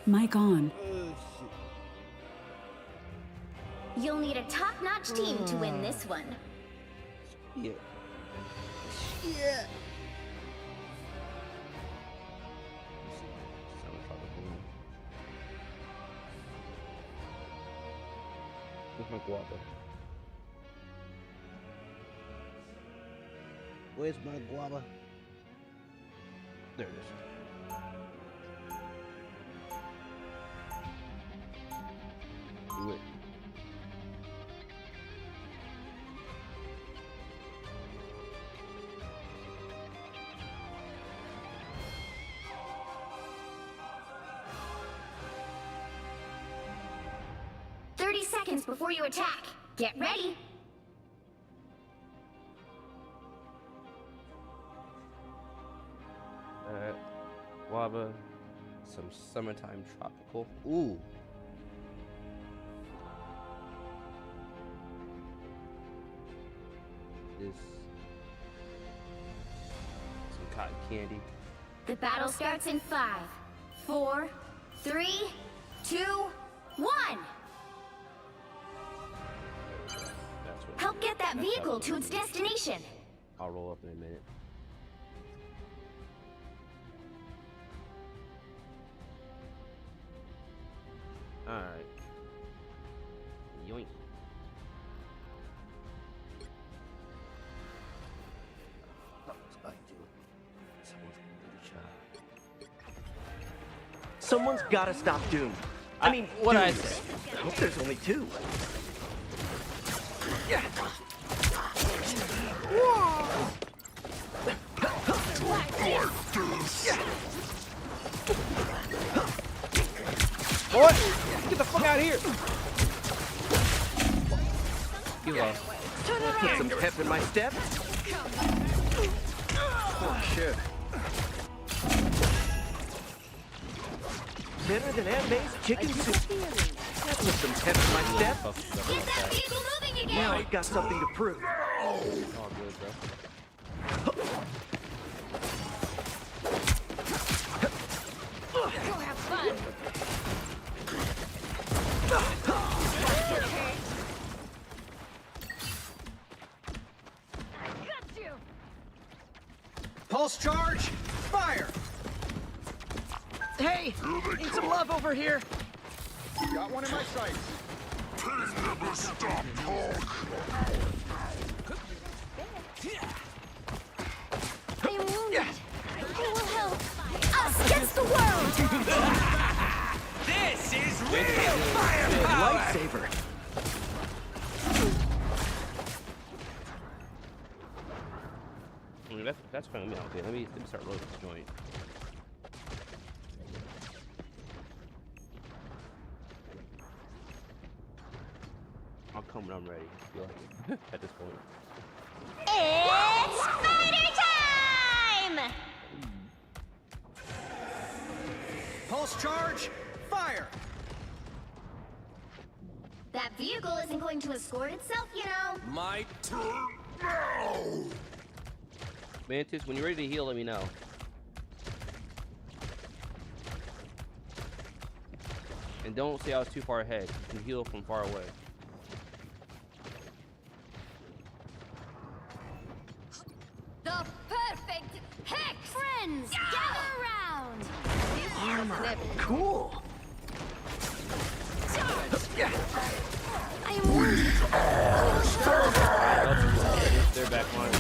Mic on. You'll need a top-notch team to win this one. Yeah. Yeah. Where's my guava? Where's my guava? There it is. Do it. Seconds before you attack. Get ready. Guava, some summertime tropical. Ooh. This. Some cotton candy. The battle starts in 5, 4, 3, 2, 1. Help get that vehicle to its destination. I'll roll up in a minute. Alright. Yoink. Someone's gotta stop Doom. I mean, what Doom. I say? I hope there's only 2. Yeah. What? Get the fuck out of here! You lost. Put some pep in my step. Oh, shit. Better than Aunt May's chicken soup. Put some pep in my step. Get that vehicle moving again. Now I've got something to prove. All good, bro. Go have fun. Got you. Pulse charge, fire! Hey, need some love over here. Got one in my sights. Please never stop, Hulk. I am wounded. I will help. Us against the world. This is real firepower! Lightsaber. I mean, that's fine with me. Okay, let me start loading this joint. I'll come when I'm ready. Feel like it at this point. It's Spider time! Pulse charge, fire! That vehicle isn't going to escort itself, you know. My turn. Mantis, when you're ready to heal, let me know. And don't say I was too far ahead. You can heal from far away. The perfect hex! Friends, gather around! Armor. Cool. I am wounded. They're back on. You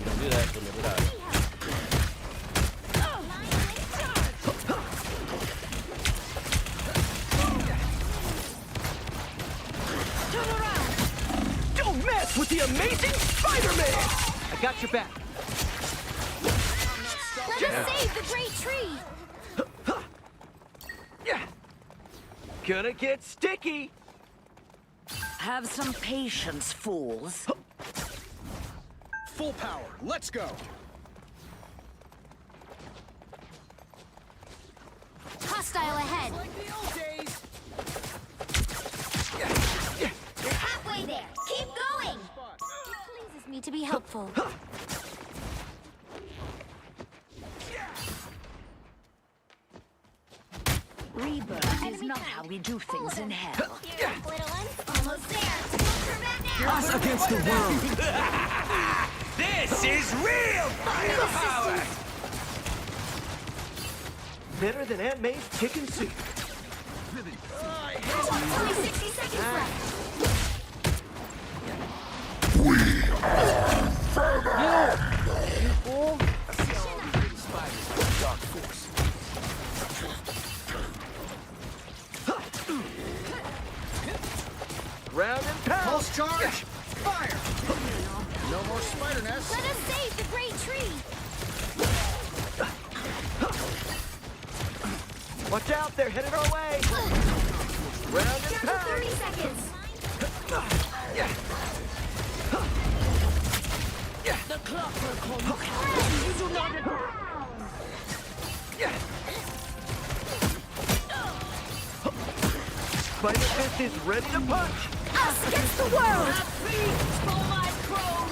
don't do that, you'll never die. amazing Spider-Man! I got your back. Let us save the great tree! Gonna get sticky! Have some patience, fools. Full power. Let's go. Hostile ahead! Like the old days! You're halfway there! Keep going! It pleases me to be helpful. Rebirth is not how we do things in hell. Here, little one. Almost there. Smoker back now. Us against the world. This is real firepower. Better than Aunt May's chicken soup. Only 60 seconds left. Round and pound! Pulse charge! Fire! No more spider nests. Let us save the great tree! Watch out, they're headed our way! Round and Down to pound! 30 seconds! The clock will call you friend. You do not Spider Fist is ready to punch! Us against the world!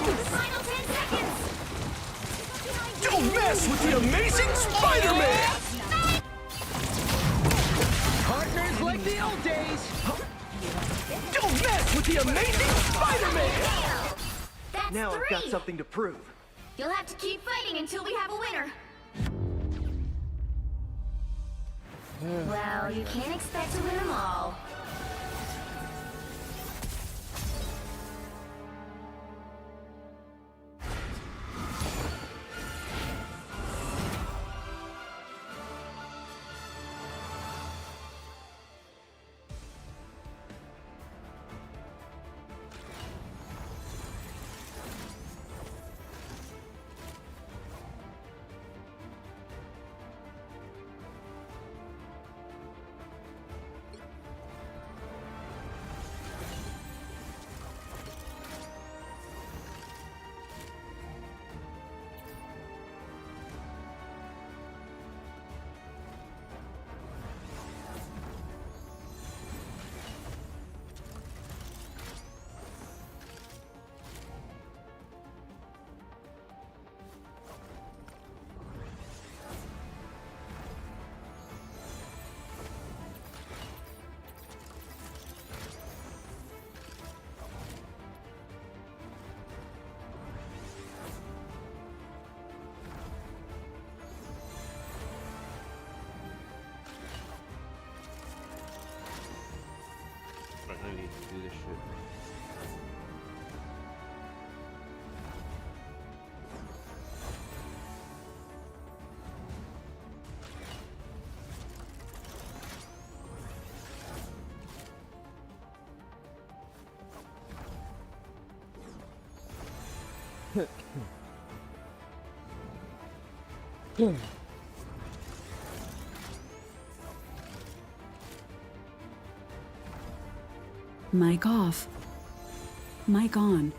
The final 10 seconds! Don't mess with the amazing Spider-Man. Partners like the old days! Don't mess with the amazing Spider-Man! That's Now 3! I've got something to prove. You'll have to keep fighting until we have a winner. Well, you can't expect to win them all. I need to do this shit. Mic off. Mic on.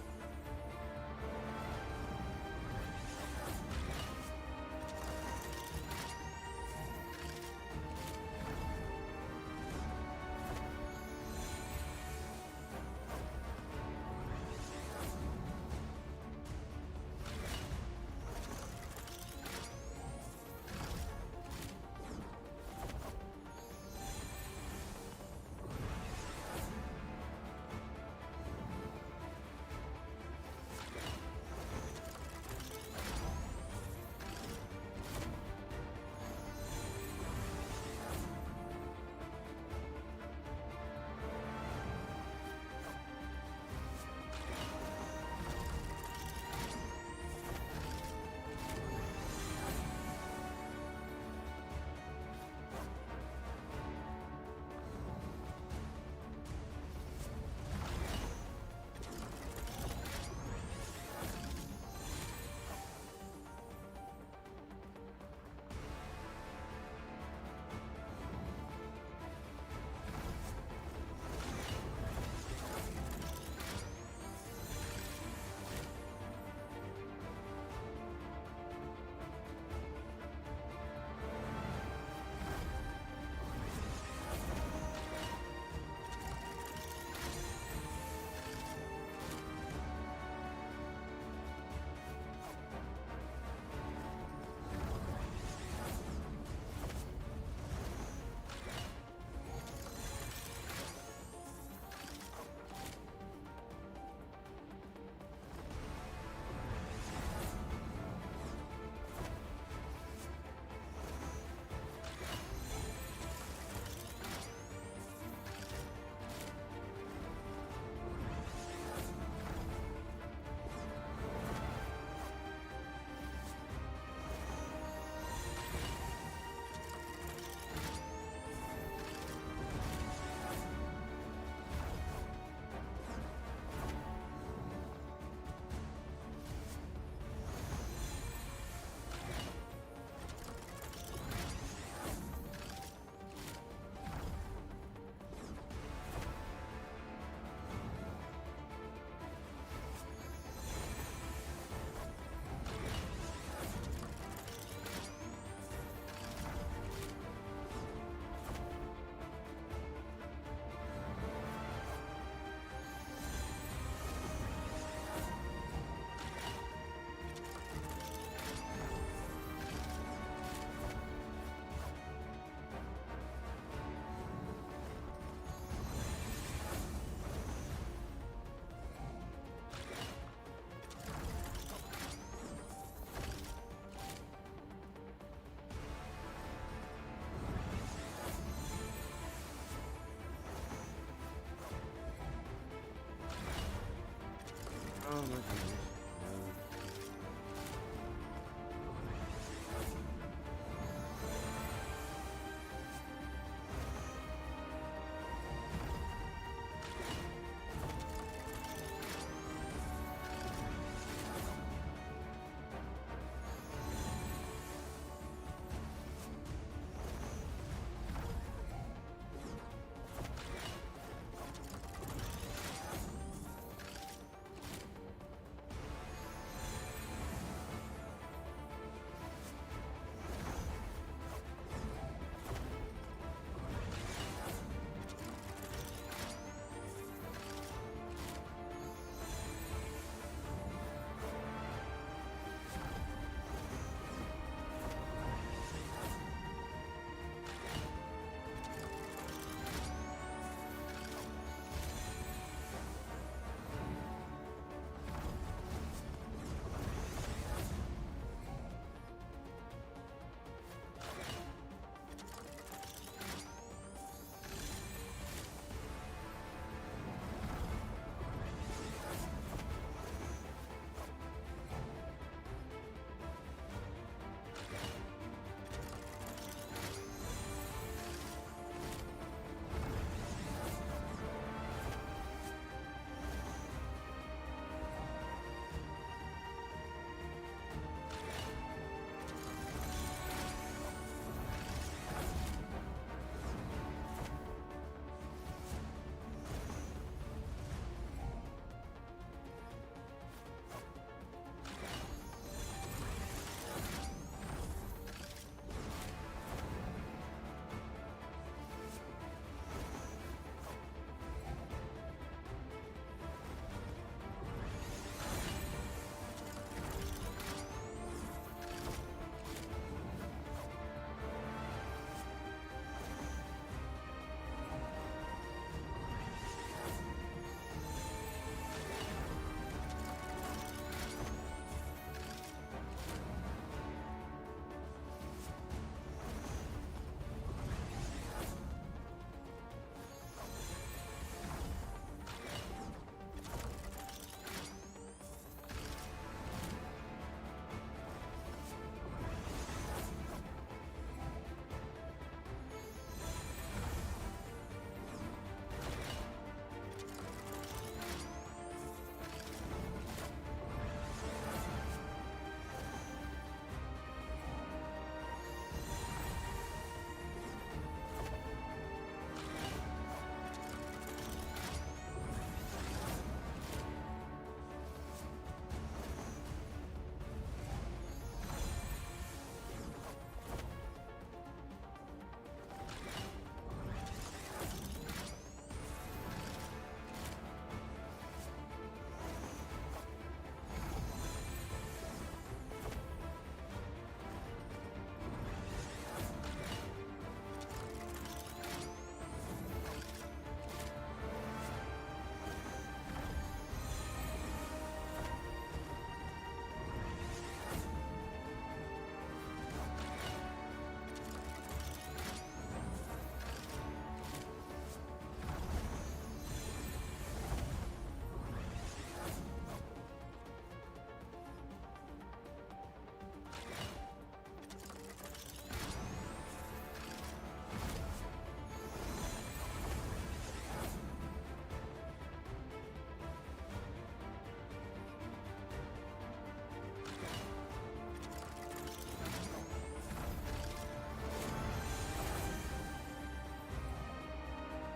my goodness. No.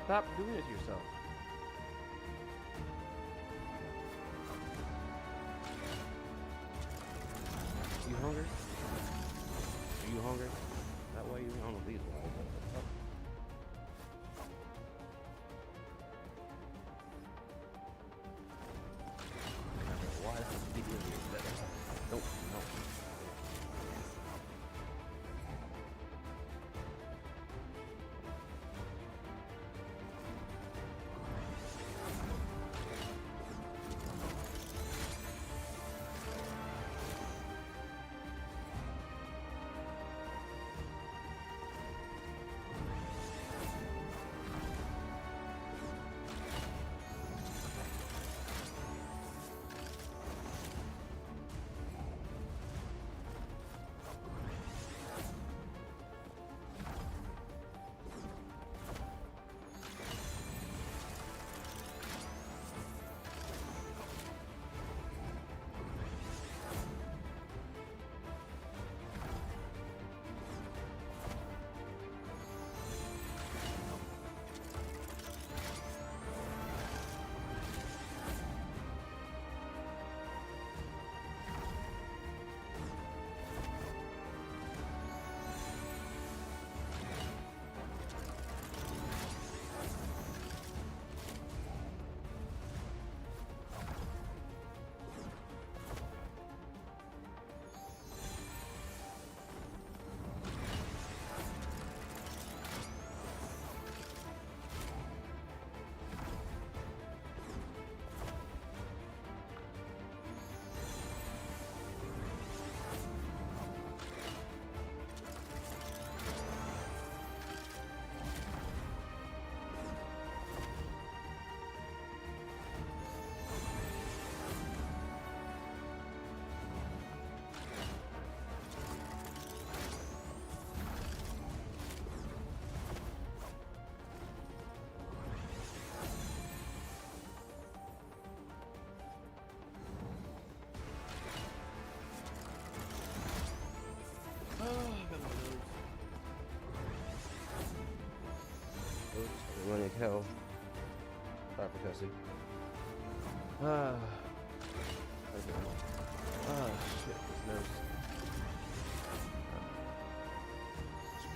Stop doing it to yourself. You hungry? Are you hungry? That way you on the lead. Why is this video here? Nope, no. like hell. Sorry for cussing. Ah, shit, this nose.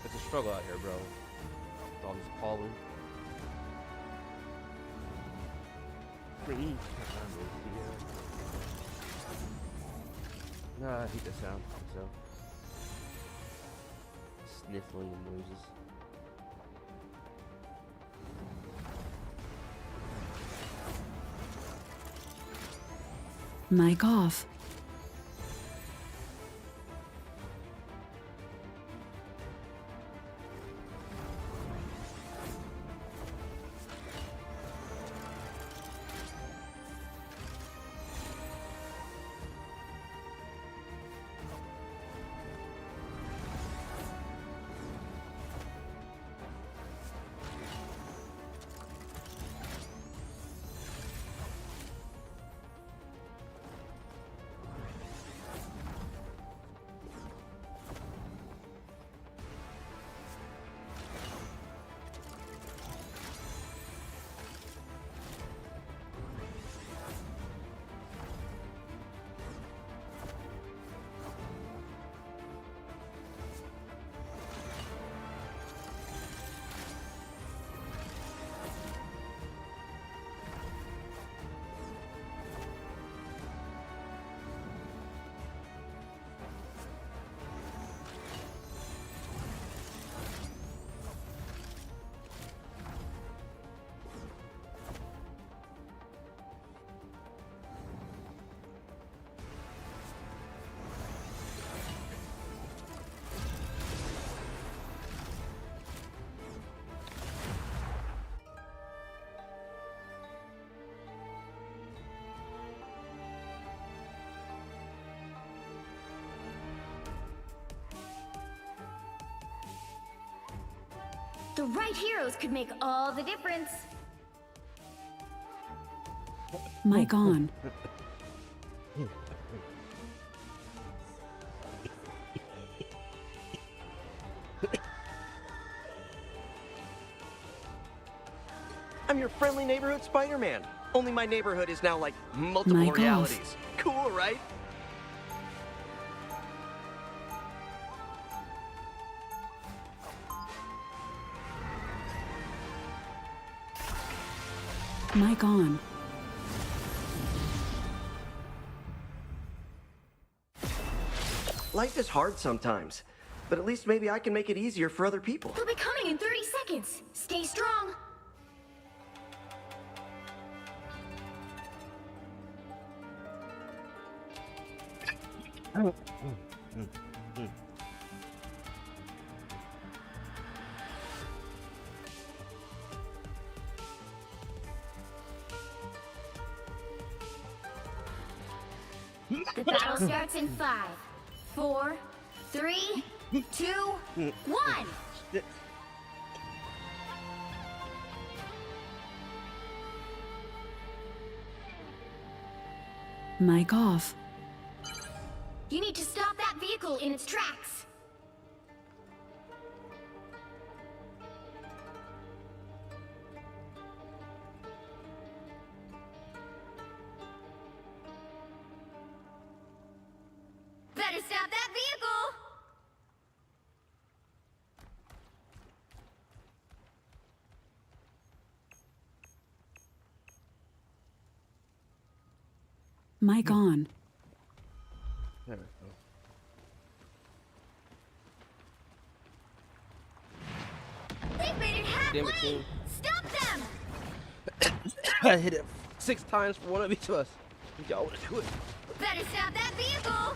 It's a struggle out here, bro. With all this pollen. Nah, I hate the sound, so. Sniffling noises. Mic off. The right heroes could make all the difference. Mic on. I'm your friendly neighborhood Spider-Man. Only my neighborhood is now like multiple Mic off. realities. Cool, right? Mic on. Life is hard sometimes, but at least maybe I can make it easier for other people. They'll be coming in 30 seconds. Stay strong. The battle starts in 5, 4, 3, 2, 1. Mic off. You need to stop that vehicle in its tracks. Better stop that vehicle! Mic on. There we go. They've made it Damn it, halfway! team. Stop them! I hit it 6 times for one of each of us. Y'all wanna do it? Better stop that vehicle!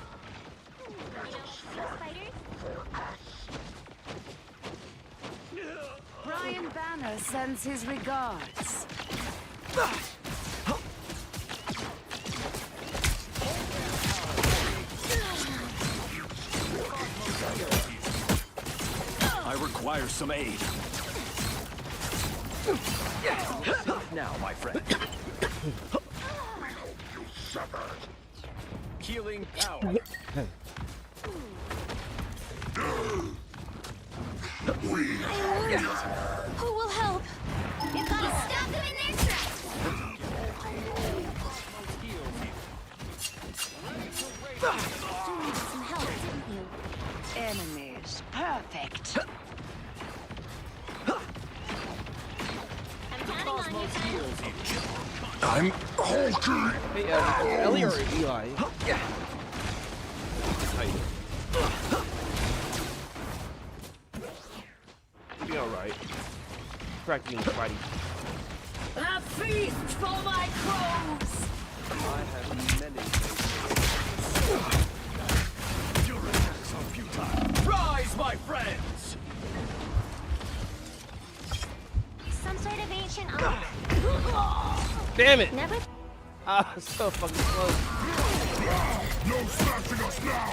Brian Banner sends his regards. I require some aid. Now, my friend. Healing power. Who will help? You've got to stop them in their tracks. You needed some help, didn't you? Enemies. Perfect. I'm counting on you, friend. I'm Hulky. Hey, Ellie or Eli? You'll be alright. Practicing Spidey. A feast for my crows! I have many things. Your attacks are futile. Rise, my friends! Some sort of ancient Damn it! Never. Ah, so fucking close. No smashing us now.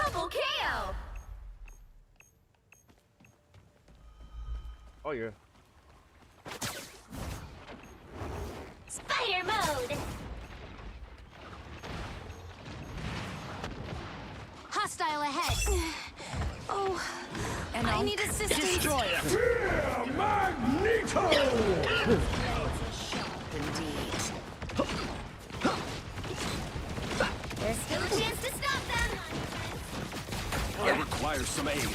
Double KO. Oh yeah. Spider mode. Hostile ahead. Oh, And I need assistance. Destroy it. Fear Magneto! Indeed. There's still a chance to stop them. I require some aid.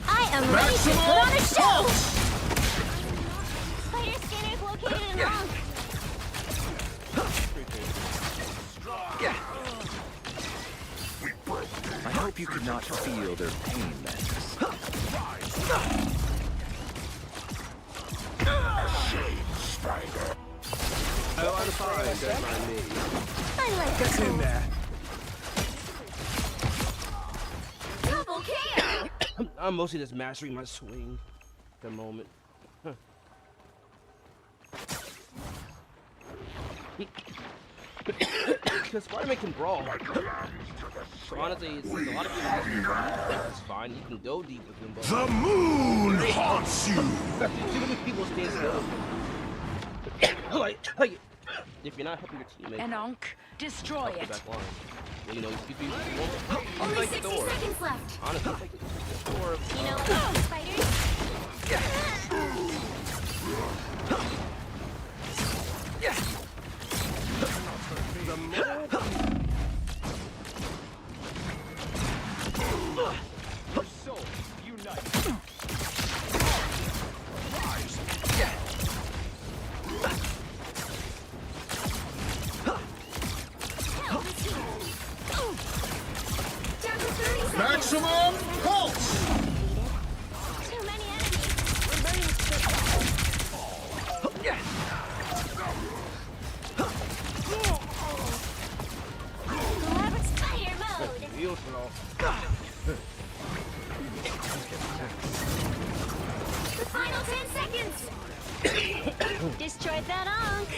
I am ready to put on a show. Spider scanner's located in Ronk. I hope you could not feel their pain, Mantis. Spider. Oh, I'm sorry. That's not me. I like Get in there. double KO. I'm mostly just mastering my swing at the moment. Because Spider-Man can brawl. So honestly, it's a lot of people can brawl. That's fine. You can go deep with him. But The moon haunts you. too many people stand still. like, if you're not helping your teammate, Enonk, destroy help the it. back line. Well, you know, if you won't, Only like 60 Thor. seconds left. Honestly, like Thor. You know what, spiders? The more your soul unite. Down to 30 seconds. Maximum pulse. Too many enemies. Remain Elaborate spider mode. Beautiful. The final 10 seconds. Destroyed that Ankh.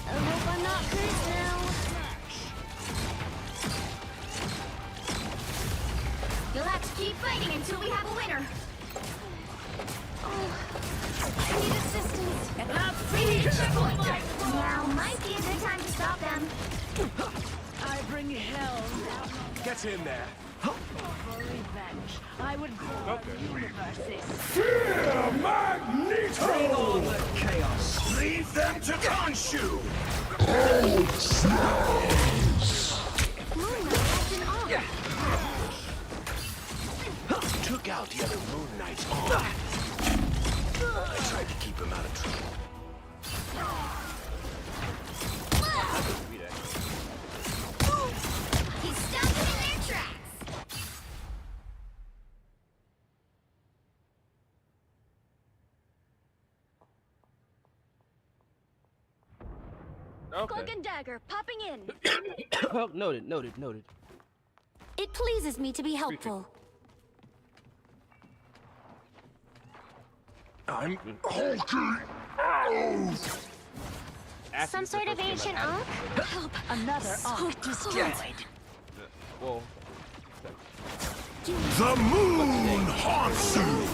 I hope I'm not cursed now. You'll have to keep fighting until we have a winner. Oh, I need assistance. Now might be a good time to stop them. I bring hell down. Get in there. For revenge, I would bore universes. Fear Magneto. Bring on the chaos. Leave them to Khonshu. Cold snows. Moon Knight has an Ankh. Took out the other Moon Knight's arm. I tried to keep him out of trouble. He stopped them in their tracks. Okay. Cloak and dagger, popping in. Oh, noted. It pleases me to be helpful. I'm Hulky. Ow. Some sort of ancient Ankh? Help. Another Ankh destroyed. Well, The moon haunts you.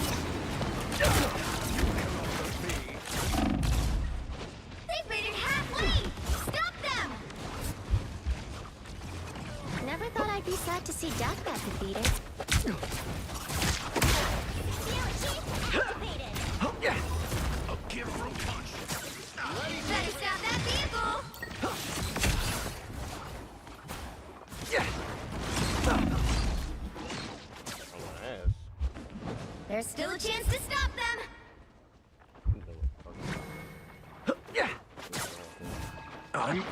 They've made it halfway! Stop them! Never thought I'd be sad to see Death got defeated. A gift from conscience. Better stop that vehicle! There's still a chance to stop them! I'm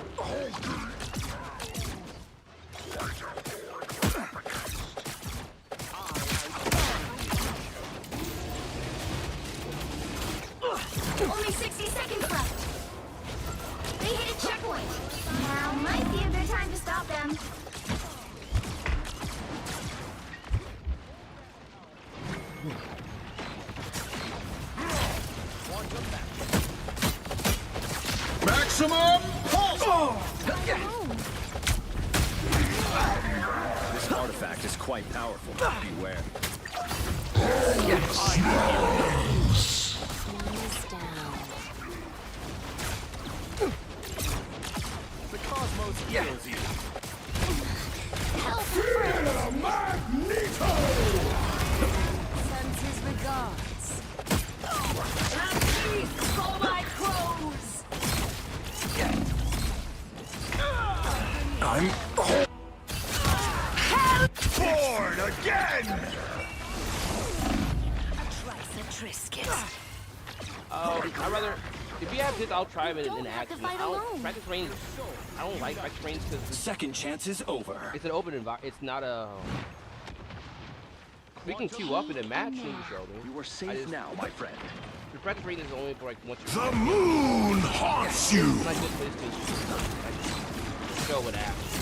Only 60 seconds left! They hit a checkpoint! Now might be a good time to stop them. Maximum pulse! This artifact is quite powerful. Beware. The cosmos heals you. Magneto! Sends his regards. And feast for my crows! I'm Born again! I'd rather, if you have this, I'll try it in action. Practice range, I don't like practice range because second chance is over. It's an open environment. It's not a. We can queue up in a match, you show me. You are safe now, my friend. The practice range is only for like once. The moon haunts you! It's not just place to show what happens.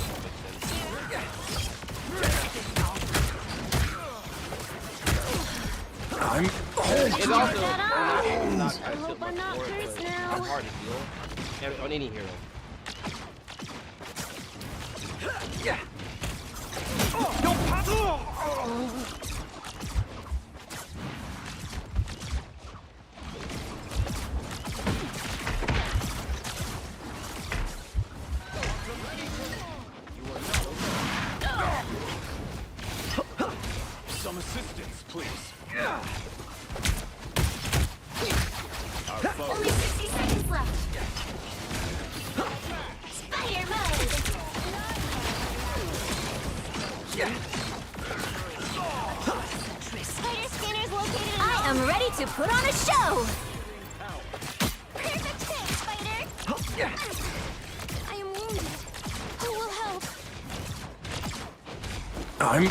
I'm It's also not I hope I'm not cursed now. it's hard to feel on any hero. Some assistance, please. Only 60 seconds left. Spider mode! Spider scanner's located. I am ready to put on a show. Perfect fit, Spider. I am wounded. Who will help? I'm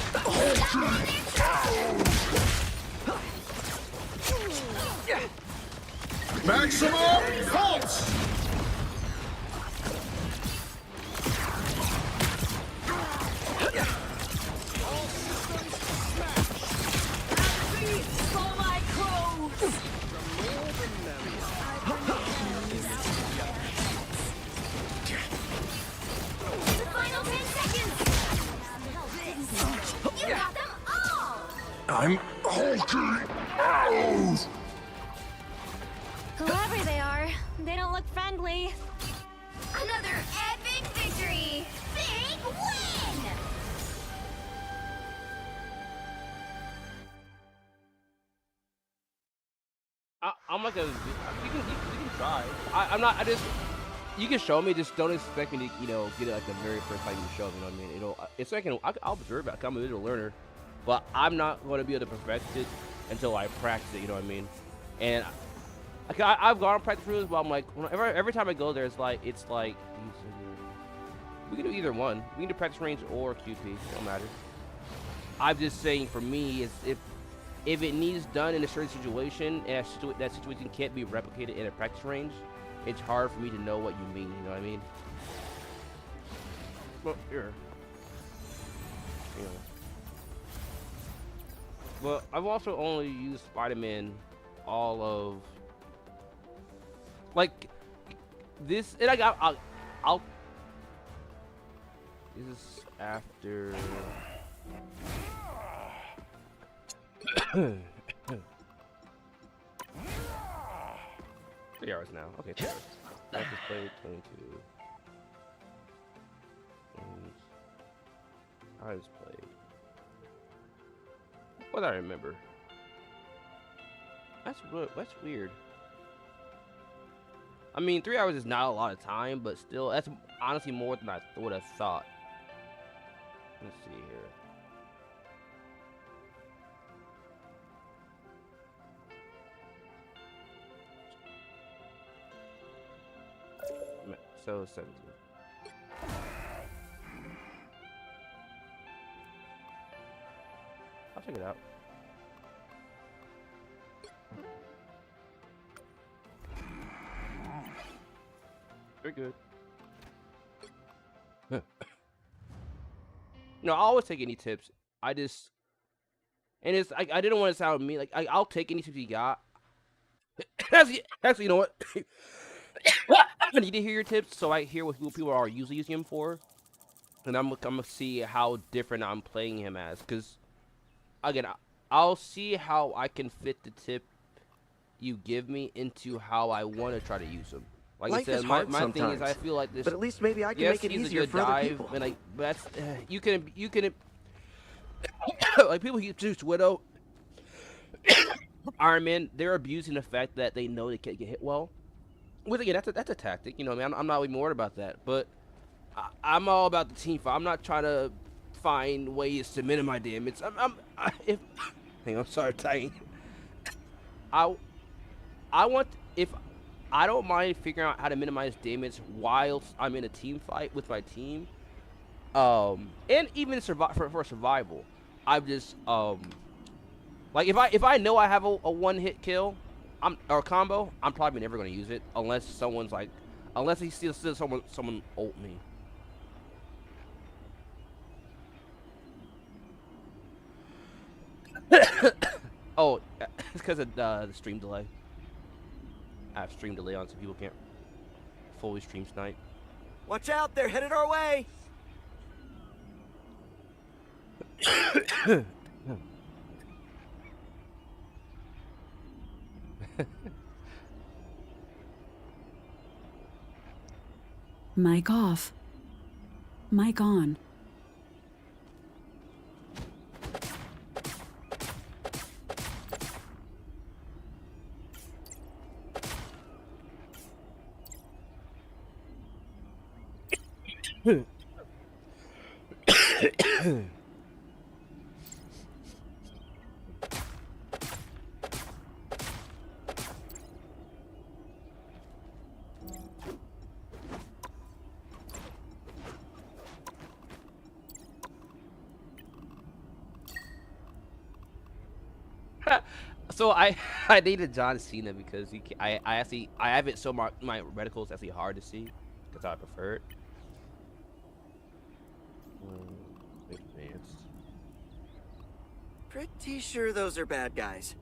Maximum pulse! For my crows! The final 10 seconds. You got them all. I'm Hulking out! Whoever they are, they don't look friendly. Another epic victory! Big win! I'm like a. You can try. I'm not. I just. You can show me. Just don't expect me to, get it like the very first time you show me. You know what I mean? It's so I'll observe it. I'm a visual learner, but I'm not going to be able to perfect it until I practice it. You know what I mean? And I've gone practice rooms, but I'm like, every time I go there, it's like we can do either one. We can do practice range or QP. It don't matter. I'm just saying, for me, if it needs done in a certain situation, and that situation can't be replicated in a practice range, it's hard for me to know what you mean. You know what I mean? Well, here. Well, I've also only used Spider-Man all of like this, and I'll. This is after. 3 hours now. Okay, 3 hours. I just played 22. I just played. What do I remember? That's weird. I mean, 3 hours is not a lot of time, but still, that's honestly more than I would have thought. Let's see here. So 17. I'll check it out. Very good. No, I always take any tips. I just, and it's I didn't want to sound mean. Like I'll take any tips you got. Actually, you know what? I need to hear your tips so I hear what people are usually using him for, and I'm gonna see how different I'm playing him as. Cause again, I'll see how I can fit the tip you give me into how I want to try to use him. Like Life I said, is hard my thing is sometimes, I feel like this. but at least maybe I can yes, make it he's easier a good for other dive, people. and like that's you can like people who use Widow, Iron Man, they're abusing the fact that they know they can't get hit well. Which again, that's a tactic, you know. I mean, I'm not even worried about that, but I'm all about the team fight. I'm not trying to find ways to minimize damage. I'm sorry, Titan. I want if. I don't mind figuring out how to minimize damage whilst I'm in a team fight with my team, and even for survival. I'm just like if I know I have a one-hit kill, or combo, I'm probably never gonna use it unless someone's like, unless he still someone ult me. Oh, it's because of the stream delay. I have stream delay on so people can't fully stream snipe. Watch out, they're headed our way. Mic off. Mic on. So I needed John Cena because I have it so my reticles actually hard to see because I prefer it. Advanced. Pretty sure those are bad guys.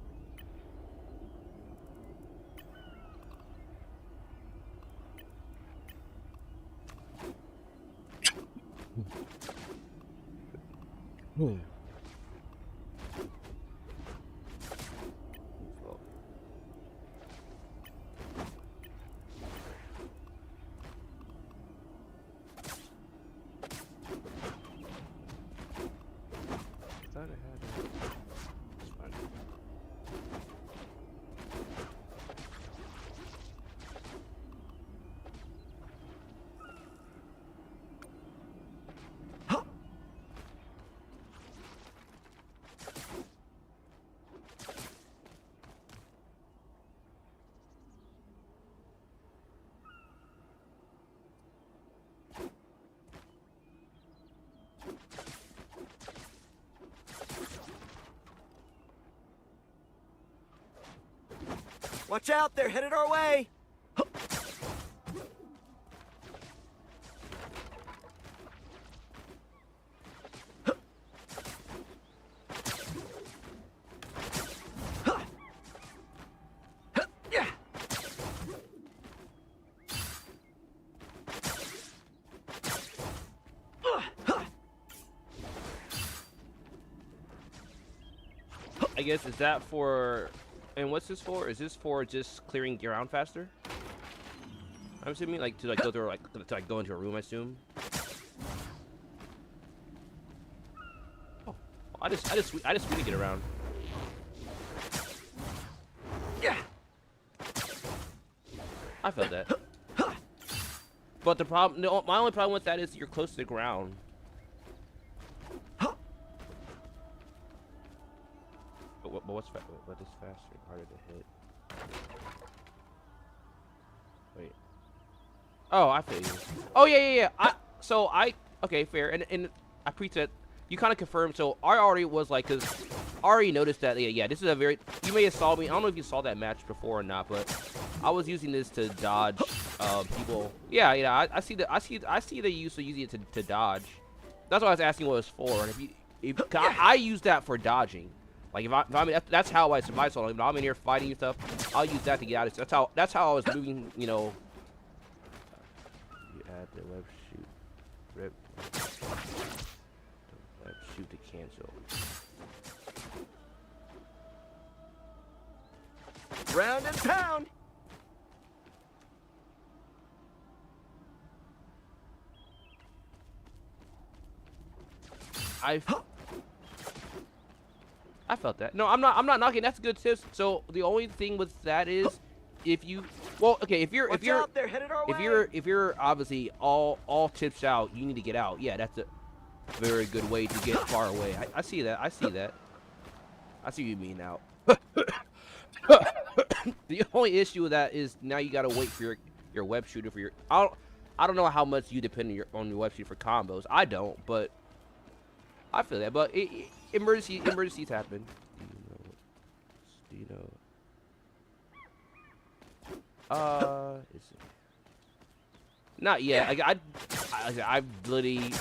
Watch out, they're headed our way! I guess, is that for... And what's this for? Is this for just clearing ground faster? I'm assuming, like, to like go through, like, to go into a room, I assume. Oh, I just really get around. I felt that. But the problem, no, my only problem with that is you're close to the ground. But what is faster, harder to hit? Wait. Oh, I feel you. Oh yeah. Okay, fair. And I preach that you kind of confirmed. So I already was like, cause I already noticed that. Yeah. This is a very. You may have saw me. I don't know if you saw that match before or not, but I was using this to dodge people. Yeah. I see the use of using it to dodge. That's why I was asking what it was for. And if I use that for dodging. Like if I mean that's how I survive. So if I'm in here fighting and stuff, I'll use that to get out of it. That's how I was moving. You know. You add the web shoot, rip, web shoot to cancel. Round and pound. I felt that. No, I'm not knocking. That's good tips. So the only thing with that is, if you, well, okay, if you're obviously all tips out, you need to get out. Yeah, that's a very good way to get far away. I see that. I see that. I see what you mean now. The only issue with that is now you gotta wait for your web shooter for your. I don't know how much you depend on your web shooter for combos. I don't, but I feel that. But emergencies happen. Not yet. I literally.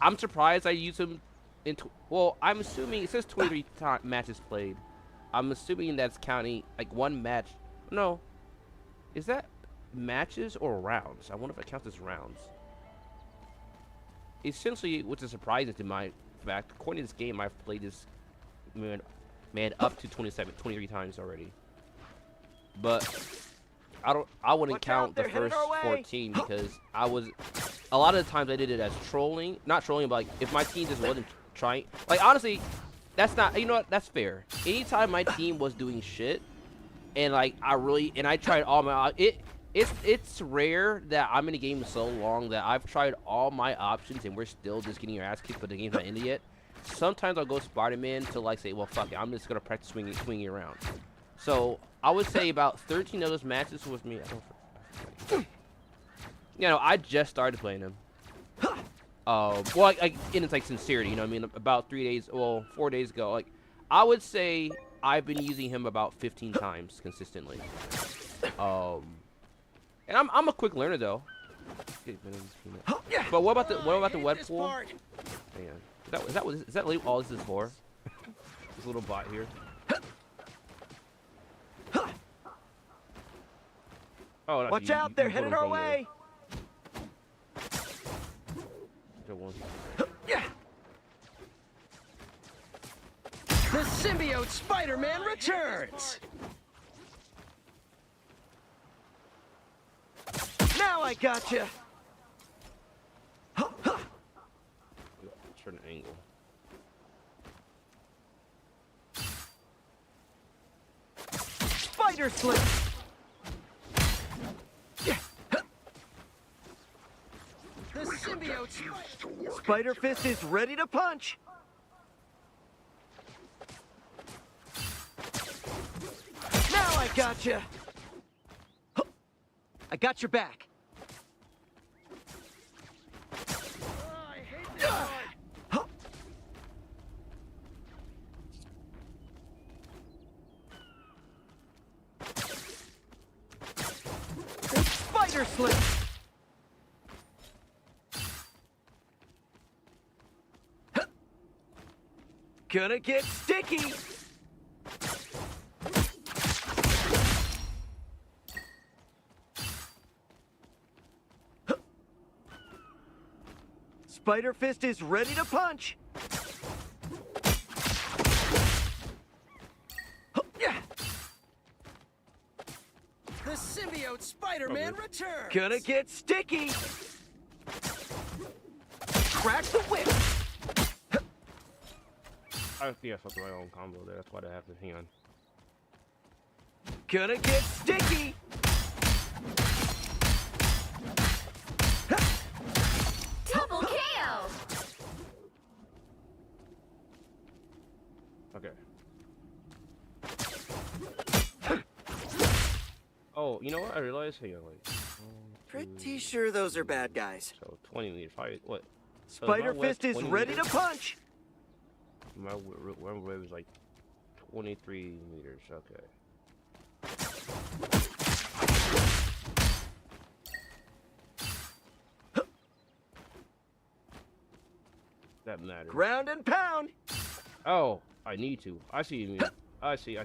I'm surprised I use him in. Well, I'm assuming it says 23 matches played. I'm assuming that's counting like one match. No, is that matches or rounds? I wonder if it counts as rounds. Essentially, which is surprising to my fact, according to this game, I've played this man up to 23 times already. But I wouldn't count the first 14 because a lot of the times I did it as trolling, not trolling, but like if my team just wasn't trying, like honestly, that's not, you know what, that's fair. Anytime my team was doing shit, and like I tried all my, it's rare that I'm in a game so long that I've tried all my options and we're still just getting your ass kicked, but the game's not ended yet. Sometimes I'll go Spider-Man to like say, well, fuck it, I'm just gonna practice swinging around. So I would say about 13 of those matches was me. You know, I just started playing him. Well, like in it's like sincerity, you know what I mean? About 4 days ago, like I would say I've been using him about 15 times consistently. And I'm a quick learner though. But what about the web pool? Man, is that all this is for? This little bot here. Oh, watch out! They're headed our way. The symbiote Spider-Man returns. Now I gotcha. Turn an angle. Spider slip. The symbiote Spider Fist is ready to punch. Now I gotcha. I got your back. Spider slip. Gonna get sticky. Spider Fist is ready to punch. The symbiote Spider-Man returns. Gonna get sticky. Crack the whip. I think I fucked my own combo there. That's why I have to hang on. Gonna get sticky. Okay. Oh, you know what? I realized. Hang on, like. Pretty sure those are bad guys. So 20 meters. Probably what? So Spider Fist is ready to punch. My web was like 23 meters. Okay. That matters. Ground and pound. Oh, I need to. I see you. I see.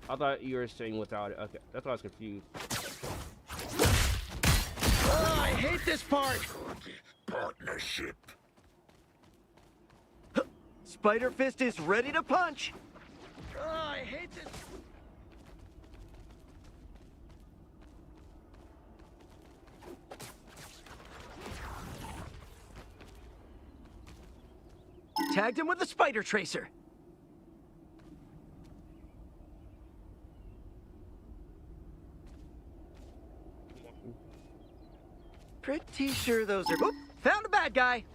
I thought you were saying without it. Okay, that's why I was confused. Oh, I hate this part. Partnership. Spider Fist is ready to punch. Oh, I hate this. Tagged him with the spider tracer. Pretty sure those are... Oop, found a bad guy.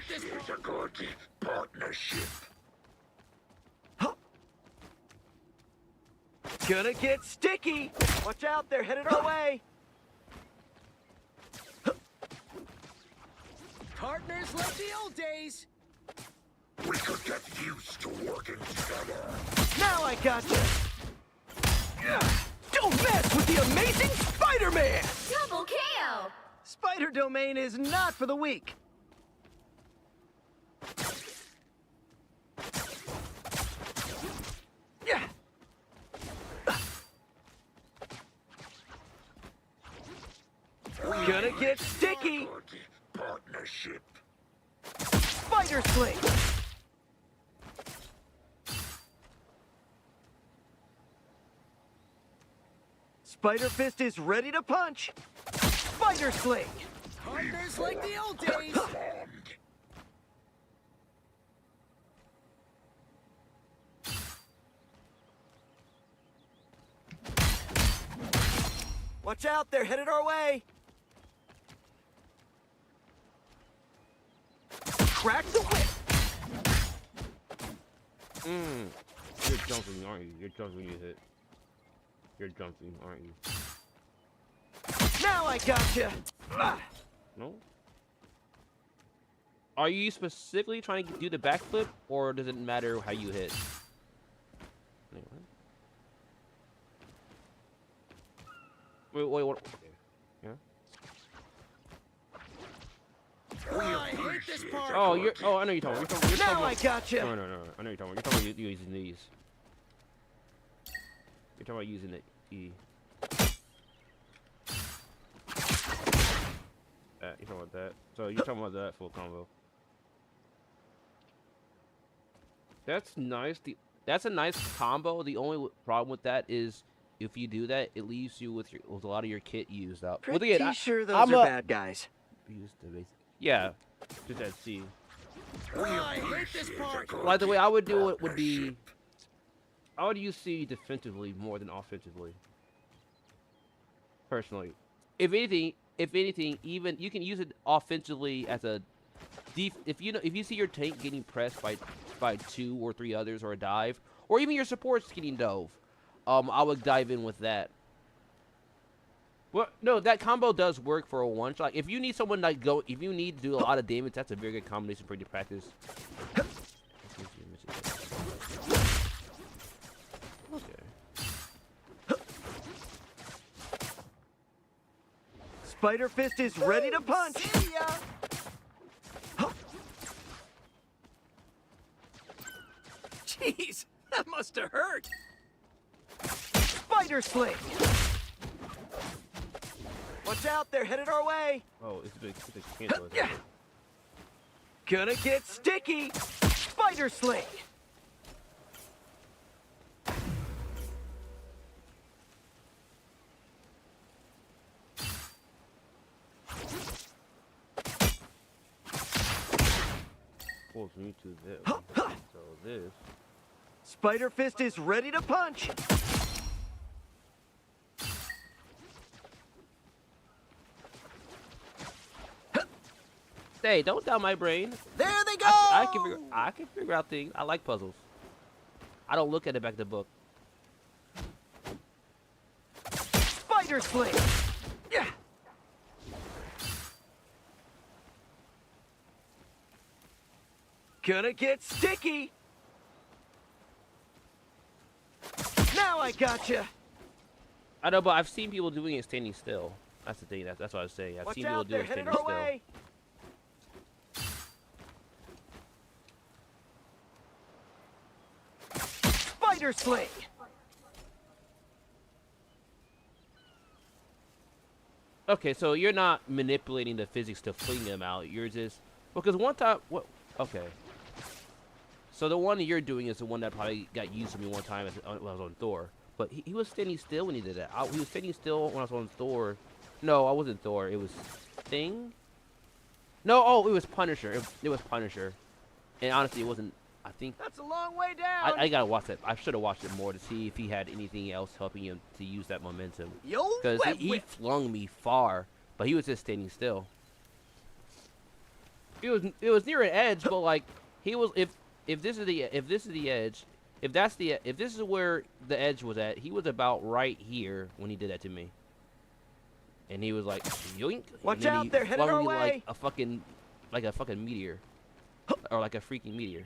Here's a good partnership. Gonna get sticky. Watch out, they're headed our way. Partners like the old days. We could get used to working together. Now I gotcha. Don't mess with the amazing Spider-Man! Double KO! Spider Domain is not for the weak. Gonna get sticky. Partnership. Spider Sling. Spider Fist is ready to punch. Spider Sling. Partners like the old days. Watch out, they're headed our way. Crack the whip. You're jumping, aren't you? You're jumping when you hit. You're jumping, aren't you? Now I gotcha. No? Are you specifically trying to do the backflip, or does it matter how you hit? Anyway. Wait, what? Okay. Yeah? I hate this part. Oh, I know you're talking. You're now talking I gotcha. No. I know you're talking. You're talking about using these. You're talking about using the E. You're talking about that. So you're talking about that full combo. That's nice. That's a nice combo. The only problem with that is if you do that, it leaves you with a lot of your kit used up. Pretty sure those are bad guys. Yeah, just that C. I hate this part. Like the way I would do it would be, I would use C defensively more than offensively. Personally, if anything, even you can use it offensively as a if you see your tank getting pressed by 2 or 3 others or a dive, or even your supports getting dove, I would dive in with that. Well, no, that combo does work for a one shot. If you need someone if you need to do a lot of damage, that's a very good combination for you to practice. Okay. Spider Fist is ready to punch. Jeez, that must have hurt. Spider Sling! Watch out, they're headed our way! Oh, it's a big cancel. Gonna get sticky! Spider Sling! Pulls me to this. So this. Spider Fist is ready to punch! Hey, don't doubt my brain. There they go! I can figure out things. I like puzzles. I don't look at the back of the book. Spider Sling! Yeah! Gonna get sticky! Now I gotcha! I know, but I've seen people doing it standing still. That's the thing. That's what I was saying. I've Watch seen people out, do they're it headed standing our still. way! Spider Sling! Okay, so you're not manipulating the physics to fling them out. You're just because one time. What? Okay. So the one that you're doing is the one that probably got used to me one time when I was on Thor. But he was standing still when he did that. He was standing still when I was on Thor. No, I wasn't Thor. It was Thing. No, oh, it was Punisher. It was Punisher. And honestly, it wasn't. I think that's a long way down. I gotta watch that. I should have watched it more to see if he had anything else helping him to use that momentum. Because he flung me far, but he was just standing still. It was near an edge, but like he was if this is the edge, if this is where the edge was at, he was about right here when he did that to me. And he was like, yoink. Watch out, they're headed our way. Like a fucking meteor, or like a freaking meteor.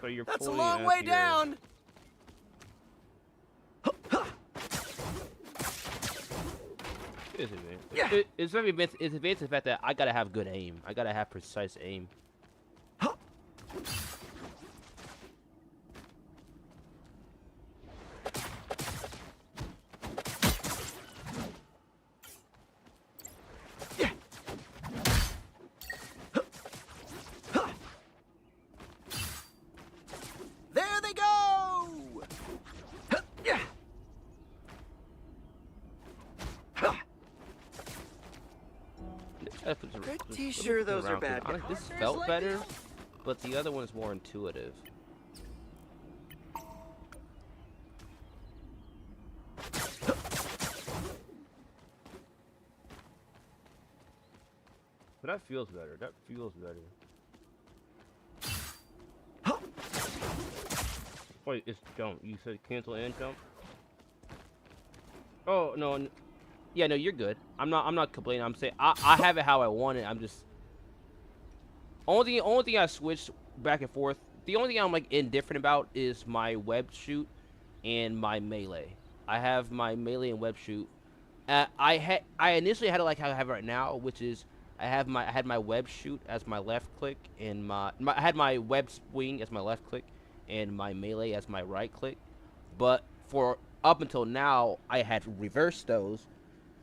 So you're that's a pulling long out way here. down. It's very advanced. It's advanced in the fact that I gotta have good aim. I gotta have precise aim. There they go! Pretty sure those are bad guys. This felt better, but the other one is more intuitive. But that feels better. That feels better. Wait, it's jump. You said cancel and jump? Oh, no. Yeah, no, you're good. I'm not complaining. I'm saying I have it how I want it. I'm just only thing I switched back and forth. The only thing I'm like indifferent about is my web shoot and my melee. I have my melee and web shoot. I initially had it like how I have it right now, which is I had my web shoot as my left click and I had my web swing as my left click and my melee as my right click. But for up until now, I had reversed those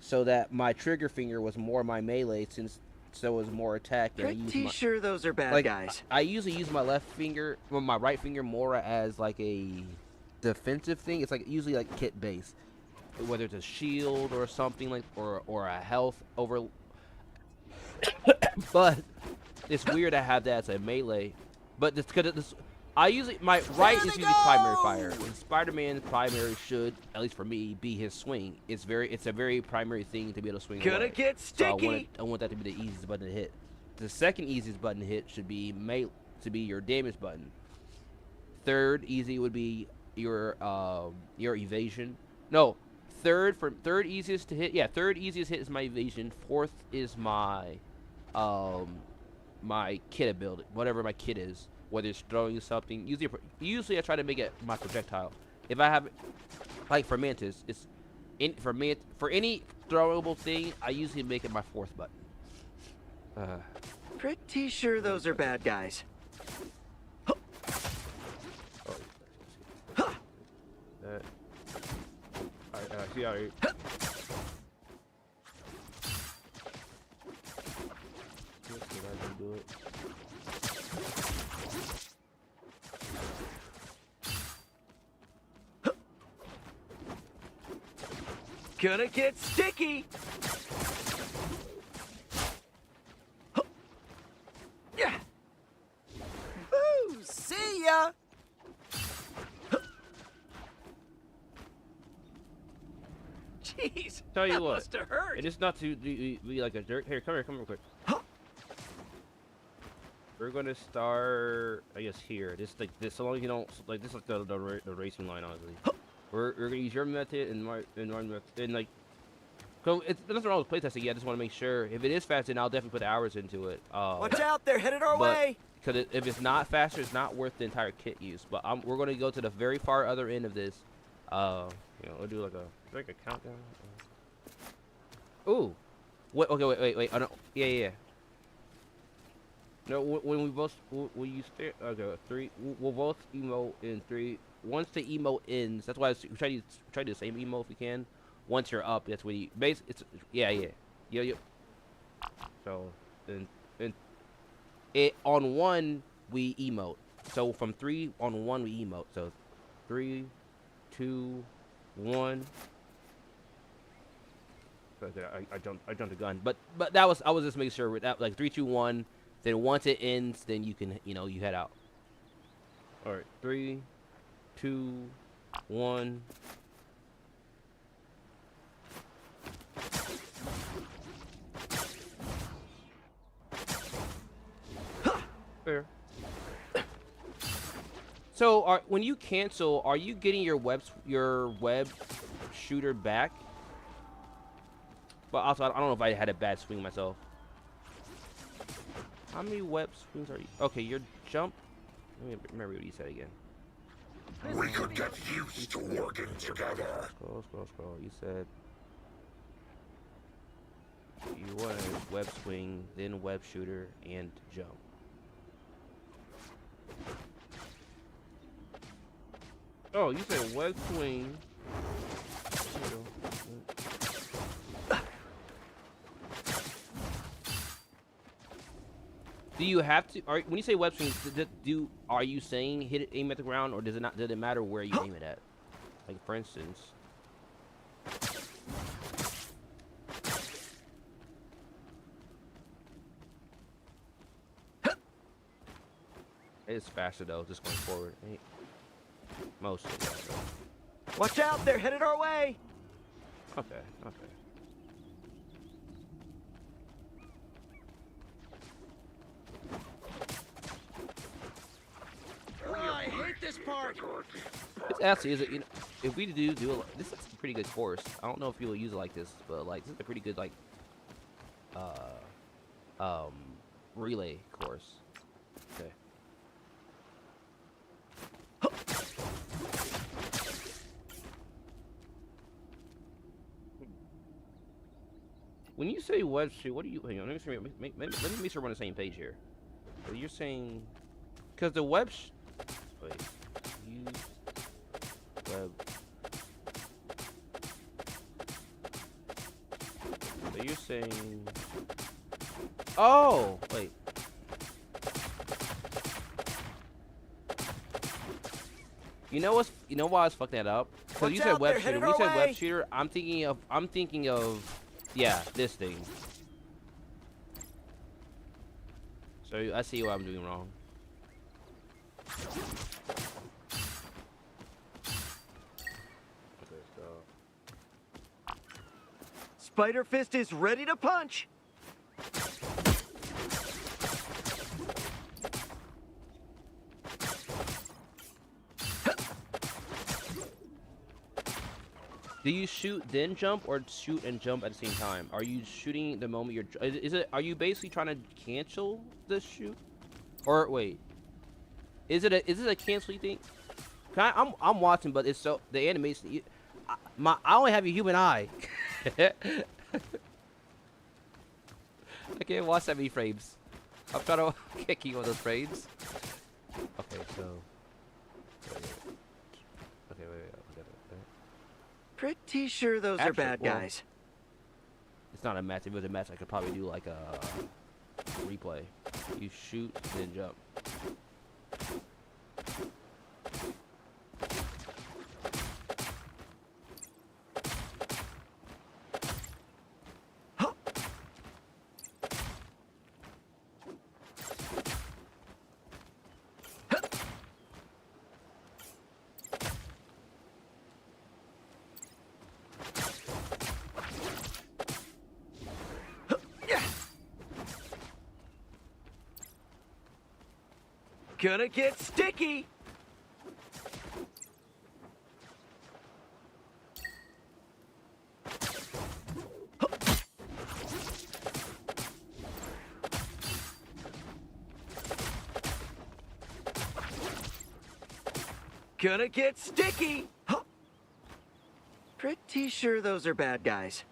so that my trigger finger was more my melee, since so was more attack. And Pretty sure those are bad guys. I usually use my left finger, well, my right finger more as like a defensive thing. It's like usually like kit based, whether it's a shield or something like, or a health over. But it's weird to have that as a melee. But it's because this. I usually, my right is usually primary fire. And Spider-Man's primary should, at least for me, be his swing. It's a very primary thing to be able to swing. Gonna get sticky. So I want that to be the easiest button to hit. The second easiest button to hit should be your damage button. Third easy would be your evasion. No, third easiest to hit. Yeah, third easiest hit is my evasion. Fourth is my my kit ability, whatever my kit is. whether it's throwing something. Usually I try to make it my projectile. If I have, like for Mantis, it's for any throwable thing, I usually make it my 4th button. Pretty sure those are bad guys. Alright, see how you. Do it. Gonna get sticky. Yeah. Ooh, see ya. Jeez. Tell you that what, must have hurt. and it's not to be like a jerk. Here, come real quick. We're gonna start, I guess, here. Just like this, so long as you don't like this is like the racing line, honestly. We're gonna use your method and my method, and like, so it's nothing wrong with playtesting. Yeah, I just want to make sure if it is fast, then I'll definitely put hours into it. Watch out, they're headed our way. Because if it's not faster, it's not worth the entire kit use. But we're gonna go to the very far other end of this. You know, we'll do like a countdown. Ooh, what? Okay, wait. Oh, no. Yeah. No, when we both you stay. Okay, 3. We'll both emote in 3. Once the emote ends, that's why we try to do the same emote if we can. Once you're up, that's when you it's yeah. So then it on 1 we emote. So from 3 on 1 we emote. So 3, 2, 1. Okay, I jumped the gun, but I was just making sure that like 3, 2, 1. Then once it ends, then you can you head out. All right, 3, 2, 1. Fair. So, when you cancel, are you getting your web shooter back? But also, I don't know if I had a bad swing myself. How many web swings are you? Okay, your jump. Let me remember what you said again. We could get used to working together. Scroll. You said you wanted web swing, then web shooter, and jump. Oh, you said web swing. Do you have to? When you say web swing, are you saying aim at the ground, or does it matter where you aim it at? Like for instance, it's faster though, just going forward. Mostly. Watch out, they're headed our way. Okay. I hate this part. It's actually if we do it, this is a pretty good course. I don't know if people use it like this, but like this is a pretty good like relay course. Okay. When you say web shoot, what do you? Hang on, let me make sure we're on the same page here. So you're saying, because the web. Wait, use web. So you're saying. Oh, wait. You know why I was fucking that up? Because you said web shooter. When you said web shooter, I'm thinking of. Yeah, this thing. So I see what I'm doing wrong. Okay, so Spider Fist is ready to punch. Do you shoot then jump, or shoot and jump at the same time? Are you shooting the moment you're? Are you basically trying to cancel the shoot? Or wait. Is it a cancel, you think? I'm watching, but it's so the animation. I only have a human eye. I can't watch that many frames. I'm trying to keep on those frames. Okay, so. Okay, wait. Pretty sure those are bad guys. It's not a match. If it was a match, I could probably do like a replay. You shoot, then jump. Gonna get sticky. Gonna get sticky. Pretty sure those are bad guys.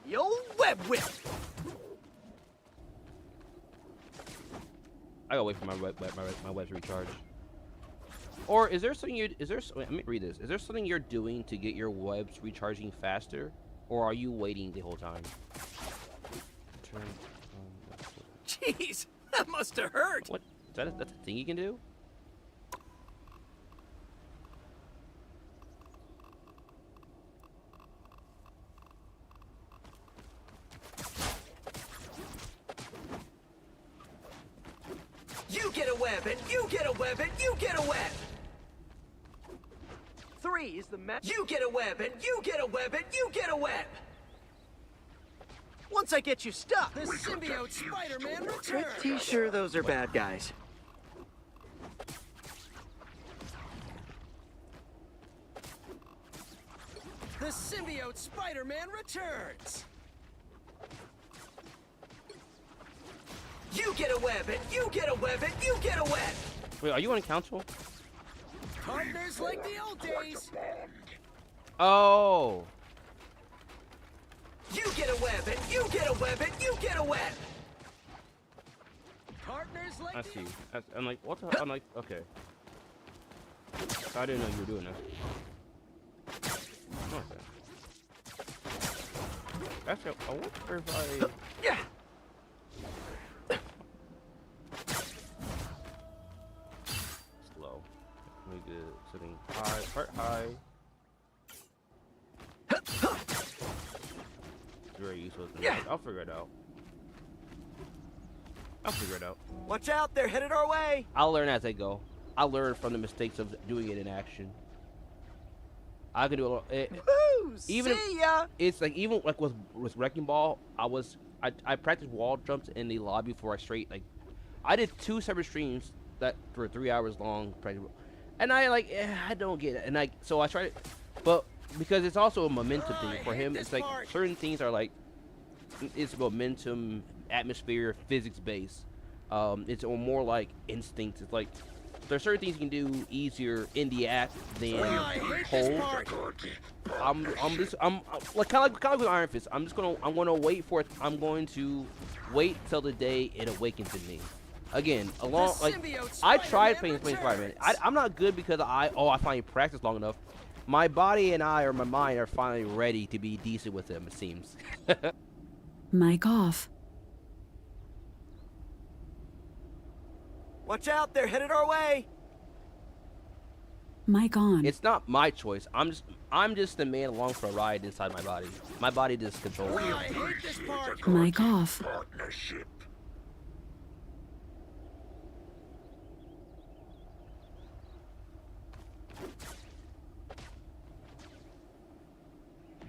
Yo, web whip. I gotta wait for my web to recharge. Or is there something wait, let me read this. Is there something you're doing to get your webs recharging faster, or are you waiting the whole time? Jeez, that must have hurt. What? That's a thing you can do? You get a web, and you get a web, and you get a web. 3 is the match. You get a web, and you get a web, and you get a web. Once I get you stuck, the symbiote Spider-Man returns. Pretty sure those are bad guys. The symbiote Spider-Man returns. You get a web, and you get a web, and you get a web. Wait, are you on council? Partners like the old days. Oh. You get a web, and you get a web, and you get a web. Partners like I see. I'm like, what the hell? I'm like, okay. I didn't know you were doing that. Okay. Actually, I wonder if I... Yeah. Slow. Let me get something high, part high. Very useful. Yeah. I'll figure it out. Watch out, they're headed our way. I'll learn as I go. I'll learn from the mistakes of doing it in action. I can do a little. Even see ya. It's like even like with Wrecking Ball, I practiced wall jumps in the lobby before I did 2 separate streams that were 3 hours long, and I don't get it, and so I tried it, but because it's also a momentum thing for him, it's like certain things are like it's momentum, atmosphere, physics based. It's more like instincts. It's like there's certain things you can do easier in the act than hold. I'm like kind of like with Iron Fist. I'm gonna wait for it. I'm going to wait till the day it awakens in me. Again, I tried playing Spider-Man. I'm not good because I finally practiced long enough. My body and my mind are finally ready to be decent with him. It seems. Mic off. Watch out, they're headed our way. Mic on. It's not my choice. I'm just the man along for a ride inside my body. My body just controls me. I hate this part. Mic off. Partnership.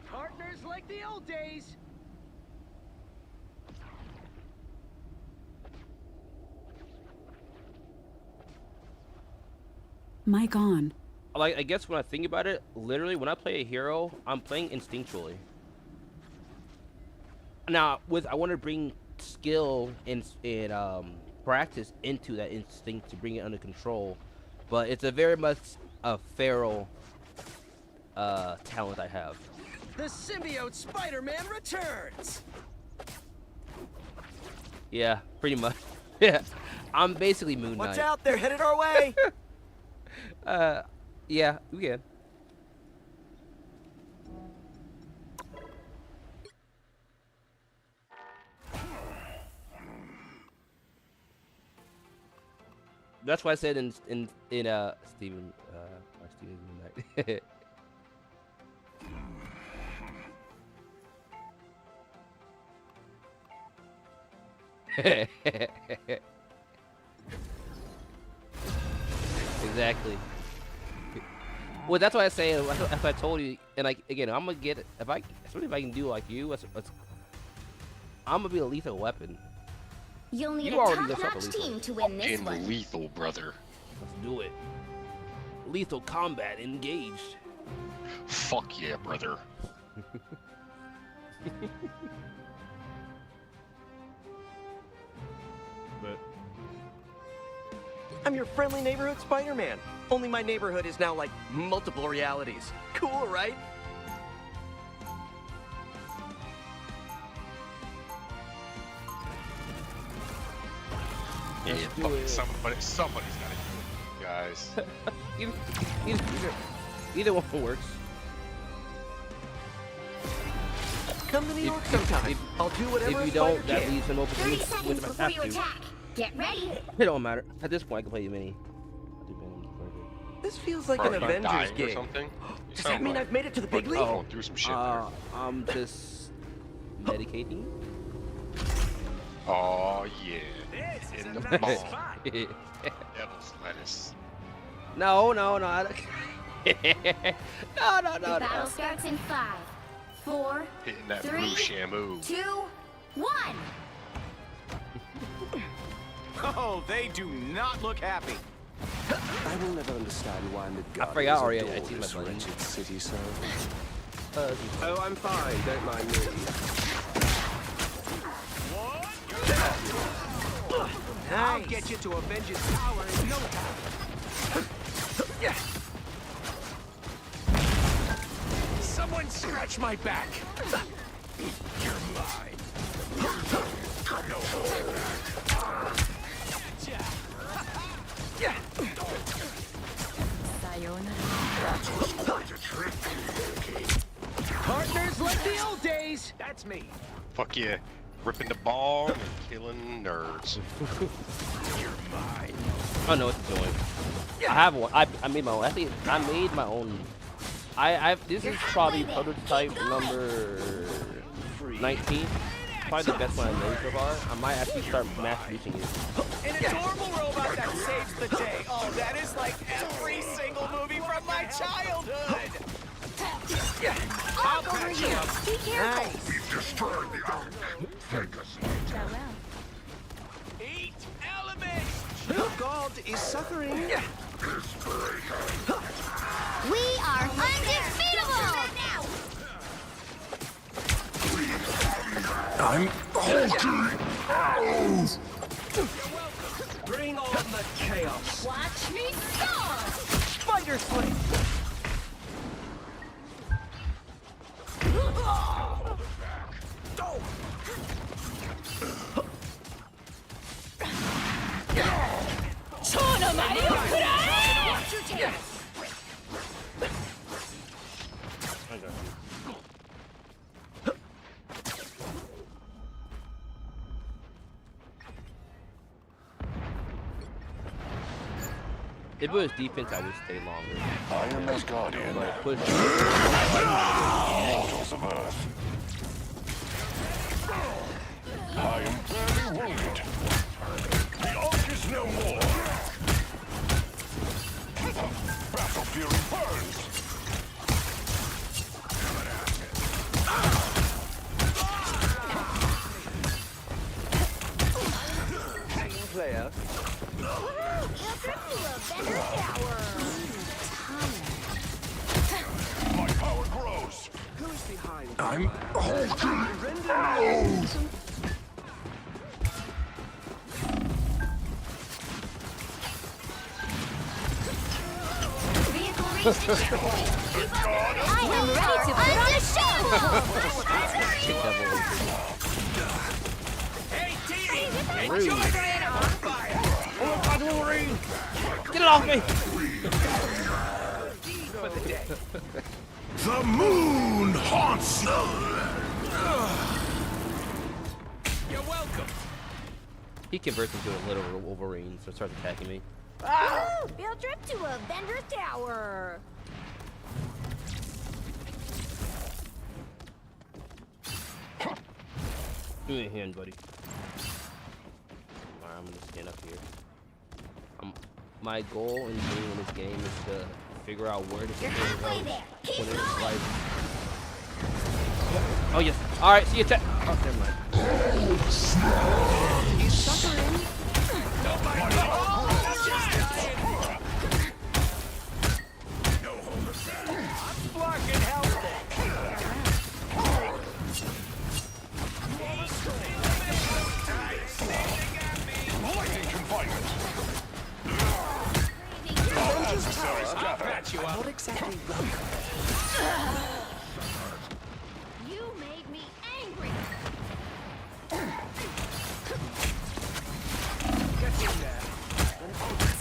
Partners like the old days. Mic on. Like, I guess when I think about it, literally when I play a hero, I'm playing instinctually. Now, I want to bring skill and practice into that instinct to bring it under control, but it's a very much a feral talent I have. The symbiote Spider-Man returns! Yeah, pretty much. Yeah, I'm basically Moon Knight. Watch out, they're headed our way! Yeah, we can. That's why I said in Steven Moon Knight. Exactly. Well, that's why I say. If I told you, and like again, I'm gonna get it. Especially if I can do like you, I'm gonna be a lethal weapon. You'll need You a already looked up top-notch a lethal. team to win this In one. lethal, brother. Let's do it. Lethal combat engaged. Fuck yeah, brother. But I'm your friendly neighborhood Spider-Man. Only my neighborhood is now like multiple realities. Cool, right? Yeah, fucking somebody's gotta do it, guys. either one works. Come to New York sometime. I'll do whatever If you a don't, spider that can. leaves an open 30 which seconds if I before have you to. attack. Get ready. It don't matter. At this point, I can play you many. This feels like Bro, an you Avengers dying or gig. something? You Does that sound mean like- I've made it to the big like league? you're going through some shit there. I'm just medicating. Oh yeah. In the ball. Devil's lettuce. No. I don't. No. The battle starts in 5, 4, Hitting that 3, blue shamu. 2, 1. Oh, they do not look happy. I will never understand why the I forgot already. I adore see my this button. wretched city so. Oh, I'm fine. Don't mind me. I'll get you to Avengers Tower in no time. Someone scratch my back. You're mine. That was quite a trick. Partners like the old days. That's me. Fuck yeah. Ripping the ball and killing nerds. You're mine. I don't know what they're doing. I have one. I made my own. I think I made my own. This is probably prototype number 19. Probably the best one I made so far. I might actually start mass producing it. An adorable robot that saves the day. Oh, that is like every single movie from my childhood. I'll over here. Be careful. We've destroyed the ark. Take us later. Eat elements. God is suffering. We are undefeatable. I'm hulking. Bring on the chaos. Watch me soar. Spider Sling. If it was defense, I would stay longer. I am as guardian. Push. Mortals of Earth. I am very wounded. The Ark is no more. Battle fury burns. Player. My power grows. Who's behind? I'm hulking. Vehicle reached the checkpoint. I am ready to put on a show! Hey, team! Rude. Enjoy being on fire! Oh my God, Wolverine! Get it off me! For the day. The moon haunts you! You're welcome. He converts into a little Wolverine, so starts attacking me. Ah! Field trip to Avengers Tower. Give me a hand, buddy. Alright, I'm gonna stand up here. My goal in being in this game is to figure out where to You're halfway there. Keep going. Oh yes. All right. See you. Oh, never mind. He's suffering. I'm blocking help. Lightning confinement. I'll patch you up. What exactly? You made me angry.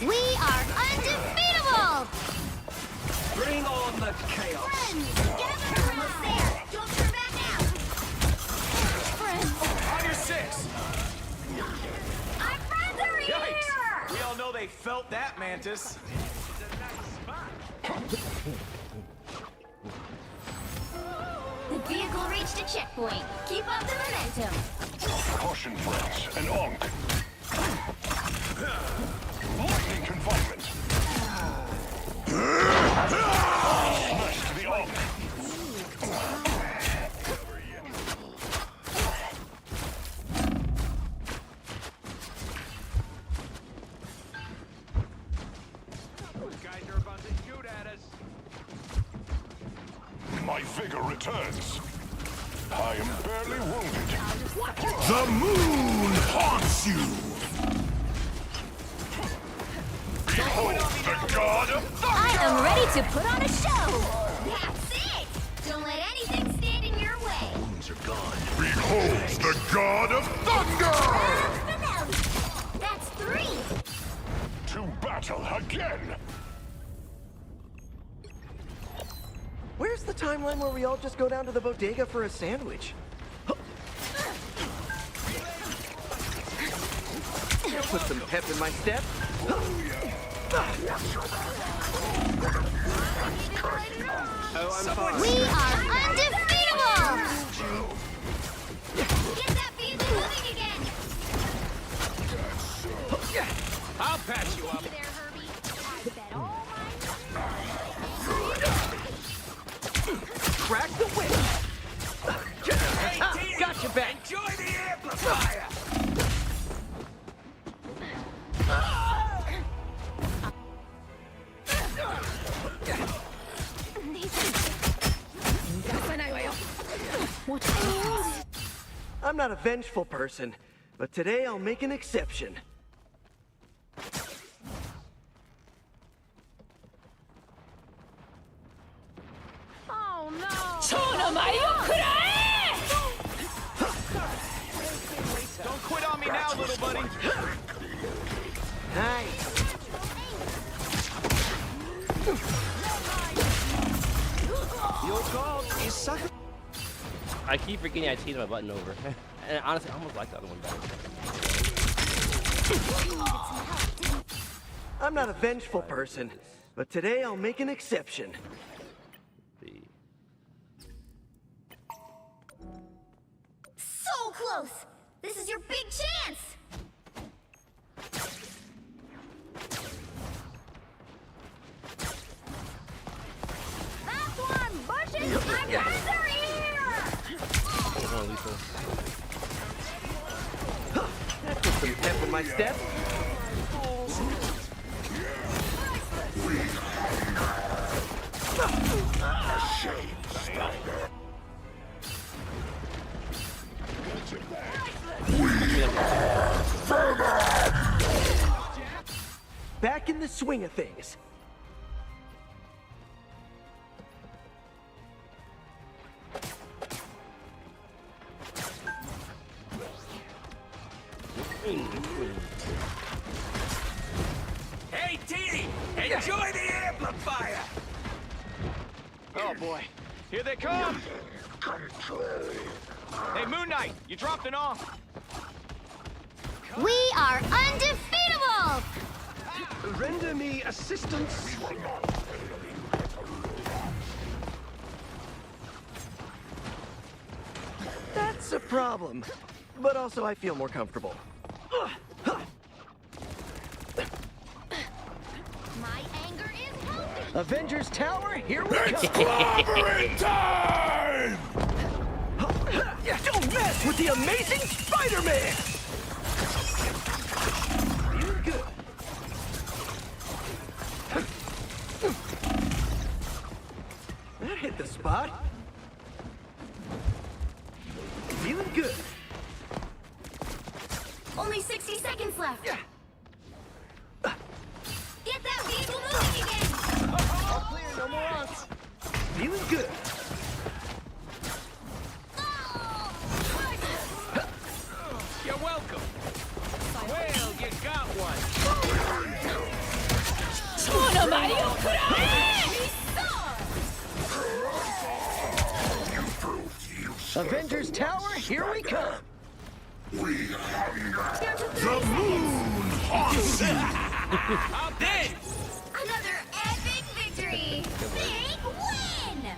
We are undefeatable! Bring on the chaos. Friends, gather almost there. Don't turn back now. Friends. On your six. Our friends are here! Yikes! We all know they felt that, Mantis. The vehicle reached a checkpoint. Keep up the momentum. Caution, friends. An onk. Lightning confinement. Smash to the onk. Those guys are about to shoot at us. My vigor returns. I am barely wounded. The moon haunts you! Behold the god of I am ready to put on a show! That's it! Don't let anything stand in your way! Wounds are gone. Behold the god of thunder! Finale! That's 3! to battle again. Where's the timeline where we all just go down to the bodega for a sandwich? Put some pep in my step. Oh, I'm fine. We are undefeatable! Get that vehicle moving again! I'll patch you up. There, Herbie. I bet all Crack the whip! Hey, team. Got your back! Enjoy the amplifier. I'm not a vengeful person, but today I'll make an exception. Oh no! Don't quit on me now, little buddy. Nice. Your call is sucker. I keep forgetting I changed my button over. And honestly, I almost like the other one better. I'm not a vengeful person, but today I'll make an exception. So close! This is your big chance! That's one! Bushes! My friends are here! Come on, Lisa. That put some pep in my step. back in the swing of things. Hey, T! Enjoy the amplifier! Oh boy, here they come! Hey, Moon Knight, you dropped an off. We are undefeatable! Render me assistance. That's a problem. But also I feel more comfortable. My anger is healthy! Avengers Tower, here we It's come! clobbering time! Don't mess with the amazing Spider-Man! Feeling good. That hit the spot. Feeling good. Only 60 seconds left. Get that vehicle moving again! All clear, no more odds. Feeling good. You're welcome. Well, you got one. Avengers Tower, here we come. The moon haunts you! I'm dead! Another epic victory! Big win!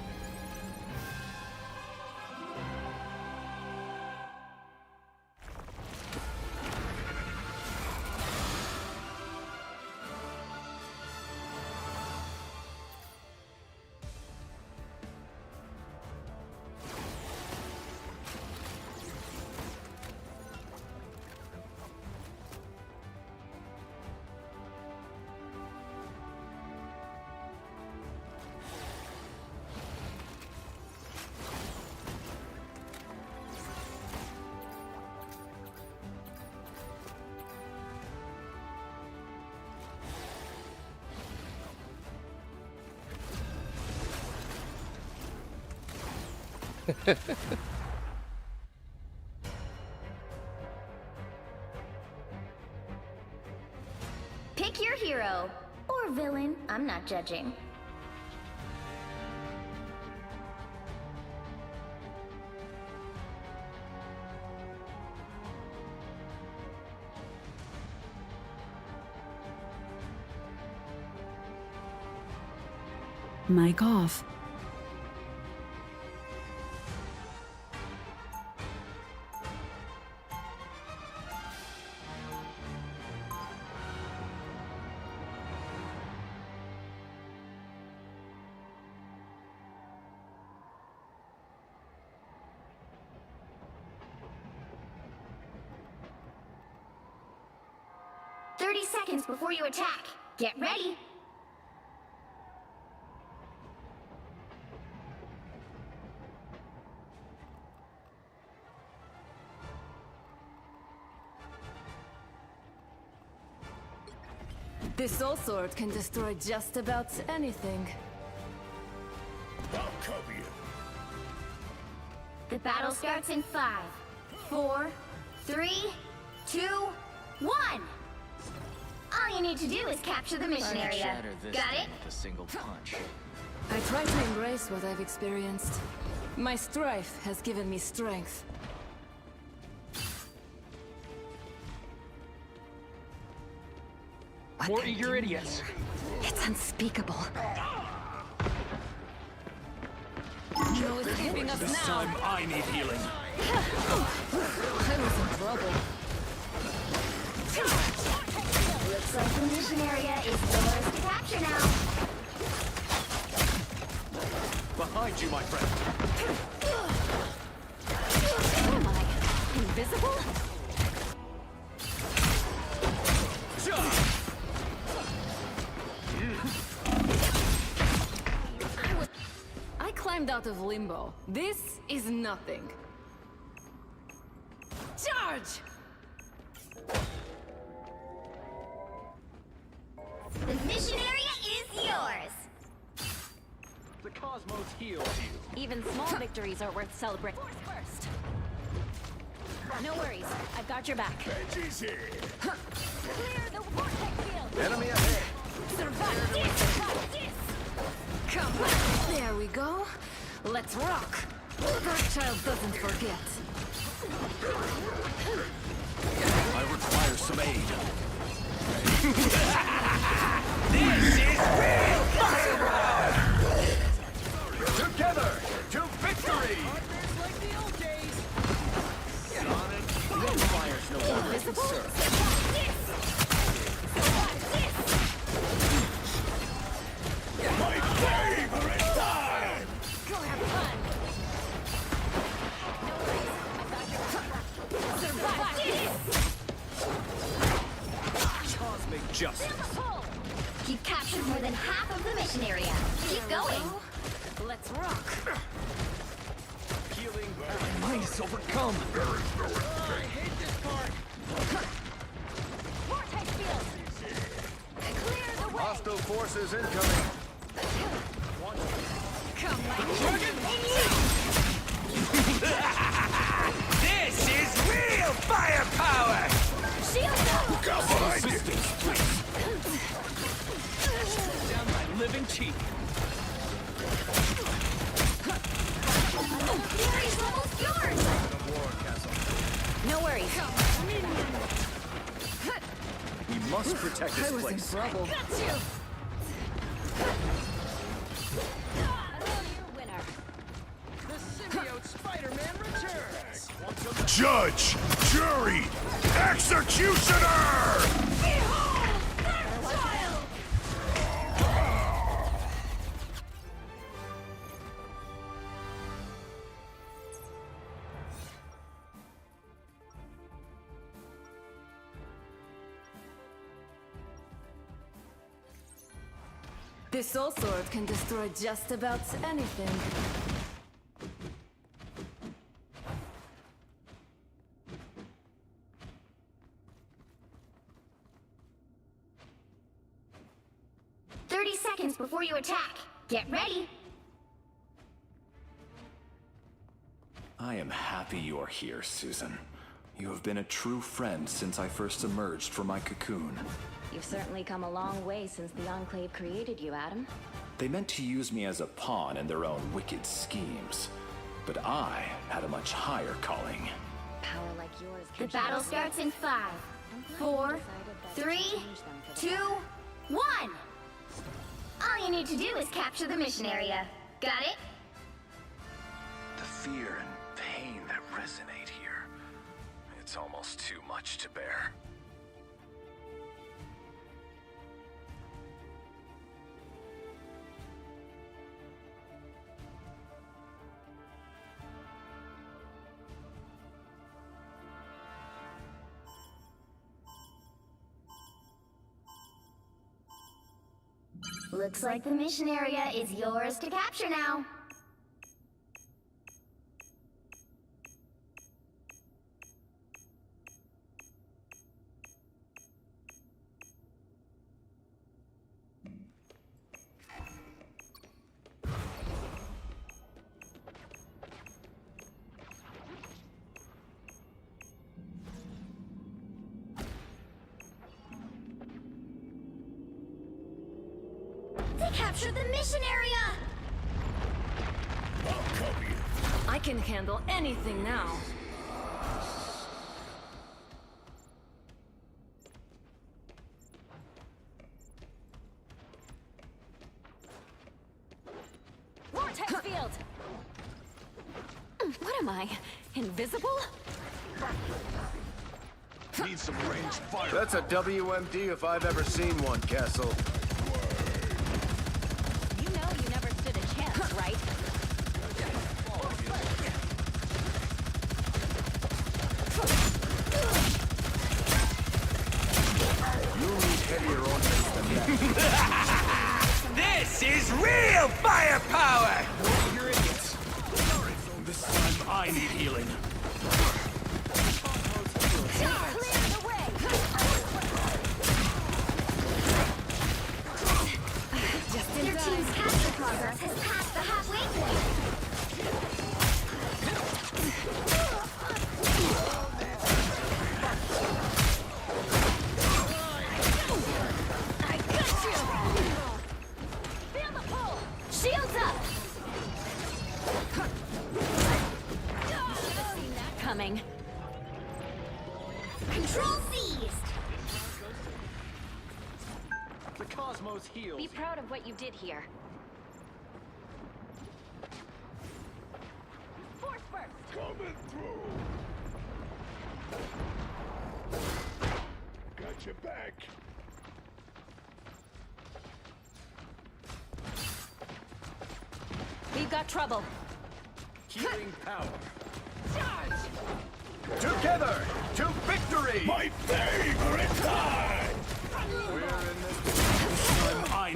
Pick your hero. Or villain. I'm not judging. Mic off. Seconds before you attack. Get ready. This soul sword can destroy just about anything. I'll cover you. The battle starts in 5, 4, 3, 2, 1. All you need to do is capture the mission area. Got it? With a single punch. I try to embrace what I've experienced. My strife has given me strength. More eager idiots. It's unspeakable. No escaping us This now. time I need healing. I was in trouble. Looks like the mission area is yours to capture now. Behind you, my friend. Who am I? Invisible? I climbed out of limbo. This is nothing. Charge! The mission area is yours! The cosmos heals you. Even small victories are worth celebrating. Force first. No worries, I've got your back. Benji's here. Clear the vortex field. Enemy ahead. Survive this! Survive this! Come on. There we go. Let's rock. That child doesn't forget. I require some aid. This is real fire! Together to victory! Like the old days. Sonic requires no longer concern. My favorite time! Go have fun. No worries, I've got your back. Survive this! Cosmic justice. You've captured more than half of the mission area. Keep going. Let's rock. Healing. Might is overcome. I hate this part. Vortex field. Clear the way. Hostile forces incoming. Come on. This is real firepower! Shield up. Look out behind you! Assistance, please. Down my living cheek. Fury's almost yours! No worries. We must protect this place. Got you. Your winner. The symbiote Spider-Man returns. Judge! Jury! Executioner! Behold that child! This soul sword can destroy just about anything. Seconds before you attack. Get ready. I am happy you're here, Susan. You have been a true friend since I first emerged from my cocoon. You've certainly come a long way since the Enclave created you, Adam. They meant to use me as a pawn in their own wicked schemes. But I had a much higher calling. Power like yours. The battle starts in 5, 4, 3, 2, 1. All you need to do is capture the mission area. Got it? The fear and pain that resonate here. It's almost too much to bear. Looks like the mission area is yours to capture now. They captured the mission area! I can handle anything now. Vortex field! What am I? Invisible? Need some ranged fire. That's a WMD if I've ever seen one, Castle. You know you never stood a chance, right? You'll need heavier ornaments than that. This is real firepower! You're idiots. This time I need healing. Clear the way! coming. Control seized! The cosmos heals. Be proud of what you did here. Force burst! Coming through. Got your back. We've got trouble. Healing power. Charge! Together to victory! My favorite time! We're in this time. I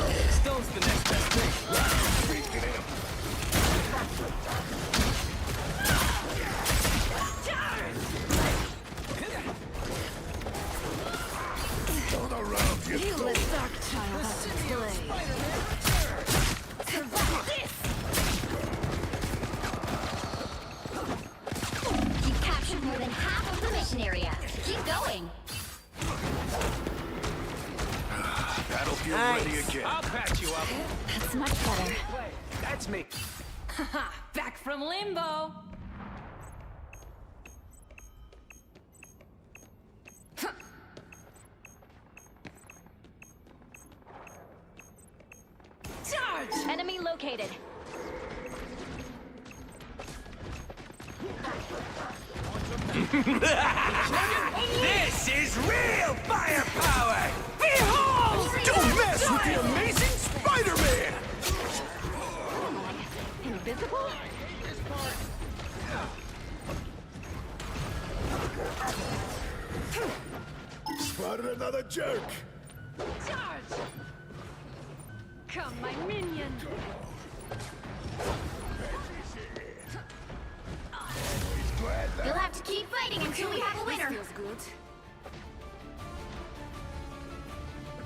need Stone's the next best thing. Turn around, you You let Dark Child have to play. Survive this! You've captured more than half of the mission area. Keep going. Battlefield ready again. I'll patch you up. That's much better. That's me. Haha, back from limbo. Charge! Enemy located. This is real firepower! Behold! Don't mess with the amazing Spider-Man! Invisible? Spotted another jerk. Charge! Come, my minion. You'll have to keep fighting until we have a winner. This feels good.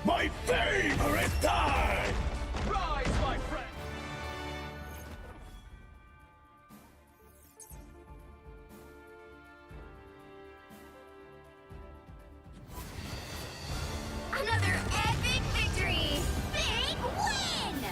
My favorite time! Rise, my friend! Another epic victory! Big win!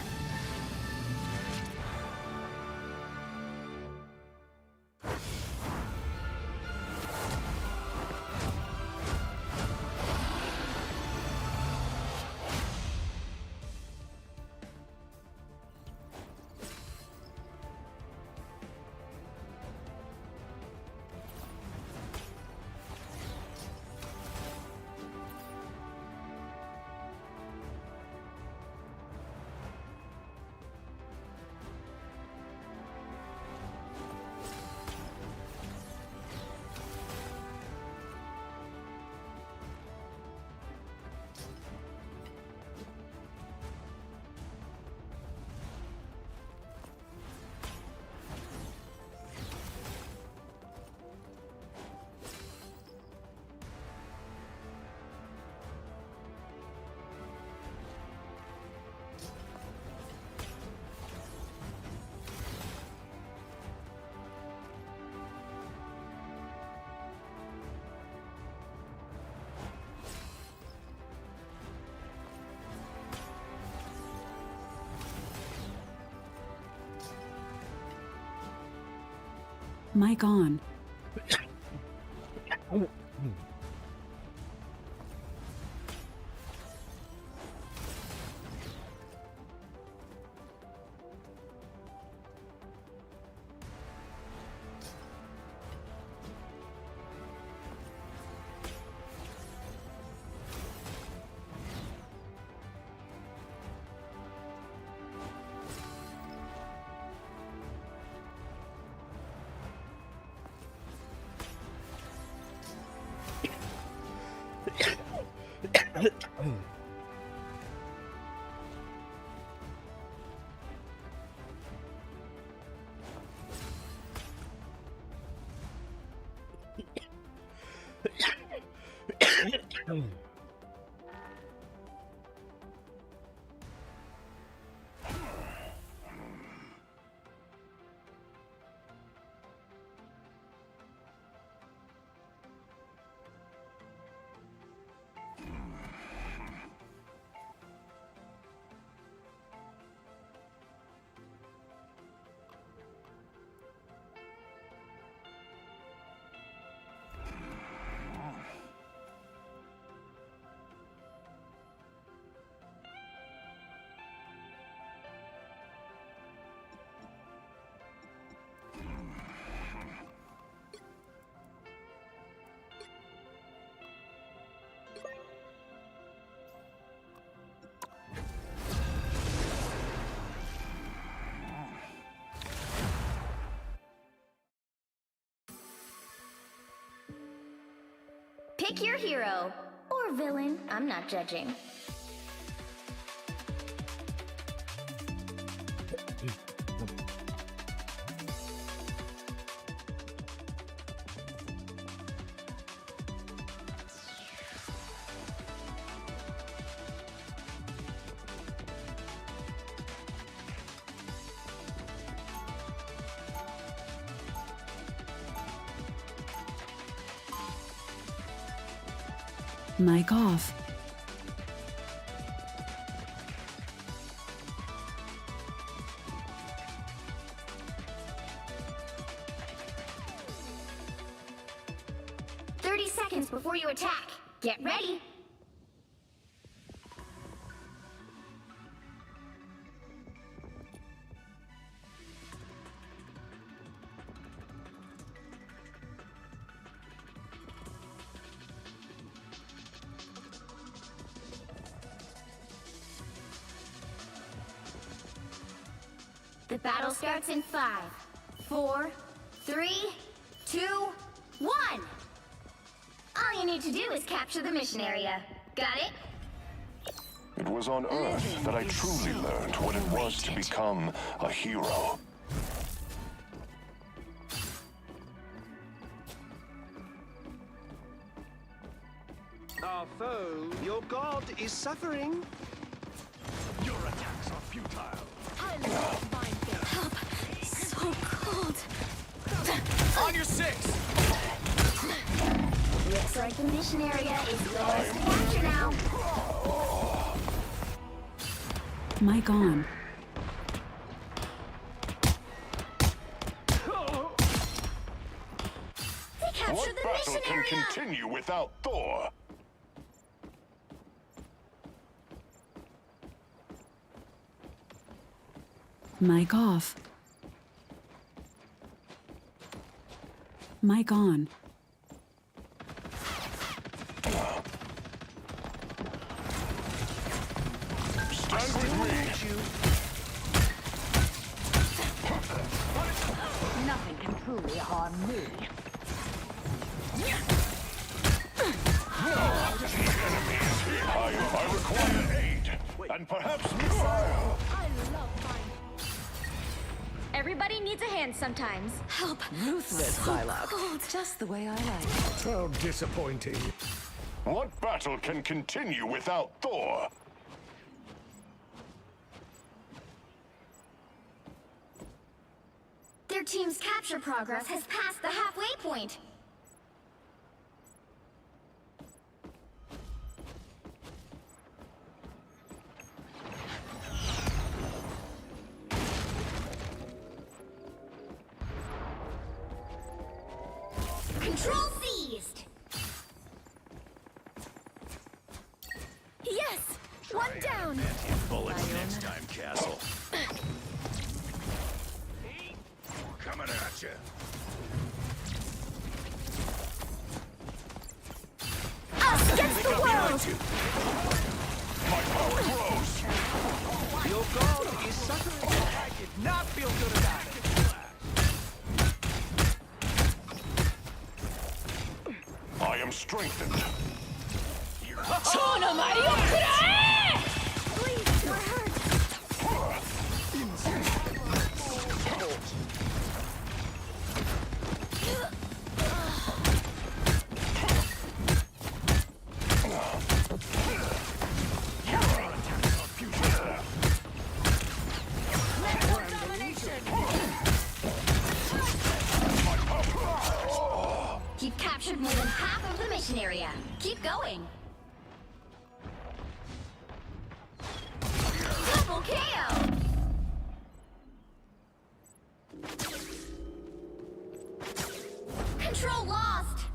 Mic on. Pick your hero. Or villain, I'm not judging. Mic off. Seconds before you attack. Get ready. The battle starts in 5, 4, 3, 2, 1. All you need to do is capture the mission area. Got it? It was on Earth that I truly learned what it was to become a hero. Our foe, your god, is suffering. Your attacks are futile. I love mine. Help. So cold. On your 6! Looks like the mission area is yours to capture now. Mic on. They captured What the battle mission can area! continue without Thor? Mic off. Mic on. Stand with me. Nothing can truly harm me. I require aid, and perhaps missile. I love mine. Everybody needs a hand sometimes. Help. Ruthless, Psylocke. Just the way I like it. How disappointing. What battle can continue without Thor? Their team's capture progress has passed the halfway point. Control seized! Yes! One down! Bullets next time, Castle. Coming at you. Us against the world! My power grows. Your god is suffering. I did not feel good about it. I am strengthened. Please, we're hurt! You've captured more than half of the mission area. Keep going. Double KO! Control lost!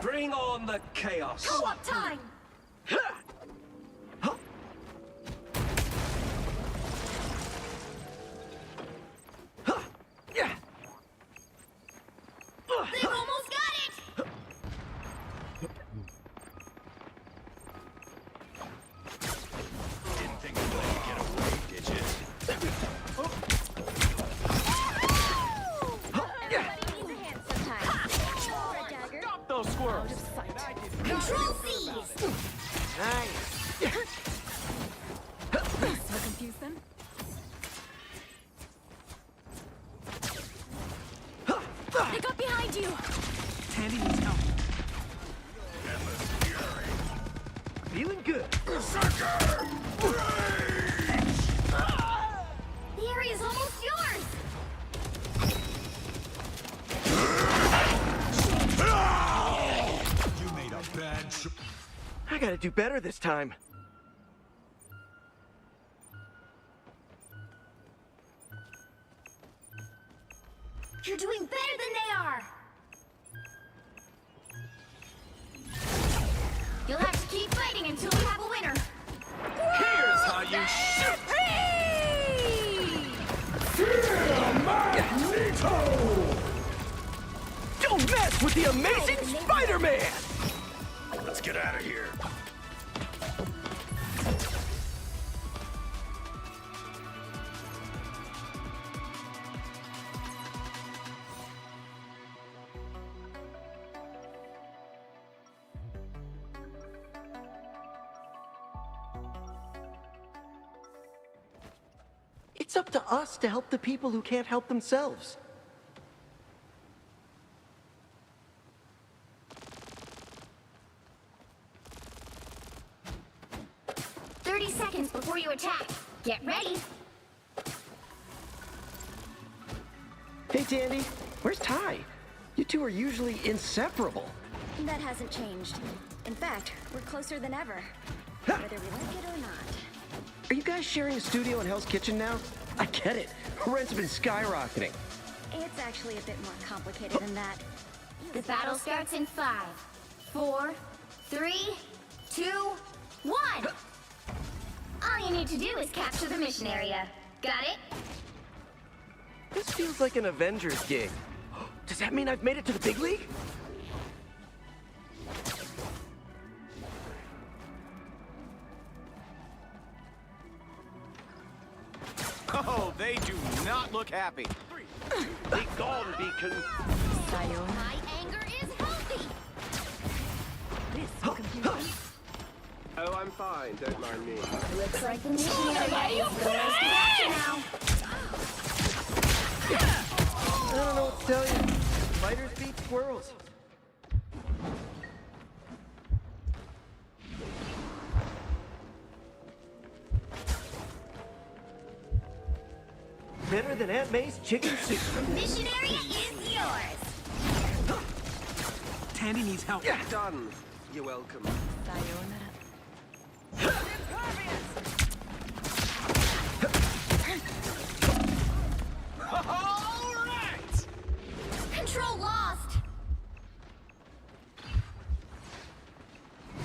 Bring on the chaos. Co-op time! They've almost got it! Didn't think you'd let me get away, did you? Everybody needs a hand sometimes. Berserker! The area's almost yours! You made a bad I gotta do better this time. You're doing better than they are! You'll have to keep fighting until we have a winner. Here's how you shoot! Magneto! Don't mess with the amazing Spider-Man! Let's get out of here. It's up to us to help the people who can't help themselves. Seconds before you attack. Get ready. Hey, Tandy. Where's Ty? You two are usually inseparable. That hasn't changed. In fact, we're closer than ever. Whether we like it or not. Are you guys sharing a studio in Hell's Kitchen now? I get it. Rent's been skyrocketing. It's actually a bit more complicated than that. The battle starts in 5, 4, 3, 2, 1! All you need to do is capture the mission area. Got it? This feels like an Avengers gig. Does that mean I've made it to the big league? Oh, they do not look happy. Be gone, Beacon. My anger is healthy! This will confuse me. Oh, I'm fine. Don't mind me. Looks like the mission area is going to action now. I don't know what to tell you. Spiders beat squirrels. Better than Aunt May's chicken soup. Mission area is yours. Tandy needs help. Yeah. Done. You're welcome. All right! Control lost.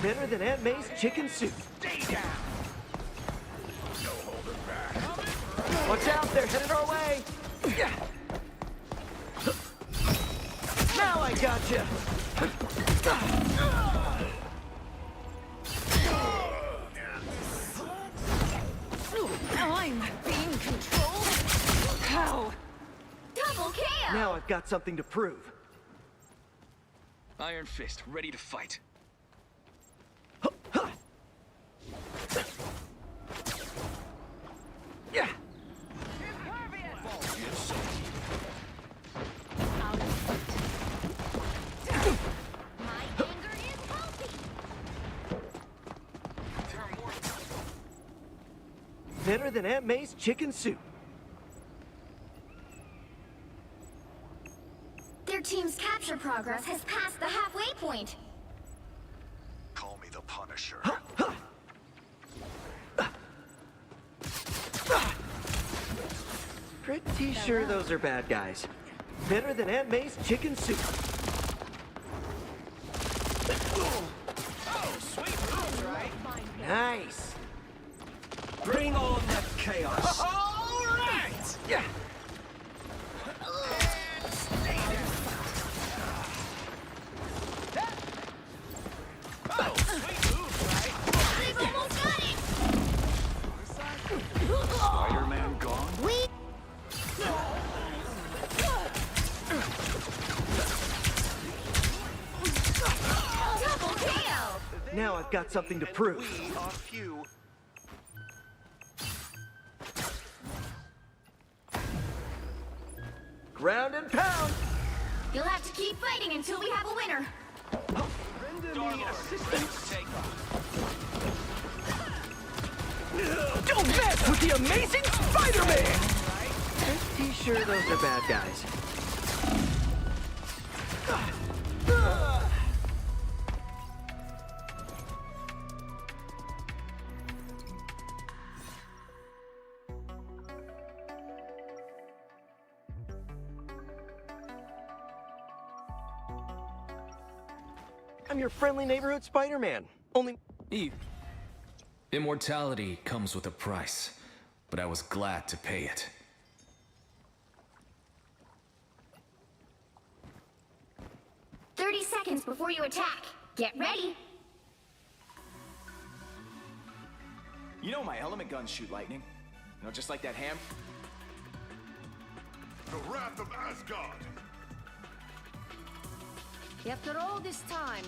Better than Aunt May's chicken soup. Stay down! No holding back. Watch out, they're headed our way. Now I gotcha. I'm being controlled? How? Double KO. Now I've got something to prove. Iron Fist, ready to fight. Yeah. My anger is healthy. Better than Aunt May's chicken soup. Their team's capture progress has passed the halfway point. Call me the Punisher. Pretty sure those are bad guys. Better than Aunt May's chicken soup. Oh, sweet moves, right? Nice. Bring on the chaos. All right! Yeah. Oh, sweet moves, right? They've almost got it. Spider-Man gone? Double KO. Now I've got something to prove. We are few. Ground and pound. You'll have to keep fighting until we have a winner. Star-Lord, ready to take off. the Amazing Spider-Man! Pretty sure those are bad guys. I'm your friendly neighborhood Spider-Man. Only... Immortality comes with a price, but I was glad to pay it. "30 seconds before you attack. Get ready." You know my element guns shoot lightning. You know, just like that ham. The wrath of Asgard. After all this time,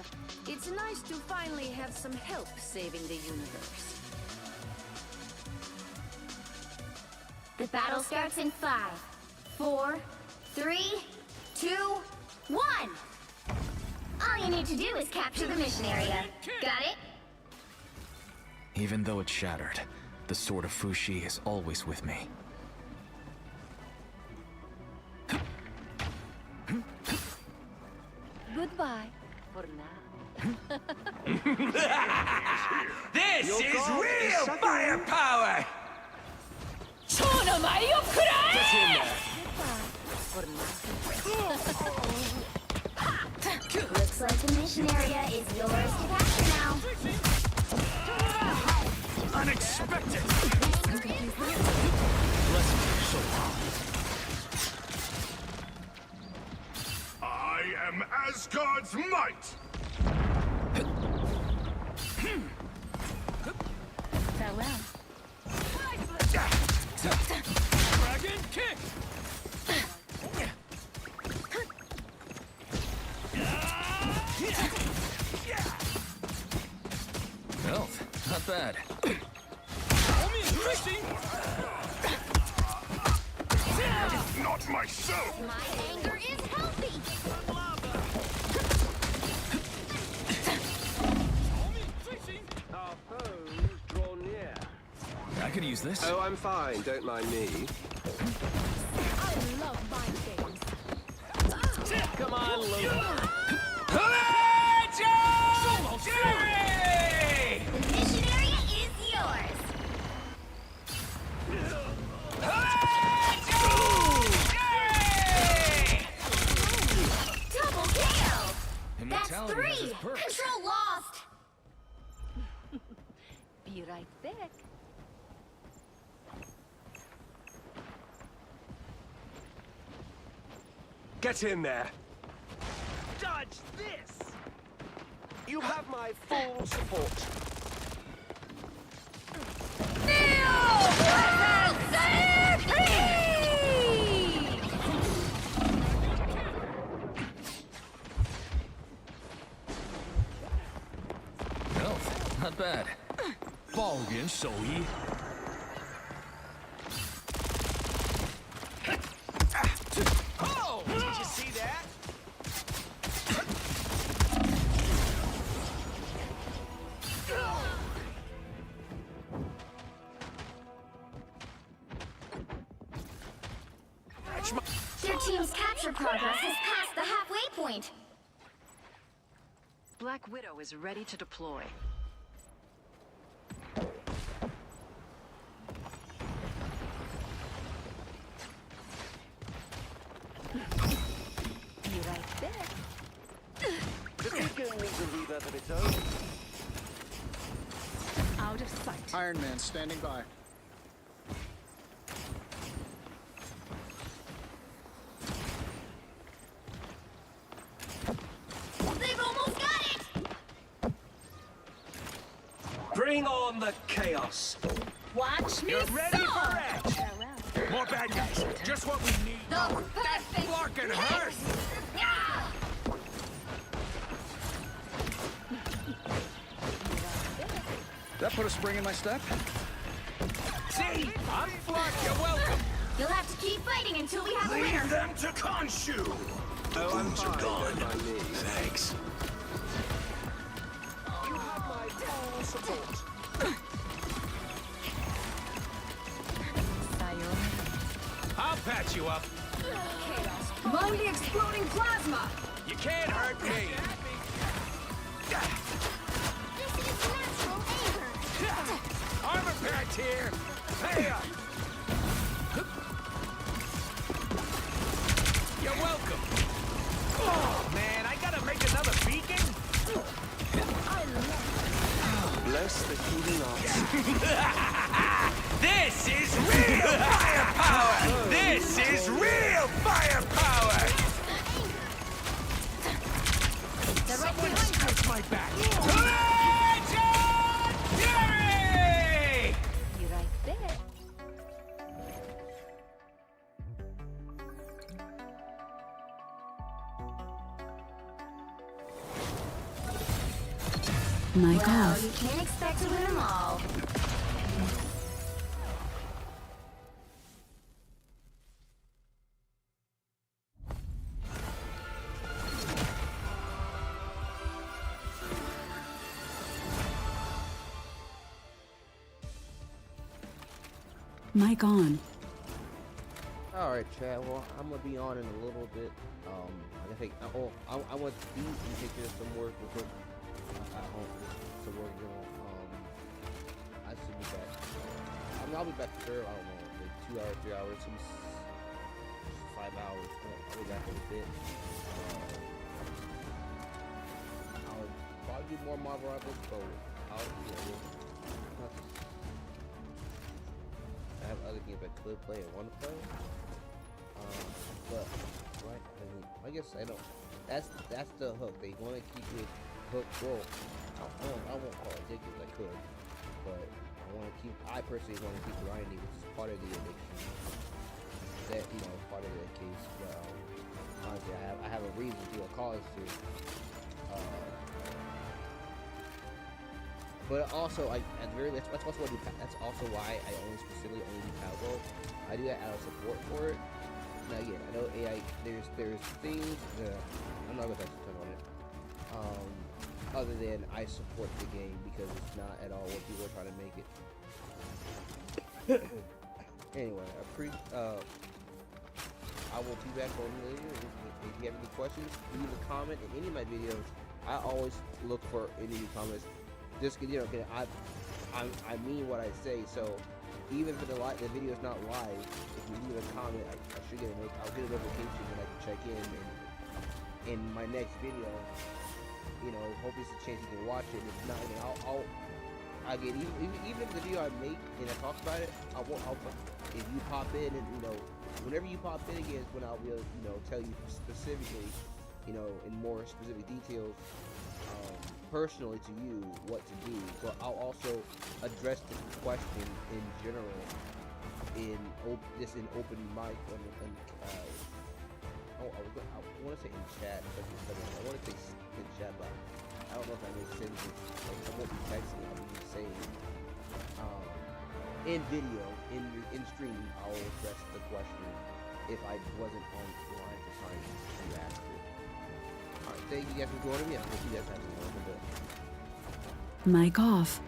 it's nice to finally have some help saving the universe. The battle starts in 5, 4, 3, 2, 1. All you need to do is capture the mission area. Got it? Even though it's shattered, the Sword of Fushi is always with me. Goodbye for now. This is real firepower! Looks like the mission area is yours to capture now. Unexpected! Blessings are so long. I am Asgard's might! Farewell. Dragon kick! Health, not bad. Not myself! My anger is healthy. Our foes draw near. I could use this. Oh, I'm fine. Don't mind me. I love mind games. Come on, Logan. The mission area is yours. Double kill. That's 3. Control lost. Be right back. Get in there. Dodge this. You have my full support. Health, not bad. 爆元手艺 Oh! Did you see that? Your team's capture progress has passed the halfway point. Black Widow is ready to deploy. Be right back. The big game needs a rebirth of its own. Out of sight. Iron Man standing by. They've almost got it! Bring on the chaos. Watch me. You're ready for action! More bad guys, just what we need. The perfect Fucking hurt! Yeah! That put a spring in my step? See? I'm flush, you're welcome! You'll have to keep fighting until we have a winner. Leave them to Khonshu! The Oh, I'm wounds are fine. gone. Don't mind me. Thanks. You have my full support. patch you up. Mind the exploding plasma! You can't hurt me. This is natural anger. Armor patch here. Hey! You're welcome. Oh man, I gotta make another beacon. Bless the healing arts. This is real firepower! This is real firepower! Someone scratch my back! Legend Fury! You right there. Mic Well, off. you can't expect to win them all. Mic on. Alright, Chad, well, I'm gonna be on in a little bit. I think, I want to eat and take care of some work real quick. At home, some work, you know. I should be back. I mean, I'll be back for, I don't know, like 2 hours, 3 hours, some 5 hours. I'll be back in a bit. I'll probably do more Marvel Rival OPPS, so I'll, you know, I have other games I could play and want to play. But right, I mean, I guess I don't. That's the hook. They want to keep it hooked. Well, I won't call it addictive. I could, but I personally want to keep grinding, which is part of the addiction. That, you know, part of the case. But honestly, I have a reason to, a cause to. But also, that's also what that's also why I specifically only do Power. I do that out of support for it. Now again, I know AI. There's things that I'm not gonna touch on it. Other than I support the game because it's not at all what people are trying to make it. Anyway, I will be back on later. If you have any questions, leave a comment in any of my videos. I always look for any comments. Just, you know, I mean what I say. So even if the video is not live, if you leave a comment, I'll get a notification and I can check in my next video. You know, hopefully it's a chance you can watch it. If not, I'll get even if the video I make and I talk about it, I'll if you pop in and, you know, whenever you pop in again is when I'll be able to, you know, tell you specifically, you know, in more specific details, personally to you what to do. But I'll also address the question in general in open mic I want to say in chat. I want to say in chat, but I don't know if that makes sense. Like, I won't be texting. I'll be saying in video, in stream, I'll address the question if I wasn't on the line for time to ask it. Alright, thank you guys for joining me. I hope you guys have a wonderful day. Mic off.